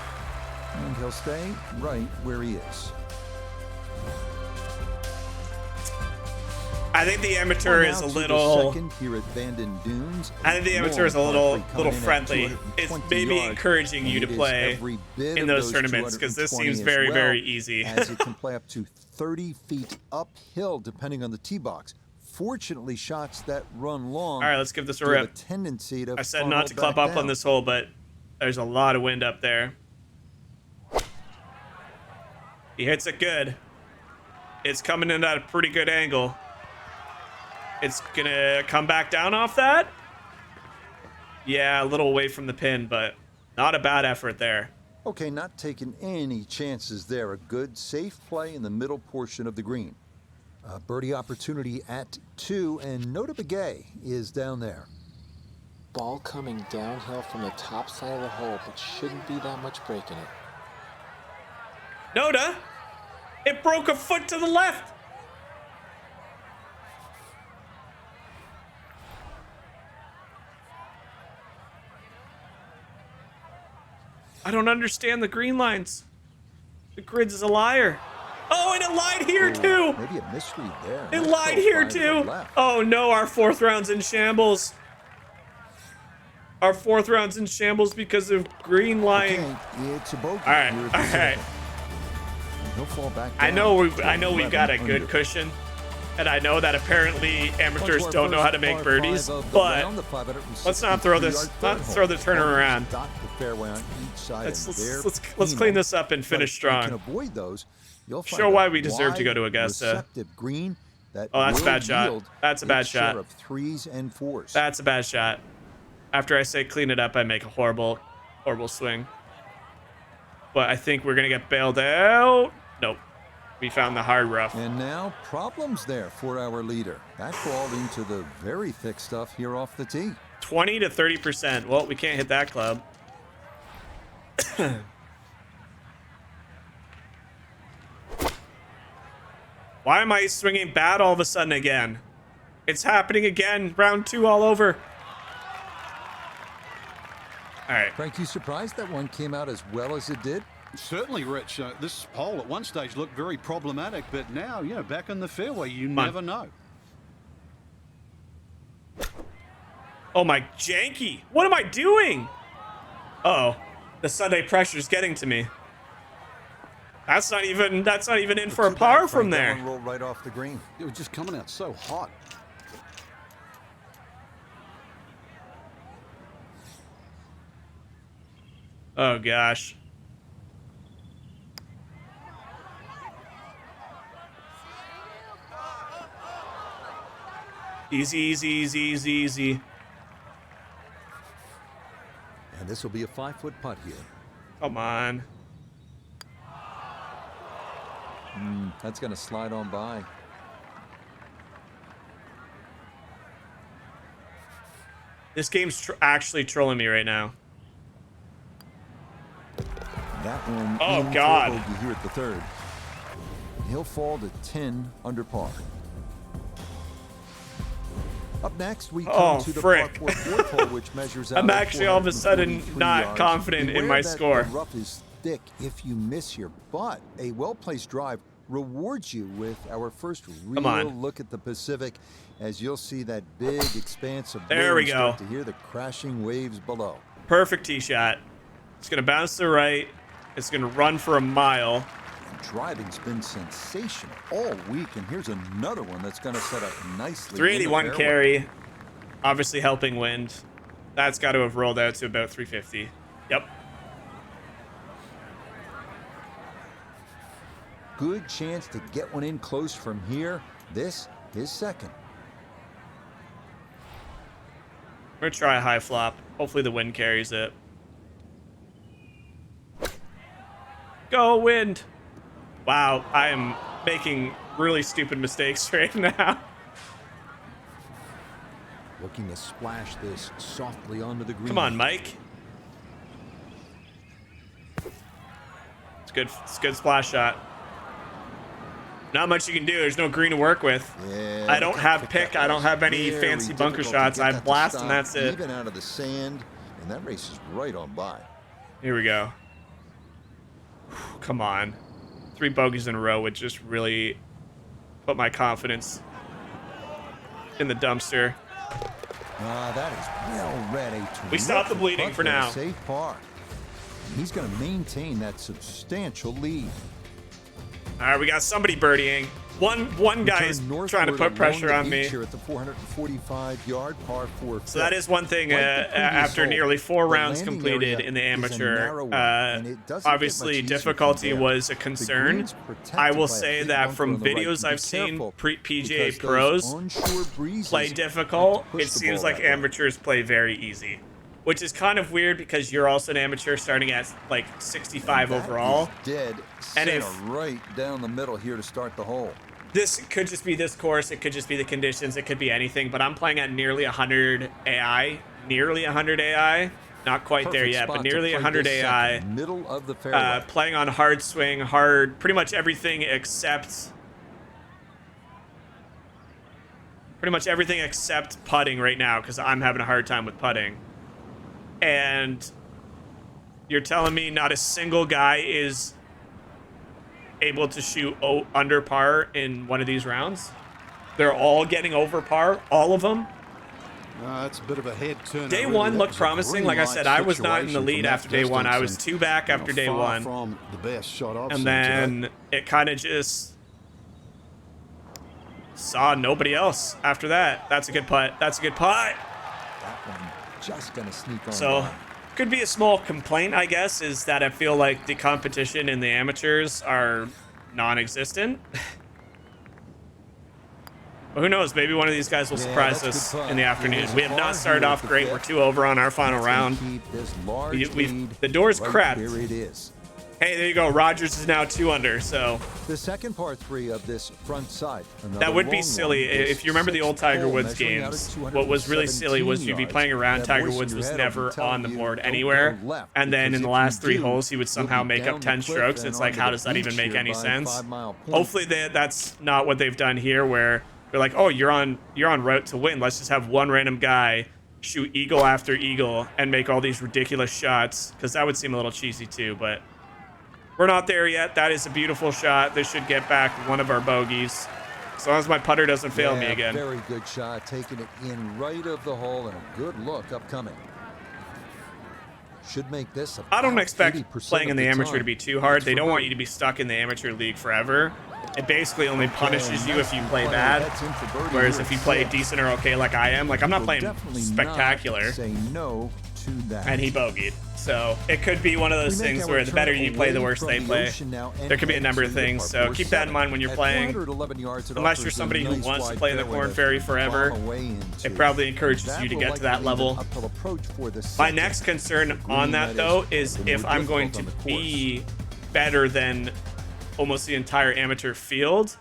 And he'll stay right where he is. I think the amateur Now is a to the little. second here at Bandon Dunes. I think the amateur is a little friendly. It's maybe yards, encouraging you and to it is play every bit in of those tournaments because this 220 seems as very, well, very easy. as it can play up to 30 feet uphill depending on the tee box. Fortunately, shots that run long. All right, let's give this a do have rip. tendency to I said funnel not to club back up on down. this hole, but there's a lot of wind up there. He hits it good. It's coming in at a pretty good angle. It's gonna come back down off that. Yeah, a little away from the pin, but not a bad effort there. Okay, not taking any chances there. A good, safe play in the middle portion of the green. A birdie opportunity at 2, and EVGA is down there. Ball coming downhill from the top side of the hole, but shouldn't be that much breaking it. Noda, it broke a foot to the left. I don't understand the green lines. The grid is a liar. Oh, and it lied here too. Maybe a misread there. It Nice lied throw here wide to the too. left. Oh no, our 4th round's in shambles. Our 4th round's in shambles because of green lying. Okay, it's a bogey. All right, Here at all the right. second. He'll fall back I down know to we've got a 11 good under. cushion, and I know that apparently amateurs On to don't our know how to first make par birdies, five of the but round, the 563 let's not throw this, yard not third throw the hole. turner around. Dot the fairway on each side, Let's and they're let's clean this up and But finish if you can strong. avoid those, you'll find Show a why we deserve to go to wide, Augusta. receptive green that Oh, that's a will bad shot. yield That's a bad its share shot. of 3s and 4s. That's a bad shot. After I say clean it up, I make a horrible swing. But I think we're gonna get bailed out. Nope. We found the hard rough. And now problems there for our leader. That ball into the very thick stuff here off the tee. 20 to 30%. Well, we can't hit that club. Why am I swinging bad all of a sudden again? It's happening again. Round 2 all over. All right. Frank, you surprised that one came out as well as it did? Certainly, Rich. This hole at one stage looked very problematic, but now, back in the fairway, you on. never know. Oh my janky. What am I doing? Uh-oh. The Sunday pressure's getting to me. That's not even in for a Too par bad, from Frank, that there. one rolled right off the green. It was just coming out so hot. Oh gosh. Easy, easy, easy, easy, easy. And this will be a 5-foot putt here. Come on. That's going to slide on by. This game's actually trolling me right now. That one Oh, in for a God. bogey here at the 3rd. He'll fall to 10 under par. Up next, we come Oh, to the frick. par 4th hole, which measures out I'm at actually all of a sudden 443 not yards. confident in Beware my that score. The rough is thick if you miss here, but a well-placed drive rewards you with our first real on. look at the Pacific, as you'll see that big expanse of blue There we and start go. to hear the crashing waves below. Perfect tee shot. It's gonna bounce to the right. It's gonna run for a mile. Driving's been sensational all week, and here's another one that's going to set up nicely. 381 in the fairway. carry. Obviously helping wind. That's got to have rolled out to about 350. Yep. Good chance to get one in close from here. This is second. We're gonna try a high flop. Hopefully the wind carries it. Go wind. Wow, I am making really stupid mistakes right now. Looking to splash this softly onto the green. Come on, Mike. It's good. It's a good splash shot. Not much you can do. There's no green to work with. Yeah, I don't have pick. that I don't was have any very fancy bunker difficult to shots. get I that to blast and stop, that's it. Even out of the sand, and that race is right on by. Here we go. Come on. 3 bogeys in a row would just really put my confidence in the dumpster. That is well read. We stopped the bleeding for now. Safe par. And he's going to maintain that substantial lead. All right, we got somebody birdieing. One guy's trying to put pressure on me. Here at the 445-yard par 4. So that is one thing. After nearly 4 rounds completed in the amateur, obviously difficulty was a concern. I will say that from videos I've seen, PGA pros play difficult. It seems like amateurs play very easy, which is kind of weird because you're also an amateur starting at like 65 overall. Dead and center, if right down the middle here to start the hole. This could just be this course, it could just be the conditions, it could be anything, but I'm playing at nearly 100 AI, not quite there yet, but nearly 100 AI, middle of the fairway. Playing on hard swing, pretty much everything except putting right now, because I'm having a hard time with putting. And you're telling me not a single guy is able to shoot under par in one of these rounds? They're all getting over par, all of them. That's a bit of a head turn. Day one looked promising. Like I said, I was not in the lead after day one. I was 2 back after day one. From the best shot I've and then it kind of just saw nobody else after that. That's a good putt. That's a good putt. That one just gonna sneak on. So could be a small complaint, I guess, is that I feel like the competition in the amateurs are non-existent. But who knows? Maybe one of these guys will surprise us in the afternoon. We have not started off great. We're 2 over on our final round. The door's crept. Here it is. Hey, there you go. Rogers is now 2 under, so the second par 3 of this front side. That would be silly. If you remember the old Tiger Woods games, what was really silly was you'd be playing around, Tiger Woods was never on the board anywhere, and then in the last 3 holes he would somehow make up 10 strokes. It's like, how does that even make any sense? Hopefully that's not what they've done here, where they're like, oh, you're on route to win. Let's just have one random guy shoot eagle after eagle and make all these ridiculous shots, because that would seem a little cheesy too, but we're not there yet. That is a beautiful shot. This should get back one of our bogeys, as long as my putter doesn't fail me again. Very good shot, taking it in right of the hole, and a good look upcoming. Should make this. I don't expect playing in the amateur to be too hard. They don't want you to be stuck in the amateur league forever. It basically only punishes you if you play bad, whereas if you play decent or okay like I am, like I'm not playing spectacular. Say no to that. And he bogeyed. So it could be one of those things where the better you play, the worse they play. There could be a number of things, so keep that in mind when you're playing. Unless you're somebody who wants to play the Corn Ferry forever, it probably encourages you to get to that level. My next concern on that, though, is if I'm going to be better than almost the entire amateur field,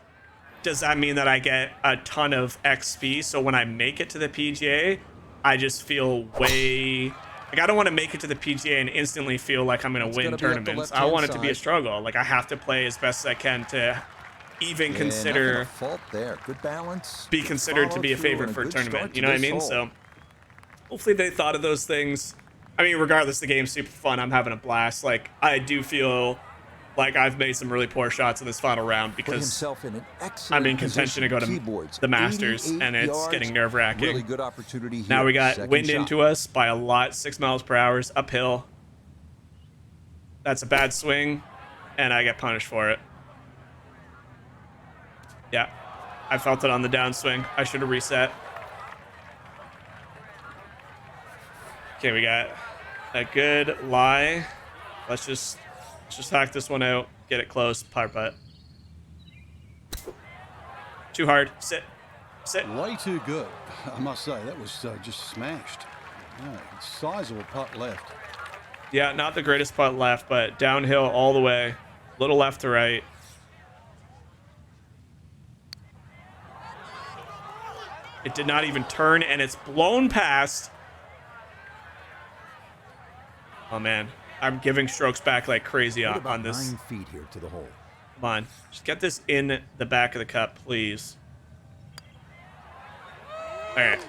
does that mean that I get a ton of XP? So when I make it to the PGA, I just feel way... Like, I don't want to make it to the PGA and instantly feel like I'm going to win tournaments. I want it to be a struggle. Like, I have to play as best as I can to even consider... Good balance. Be considered to be a favorite for a tournament. You know what I mean? So, hopefully they thought of those things. I mean, regardless, the game's super fun. I'm having a blast. Like, I do feel like I've made some really poor shots in this final round because I'm in contention to go to the Masters, and it's getting nerve-wracking. Really good opportunity here. Now we got wind into us by a lot, 6 miles per hour, uphill. That's a bad swing, and I get punished for it. Yeah, I felt it on the downswing. I should have reset. Okay, we got a good lie. Let's just hack this one out, get it close, par putt. Too hard. Sit. Way too good, I must say. That was just smashed. Yeah, sizable putt left. Yeah, not the greatest putt left, but downhill all the way. Little left to right. It did not even turn, and it's blown past. Oh, man. I'm giving strokes back like crazy on this. 9 feet here to the hole. Come on, just get this in the back of the cup, please. All right.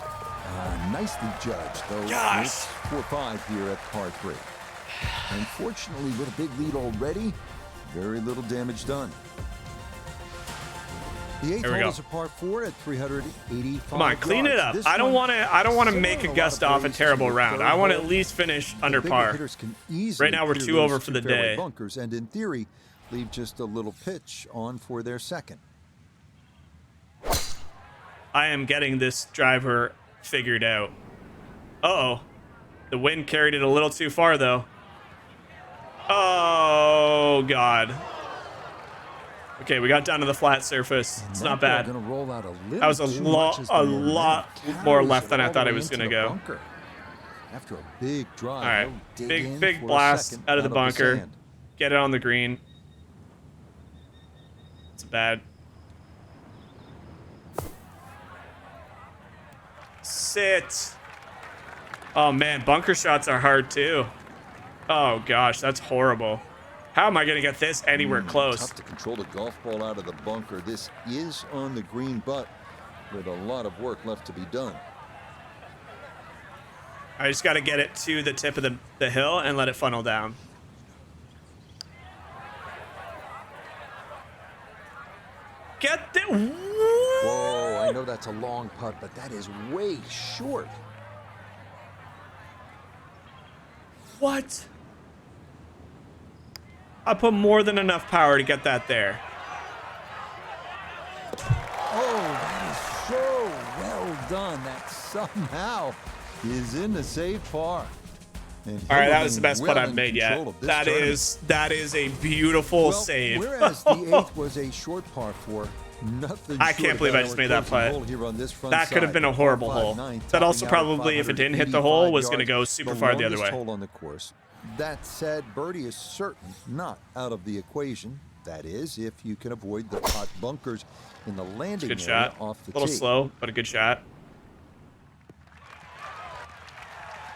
Nicely judged, though. Gosh. It's 4-5 here at par 3. Unfortunately, with a big lead already, very little damage done. The 8th hole is a par 4 at 385. Come on, clean it up. I don't want to make Augusta off a terrible round. I want to at least finish under par. Right now we're 2 over for the day. Bunkers, and in theory, leave just a little pitch on for their second. I am getting this driver figured out. Uh-oh. The wind carried it a little too far, though. Oh, God. Okay, we got down to the flat surface. It's not bad. Gonna roll out a little That was a lot more left than I thought it was going to go. Bunker. After a big drive, All right, he'll dig in big for a blast second out of the bunker. sand. Get it on the green. It's bad. Sit. Oh man, bunker shots are hard too. Oh gosh, that's horrible. How am I gonna get this anywhere close? Tough to control the golf ball out of the bunker. This is on the green, but with a lot of work left to be done. I just gotta get it to the tip of the hill and let it funnel down. Get the... Whoa, I know that's a long putt, but that is way short. What? I put more than enough power to get that there. Oh, that is so well done. That somehow is in the save par. And All right, he'll that be was the best well putt I've in made yet. control of this That tournament. is a beautiful Well, save. Whereas the eighth was a short par four, nothing I short can't believe about I just our made that closing putt. hole here on this front That could have side. been a Par horrible five hole. nine, That also topping out at probably, if it didn't hit the hole, was going to 585 go super yards, far the other longest way. hole on the course. That said, birdie is certain not out of the equation. That is, if you can avoid the pot bunkers in the landing Good area shot. off the A little tee. slow, but a good shot.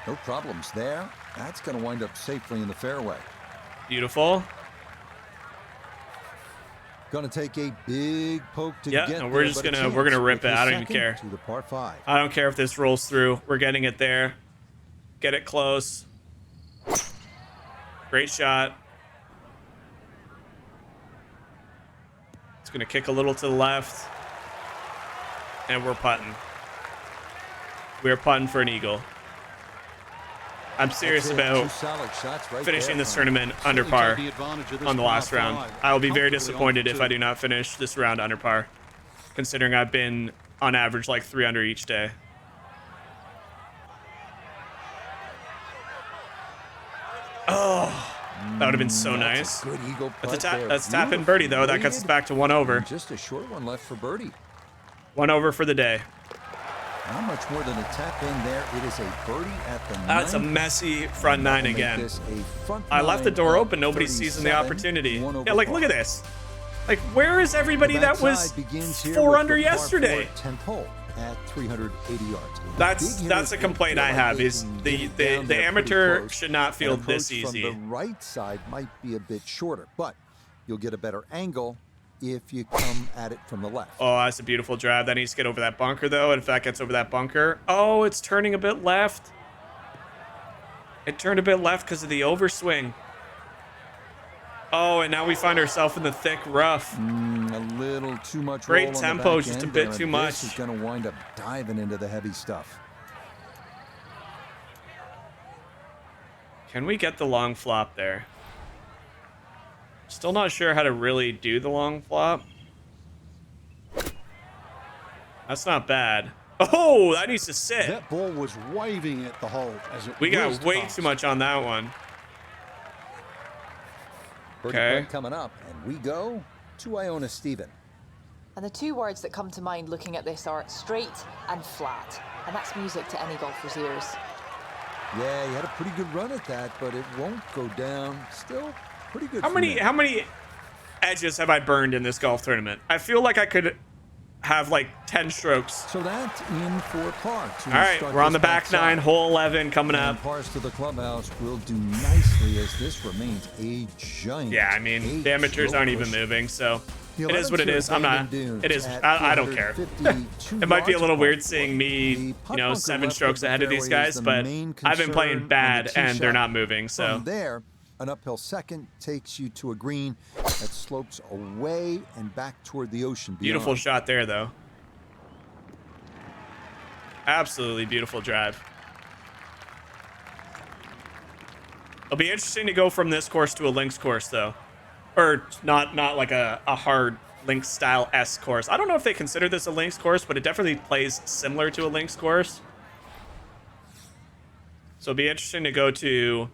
No problems there. That's going to wind up safely in the fairway. Beautiful. Going to take a big poke to Yeah, get and we're there, just but a gonna- we're gonna chance rip with it. his I don't even second care. To the par five. I don't care if this rolls through. We're getting it there. Get it close. Great shot. It's going to kick a little to the left. And we're putting. We're putting for an eagle. I'm serious That's it. about Two solid shots right finishing there. this tournament under Certainly par take the advantage of this on the last par round. five. I will be very Comfortably disappointed on if two. I do not finish this round under par, considering I've been on average like 3 under each day. Oh, that would have been so nice. That's a good eagle That's a putt tap. there. That's tap in birdie though. That gets us back to 1 over. And just a short one left for birdie. 1 over for the day. Not much more than a tap in there. It is a birdie at the That's a ninth. messy front nine That'll make again. this a front I left the nine door of open. Nobody's seizing the 37, opportunity. one over Yeah, like par. look at this. Like where is everybody The that was backside begins here 4 with under the par yesterday? four 10th hole at 380 yards. That's Big a hitters complaint feel I like have they is can get the it down the there pretty amateur close. should not feel An approach this easy. From the right side might be a bit shorter, but you'll get a better angle if you come at it from the left. Oh, that's a beautiful drive. That needs to get over that bunker, though. And if that gets over that bunker... Oh, it's turning a bit left. It turned a bit left because of the overswing. Oh, and now we find ourselves in the thick rough. A little too much Great roll on the tempo, back just a end bit there, too and much. This is going to wind up diving into the heavy stuff. Can we get the long flop there? Still not sure how to really do the long flop. That's not bad. Oh, that needs to sit. That ball was waving at the hole as it We got whizzed way past. too much on that one. Birdie Okay. putt coming up, and we go to Iona Stephen. And the two words that come to mind looking at this are straight and flat. And that's music to any golfer's ears. Yeah, he had a pretty good run at that, but it won't go down. Still pretty good. How for many him. how many edges have I burned in this golf tournament? I feel like I could have like 10 strokes. So that's in for par. All right, we're on the back nine, hole 11 coming And up. pars to the clubhouse will do nicely as this remains a giant. Yeah, I mean, the amateurs aren't even moving, so it is what it is. I'm not. It is. I don't care. It might be a little weird seeing me, 7 strokes ahead of these guys, but I've been playing bad and they're not moving. So From there, an uphill second takes you to a green that slopes away and back toward the ocean beyond. beautiful shot there, though. Absolutely beautiful drive. It'll be interesting to go from this course to a links course, though. Or not like a hard links style S course. I don't know if they consider this a links course, but it definitely plays similar to a links course. So it'll be interesting to go to.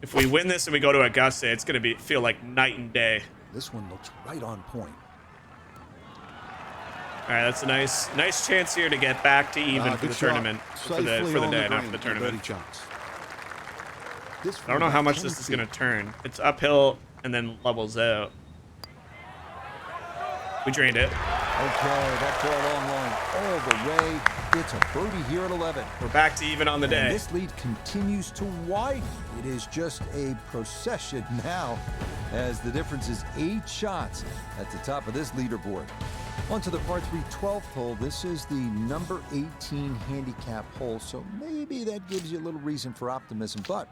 If we win this and we go to Augusta, it's going to feel like night and day. This one looks right on point. All right, that's a nice chance here to get back to even for the tournament, for the day, not for the tournament. I don't know how much this is going to turn. It's uphill and then levels out. We drained it. Okay, that ball long line all the way. It's a birdie here at 11. We're back to even on the day. And this lead continues to widen. It is just a procession now, as the difference is 8 shots at the top of this leaderboard. On to the par 3 12th hole. This is the number 18 handicap hole, so maybe that gives you a little reason for optimism, but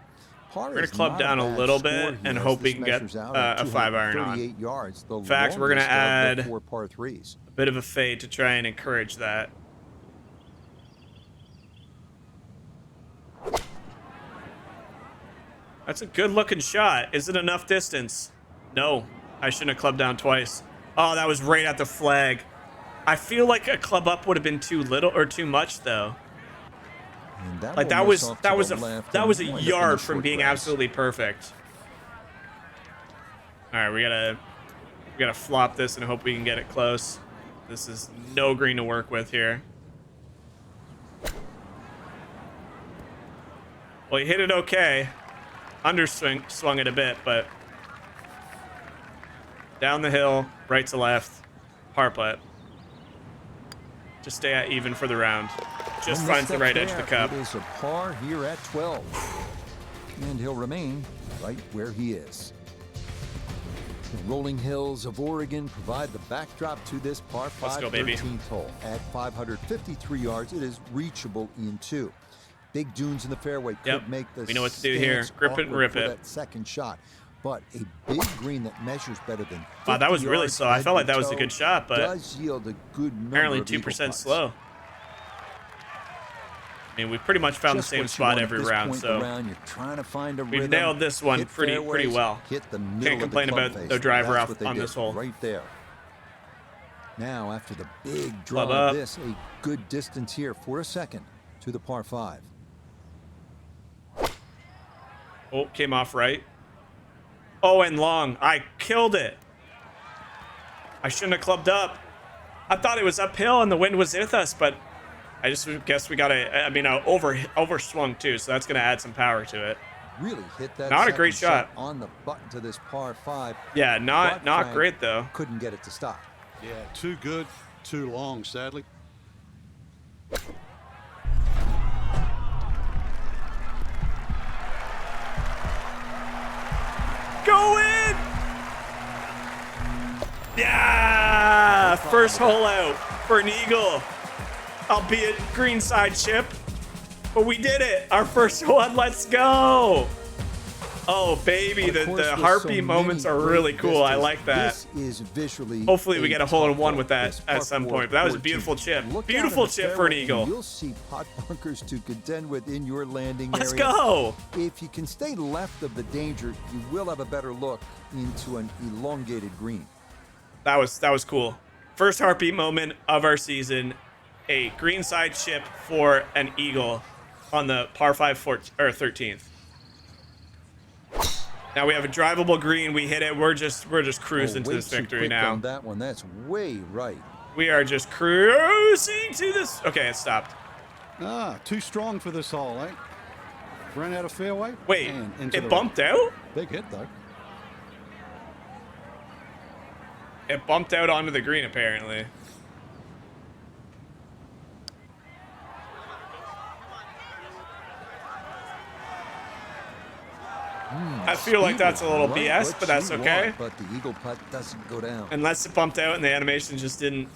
we're going to club down a little bit and hope we can get a 5-iron on. Yards, in fact, we're going to add 4 par 3s. A bit of a fade to try and encourage that. That's a good looking shot. Is it enough distance? No, I shouldn't have clubbed down twice. Oh, that was right at the flag. I feel like a club up would have been too little or too much though. Like that was a yard from being absolutely perfect. All right, we gotta flop this and hope we can get it close. This is no green to work with here. Well, he hit it okay. Swung it a bit, but down the hill, right to left, par putt. Just stay at even for the round. Just finds the right edge of the cup. It is a par here at 12, and he'll remain right where he is. The rolling hills of Oregon provide the backdrop to this par 5 13th hole. At 553 yards, it is reachable in 2. Big dunes in the fairway could make the we know what to do here. Grip it and rip it. That second shot, but a big green that measures better than 50 wow, that was really yards slow. I felt like that was a good shot, but does yield a good apparently 2% slow. I mean, we pretty much found the same spot every round, so you're trying to find a we've nailed this one pretty well. Can't complain about the driver off on this hole. Right there. Now, after the big draw of this, a good distance here for a second to the par 5. Oh, came off right. Oh, and long. I killed it. I shouldn't have clubbed up. I thought it was uphill and the wind was with us, but I just guess we got overswung too, so that's going to add some power to it. Really hit that. Not a great shot on the button to this par 5. Yeah, not great though. Couldn't get it to stop. Yeah, too good, too long, sadly. Go in! Yeah! First hole out for an eagle. Albeit greenside chip. But we did it! Our first one, let's go! Oh, baby, the heartbeat moments are really cool. I like that. This is visually hopefully we get a hole-in-one with that at some point. But that was a beautiful chip. Beautiful chip for an eagle. You'll see pot bunkers to contend with in your landing area. Let's go! If you can stay left of the danger, you will have a better look into an elongated green. That was cool. First heartbeat moment of our season. A greenside chip for an eagle on the par 5 13th. Now we have a drivable green. We hit it. We're just cruising to this victory now. On that one, that's way right. We are just cruising to this. Okay, it stopped. Too strong for this hole, eh? Ran out of fairway. Wait, it bumped out? Big hit though. It bumped out onto the green apparently. I feel like that's a little BS, but that's okay. But the eagle putt doesn't go down. Unless it bumped out and the animation just didn't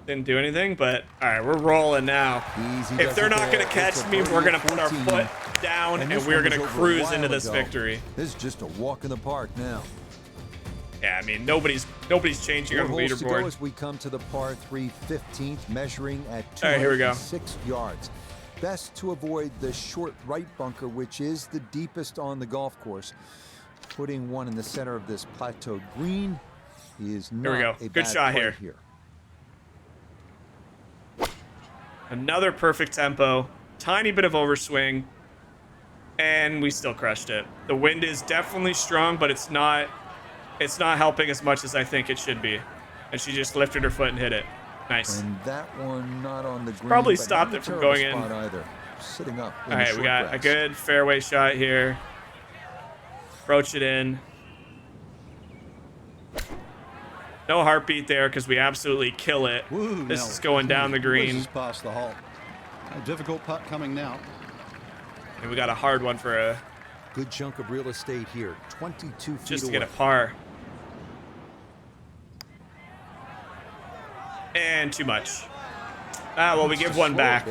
do anything. But all right, we're rolling now. If they're not going to catch me, we're going to put our foot down and we're going to cruise into this victory. This is just a walk in the park now. Yeah, I mean nobody's changing on the leaderboard. As we come to the par 3 15th, measuring at 206 yards. Best to avoid the short right bunker, which is the deepest on the golf course. Putting one in the center of this plateau green is Here we not go. a Good bad shot play here. Another perfect tempo. Tiny bit of overswing. And we still crushed it. The wind is definitely strong, but it's not helping as much as I think it should be. And she just lifted her foot and hit it. Nice. And that one not on the green. Probably but stopped not a it from terrible going in. spot either. Sitting up. All right, we got a good fairway shot here. Approach it in. No heartbeat there because we absolutely kill it. Woo, This now, is going down the green. This is past the hole. A difficult putt coming now. And we got a hard one for a Good chunk of real estate here. 22 feet just to away. get a par. And too much. Ah, well, we give one back.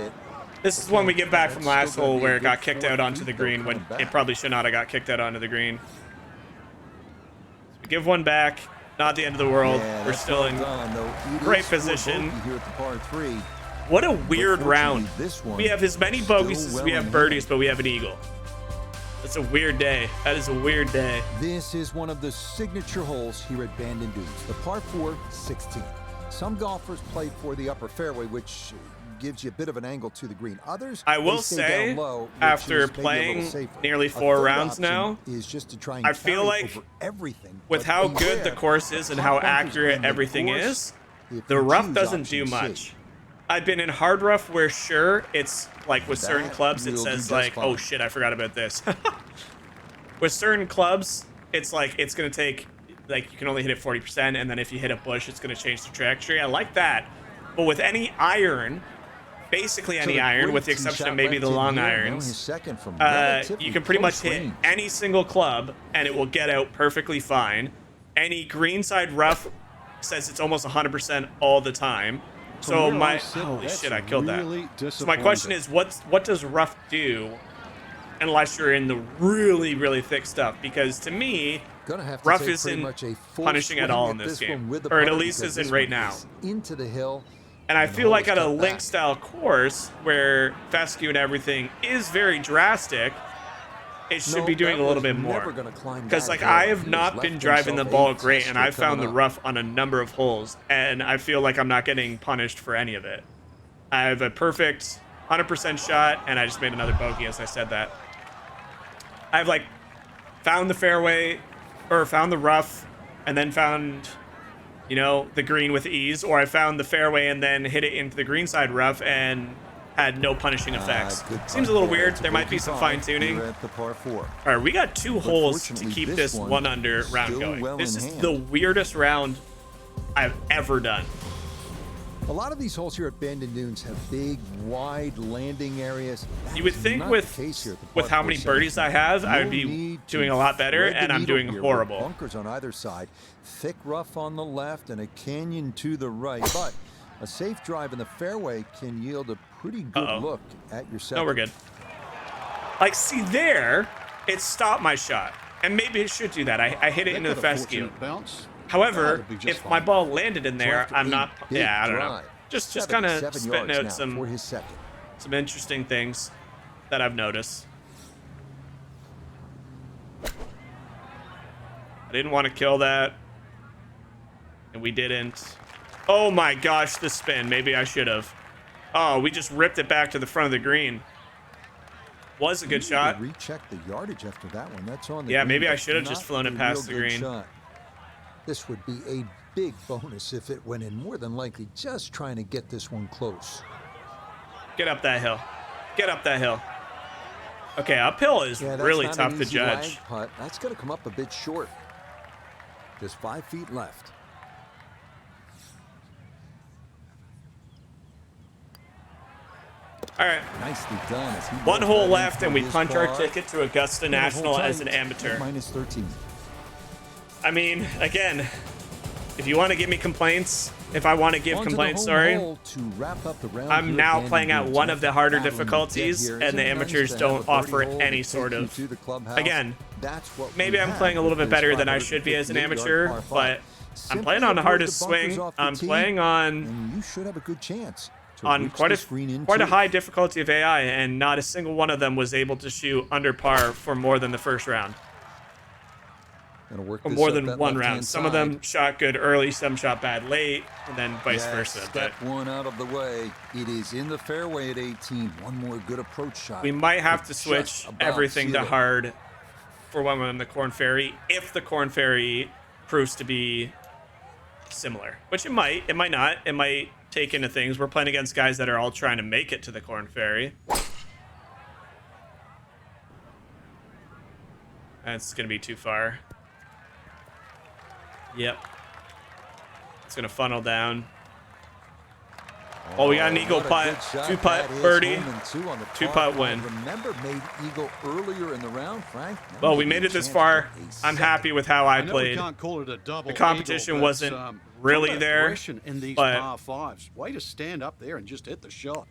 This is one we give back from last hole where it got kicked out onto the green when it probably should not have got kicked out onto the green. So we give one back. Not the end of the world. Yeah, We're still in great position. Here at the par 3. What a weird round. This one We have as many still bogeys as well we have in birdies, hand. but we have an eagle. That's a weird day. That is a weird day. This is one of the signature holes here at Bandon Dunes, the par 4 16. Some golfers play for the upper fairway, which gives you a bit of an angle to the green. Others, I will they stay say, down low, which after is maybe a little playing safer. nearly A 4 third rounds option now, is just to try and I feel carry like over everything, with but how good the beware, course is and top how bunkers accurate on the everything course is, if the you rough choose doesn't option do C. much. I've been in hard rough where sure, it's like with certain That clubs, it will do says just like, oh fine. shit, I forgot about this. With certain clubs, it's like, it's going to take, like you can only hit it 40%. And then if you hit a bush, it's going to change the trajectory. I like that. But with any iron, basically any iron, with the exception of maybe the long irons, you can pretty much hit any single club and it will get out perfectly fine. Any greenside rough says it's almost 100% all the time. So From where my I sit, holy that's shit, I killed really that. So my question is, what does rough do unless you're in the really, really thick stuff? Because to me, rough isn't punishing at all in this game, or it at least isn't right now. Into the hill. And I feel like at a link style course where fescue and everything is very drastic, it should be doing a little bit more. Because like I have not been driving the ball great, and I've found the rough on a number of holes, and I feel like I'm not getting punished for any of it. I have a perfect 100% shot, and I just made another bogey as I said that. I've like found the fairway, or found the rough, and then found, you know, the green with ease, or I found the fairway and then hit it into the greenside rough and had no punishing effects. Seems a little weird. There might be some fine tuning. All right, we got 2 holes to keep this 1 under round going. This is the weirdest round I've ever done. A lot of these holes here at Bandon Dunes have big, wide landing areas. You would think with how many birdies I have, I would be doing a lot better, and I'm doing horrible. Bunkers on either side, thick rough on the left, and a canyon to the right. But a safe drive in the fairway can yield a pretty good look at your second. No, we're good. Like, see there, it stopped my shot. And maybe it should do that. I hit it into the fescue. However, if my ball landed in there, I'm not... Yeah, I don't know. Just kind of spitting out some interesting things that I've noticed. I didn't want to kill that. And we didn't. Oh my gosh, the spin. Maybe I should have. Oh, we just ripped it back to the front of the green. Was a good shot. Recheck the yardage after that one. That's on the yeah, green, maybe I but should have just flown it not a past the real good green. shot. This would be a big bonus if it went in. More than likely, just trying to get this one close. Get up that hill. Get up that hill. Okay, uphill is really tough to judge. Putt. That's going to come up a bit short. Just 5 feet left. All right. Nicely done. 1 hole left, and we punch our ticket to Augusta National as an amateur. Minus 13. I mean, again, if you want to give me complaints, if I want to give complaints, sorry, I'm now playing at one of the harder difficulties, and the amateurs don't offer any sort of... Again, maybe I'm playing a little bit better than I should be as an amateur, but I'm playing on the hardest swing. I'm playing on... You should have a good chance. On quite a high difficulty of AI, and not a single one of them was able to shoot under par for more than the first round. Gonna work or this more up than that one left-hand round. Some of side. them shot good early, some shot bad late, and then vice Yes, versa. Step But one out of the way. It is in the fairway at 18. One more good approach shot. we might have to Could switch just about everything to seal it. hard for when we're in the Corn Ferry, if the Corn Ferry proves to be similar, which it might not. It might take into things. We're playing against guys that are all trying to make it to the Corn Ferry. That's gonna be too far. Yep. It's gonna funnel down. Oh, we got an eagle what a putt, good shot. 2-putt That is birdie, home and two on the 2-putt par win. five. Remember, made eagle earlier in the round, Frank. Now Well, we maybe made a it this chance far. for a I'm second. happy with how I know we played. can't call it a double The competition eagle, but, wasn't talk really about there, aggression in these but- par fives. Way to stand up there and just hit the shot.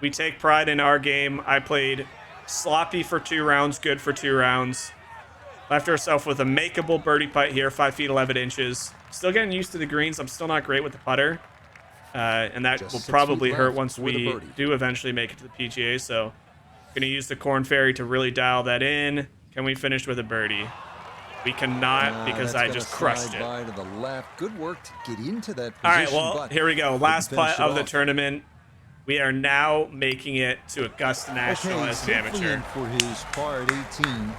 We take pride in our game. I played sloppy for 2 rounds, good for 2 rounds. Left ourselves with a makeable birdie putt here, 5 feet 11 inches. Still getting used to the greens. I'm still not great with the putter. And that Just will 6 probably feet hurt left once for the we birdie. do eventually make it to the PGA. So going to use the Corn Ferry to really dial that in. Can we finish with a birdie? We cannot because That's I gonna just crushed slide it. by to the left. Good work to get into that position. All right, well, but here we go. Last couldn't finish putt it of the off. tournament. We are now making it to Augusta National Okay, as an safely amateur. in for his par at 18.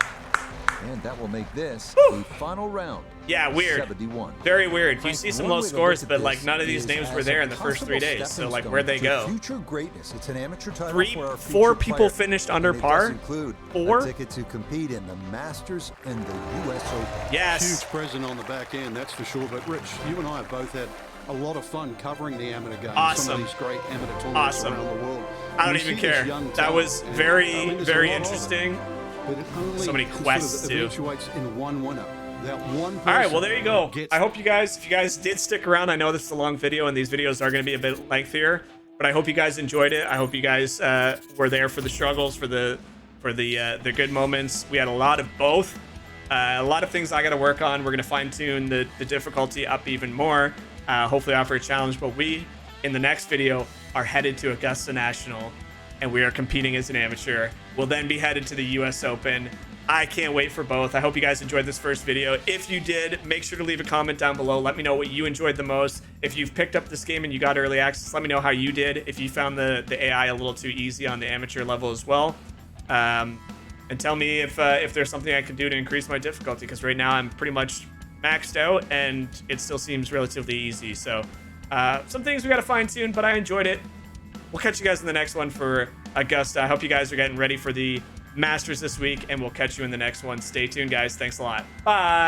And that will make this a final round. Yeah, weird. 71. Very weird. You Frank, see some one low way to scores, look at but like this none of these is names were as there a in the first 3 possible days. So stepping like stone where'd they to go? Future greatness. It's an amateur title Three- for our four featured people player, finished under and it par? does include 4? a ticket to compete in the Masters and the U.S. Open. Yes. Huge present on the back end, that's for sure. But Rich, you and I have both had a lot of fun covering the amateur game. Awesome. Some of these great amateur tournaments Awesome. around the world. I don't We even see this care. young That talent, was and, very, I mean, there's a very lot of them, interesting. but it only So many sort of quests, too. eventuates in one winner. That one All right, well, person there you go. gets I hope you guys, if you guys did stick around, I know this is a long video and these videos are going to be a bit lengthier, but I hope you guys enjoyed it. I hope you guys were there for the struggles, for the good moments. We had a lot of both. A lot of things I got to work on. We're going to fine tune the difficulty up even more. Hopefully offer a challenge, but we, in the next video, are headed to Augusta National and we are competing as an amateur. We'll then be headed to the US Open. I can't wait for both. I hope you guys enjoyed this first video. If you did, make sure to leave a comment down below. Let me know what you enjoyed the most. If you've picked up this game and you got early access, let me know how you did. If you found the AI a little too easy on the amateur level as well. And tell me if there's something I can do to increase my difficulty, because right now I'm pretty much maxed out and it still seems relatively easy. So some things we got to fine tune, but I enjoyed it. We'll catch you guys in the next one for Augusta. I hope you guys are getting ready for the Masters this week, and we'll catch you in the next one. Stay tuned, guys. Thanks a lot. Bye.